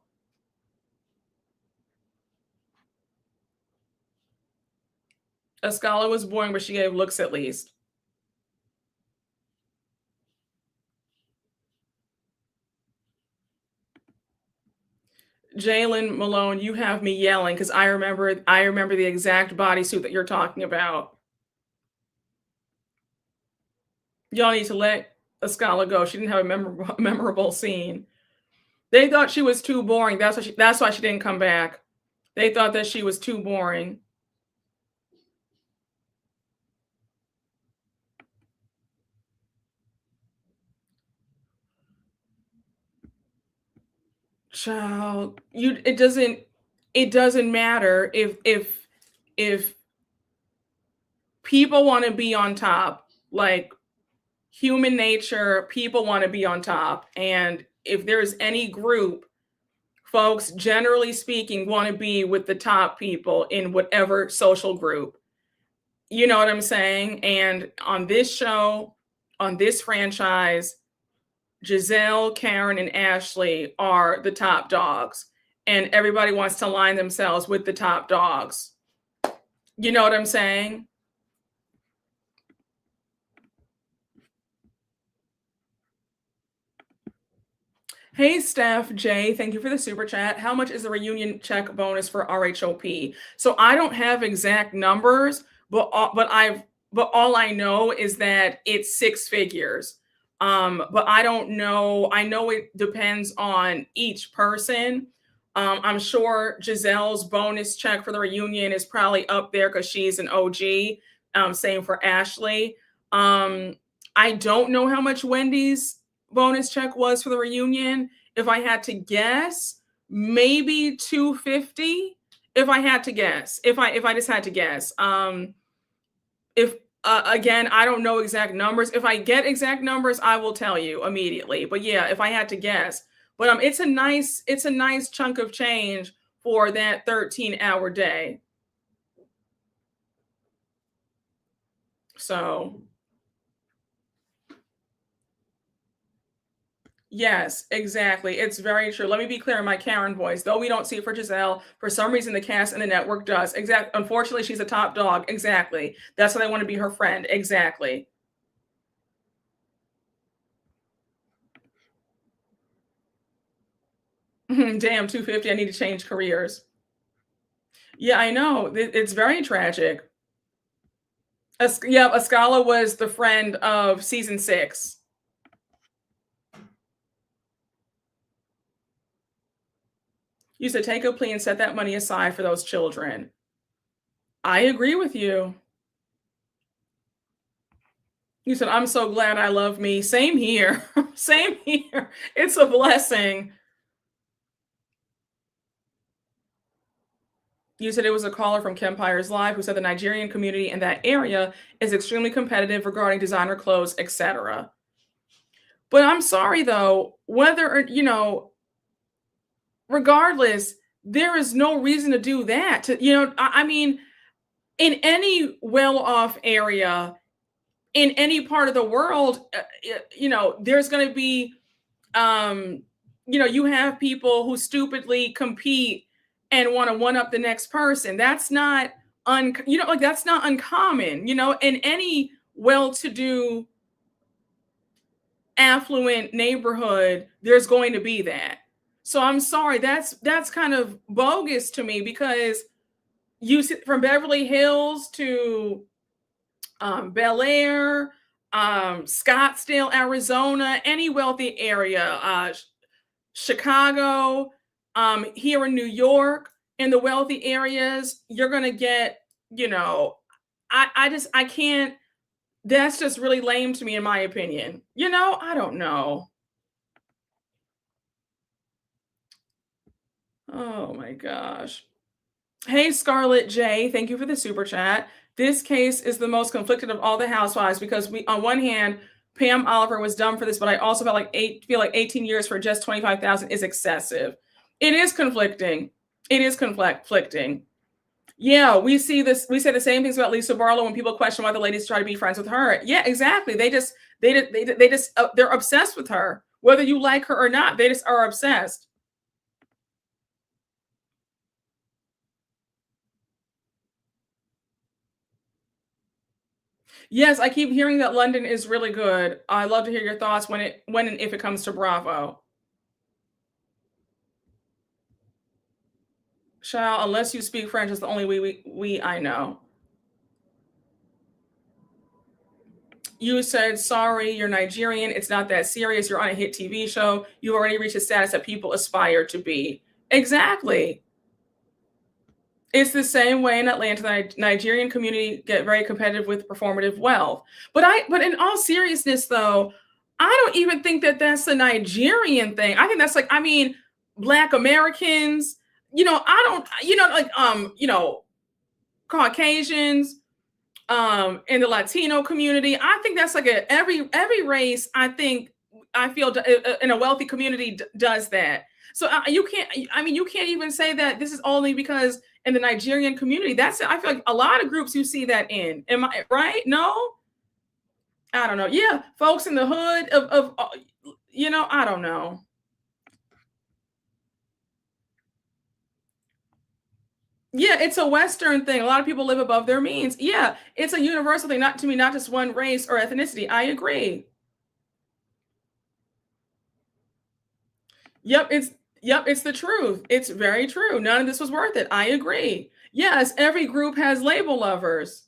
[SPEAKER 1] Escala was boring, but she gave looks at least. Jalen Malone, you have me yelling because I remember the exact bodysuit that you're talking about. Y'all need to let Escala go. She didn't have a memorable scene. They thought she was too boring. That's why she didn't come back. They thought that she was too boring. Child, it doesn't matter if people want to be on top, like human nature, people want to be on top. And if there's any group, folks, generally speaking, want to be with the top people in whatever social group. You know what I'm saying? And on this show, on this franchise, Giselle, Karen, and Ashley are the top dogs. And everybody wants to line themselves with the top dogs. You know what I'm saying? Hey, Steph J, thank you for the super chat. How much is the reunion check bonus for RHOP? So I don't have exact numbers, but all I know is that it's six figures. But I don't know. I know it depends on each person. I'm sure Giselle's bonus check for the reunion is probably up there because she's an OG. Same for Ashley. I don't know how much Wendy's bonus check was for the reunion. If I had to guess, maybe 250. If I had to guess, if I just had to guess, if again, I don't know exact numbers. If I get exact numbers, I will tell you immediately. But yeah, if I had to guess, but it's a nice chunk of change for that 13-hour day. So yes, exactly. It's very true. Let me be clear in my Karen voice. Though we don't see it for Giselle, for some reason the cast and the network does. Exactly. Unfortunately, she's a top dog. Exactly. That's why they want to be her friend. Exactly. Damn, 250. I need to change careers. Yeah, I know. It's very tragic. Yeah, Ascala was the friend of season 6. You said take a plea and set that money aside for those children. I agree with you. You said, I'm so glad I love me. Same here. Same here. It's a blessing. You said it was a caller from Kempire's Live who said the Nigerian community in that area is extremely competitive regarding designer clothes, etc. But I'm sorry though, whether or, regardless, there is no reason to do that. I mean, in any well-off area, in any part of the world, there's going to be, um, you have people who stupidly compete and want to one up the next person. That's not like that's not uncommon. In any well-to-do, affluent neighborhood, there's going to be that. So I'm sorry, that's kind of bogus to me because you see from Beverly Hills to Bel Air, Scottsdale, Arizona, any wealthy area, Chicago, here in New York, in the wealthy areas, you're gonna get, I can't. That's just really lame to me, in my opinion. I don't know. Oh my gosh. Hey, Scarlett J, thank you for the super chat. This case is the most conflicted of all the housewives because on one hand, Pam Oliver was dumb for this, but I also feel like 18 years for just 25,000 is excessive. It is conflicting. It is conflicting. Yeah, we see this. We say the same things about Lisa Barlow when people question why the ladies try to be friends with her. Yeah, exactly. They're obsessed with her, whether you like her or not. They just are obsessed. Yes, I keep hearing that London is really good. I'd love to hear your thoughts when and if it comes to Bravo. Child, unless you speak French, it's the only we I know. You said, sorry, you're Nigerian. It's not that serious. You're on a hit TV show. You've already reached a status that people aspire to be. Exactly. It's the same way in Atlanta. The Nigerian community get very competitive with performative wealth. But in all seriousness, though, I don't even think that that's a Nigerian thing. I think that's like, I mean, Black Americans. I don't. Caucasians, in the Latino community. I think that's like every race. I feel in a wealthy community does that. So you can't. I mean, you can't even say that this is only because in the Nigerian community. I feel like a lot of groups you see that in. Am I right? No, I don't know. Yeah, folks in the hood of I don't know. Yeah, it's a Western thing. A lot of people live above their means. Yeah, it's a universal thing, not to me, not just one race or ethnicity. I agree. Yep, it's the truth. It's very true. None of this was worth it. I agree. Yes, every group has label lovers.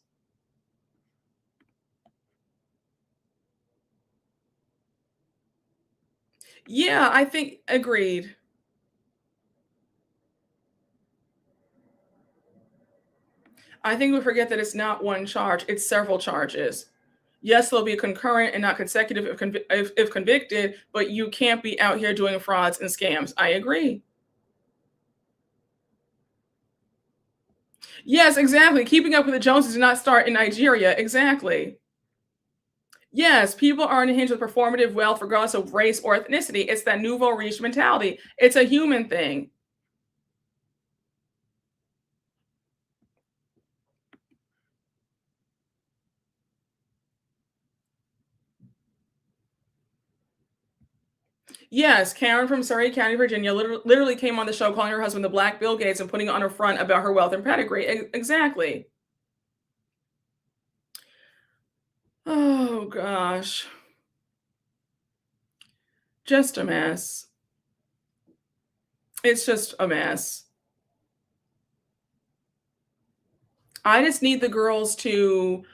[SPEAKER 1] Yeah, I think agreed. I think we forget that it's not one charge, it's several charges. Yes, there'll be concurrent and not consecutive if convicted, but you can't be out here doing frauds and scams. I agree. Yes, exactly. Keeping up with the Joneses did not start in Nigeria. Exactly. Yes, people are unhinged with performative wealth regardless of race or ethnicity. It's that nouveau riche mentality. It's a human thing. Yes, Karen from Surrey County, Virginia, literally came on the show calling her husband the Black Bill Gates and putting it on her front about her wealth and pedigree. Exactly. Oh gosh, just a mess. It's just a mess. I just need the girls to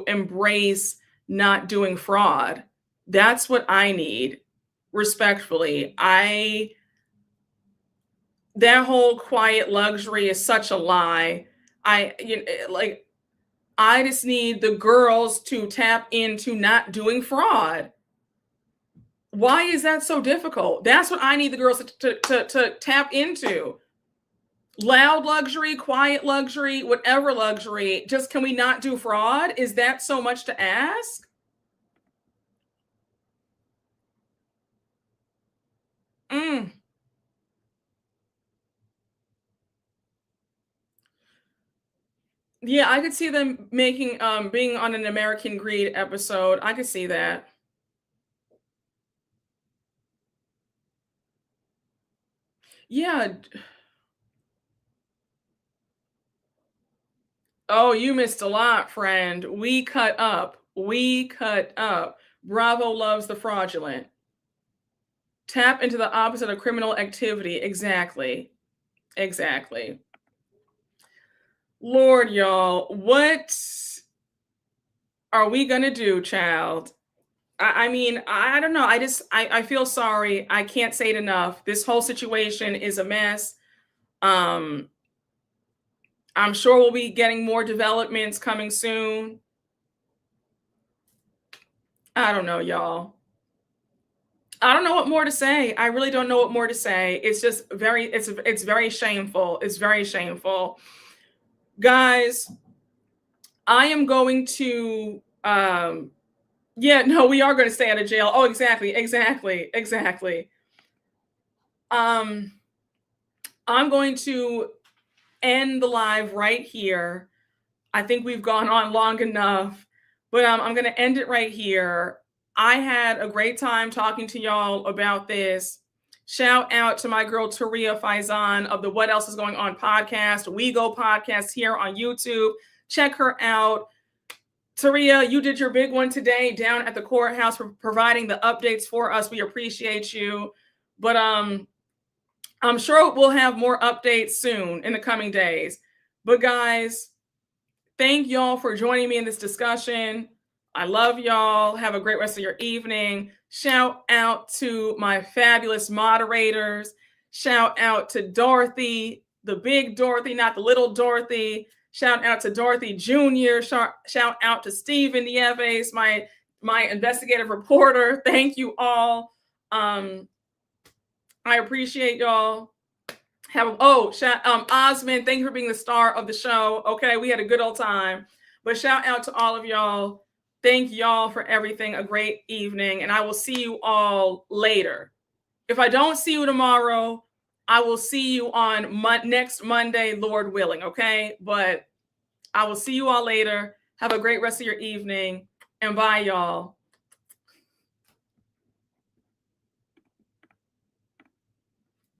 [SPEAKER 1] embrace not doing fraud. That's what I need, respectfully. That whole quiet luxury is such a lie. Like, I just need the girls to tap into not doing fraud. Why is that so difficult? That's what I need the girls to tap into. Loud luxury, quiet luxury, whatever luxury. Just, can we not do fraud? Is that so much to ask? Mm. Yeah, I could see them making being on an American Greed episode. I could see that. Yeah. Oh, you missed a lot, friend. We cut up. We cut up. Bravo loves the fraudulent. Tap into the opposite of criminal activity. Exactly. Exactly. Lord, y'all, what are we gonna do, child? I mean, I don't know. I feel sorry. I can't say it enough. This whole situation is a mess. Um, I'm sure we'll be getting more developments coming soon. I don't know, y'all. I don't know what more to say. I really don't know what more to say. It's just it's very shameful. It's very shameful. Guys, I am going to yeah, no, we are going to stay out of jail. Oh, exactly, exactly, exactly. Um, I'm going to end the live right here. I think we've gone on long enough, but I'm going to end it right here. I had a great time talking to y'all about this. Shout out to my girl Taria Faizan of the What Else Is Going On podcast, We Go podcast here on YouTube. Check her out. Taria, you did your big one today down at the courthouse for providing the updates for us. We appreciate you. But I'm sure we'll have more updates soon in the coming days. But guys, thank y'all for joining me in this discussion. I love y'all. Have a great rest of your evening. Shout out to my fabulous moderators. Shout out to Dorothy, the big Dorothy, not the little Dorothy. Shout out to Dorothy Jr. Shout out to Stephen Nieves, my investigative reporter. Thank you all. I appreciate y'all. Osmond, thank you for being the star of the show. Okay, we had a good old time. But shout out to all of y'all. Thank y'all for everything. A great evening, and I will see you all later. If I don't see you tomorrow, I will see you on next Monday, Lord willing. Okay, but I will see you all later. Have a great rest of your evening, and bye, y'all.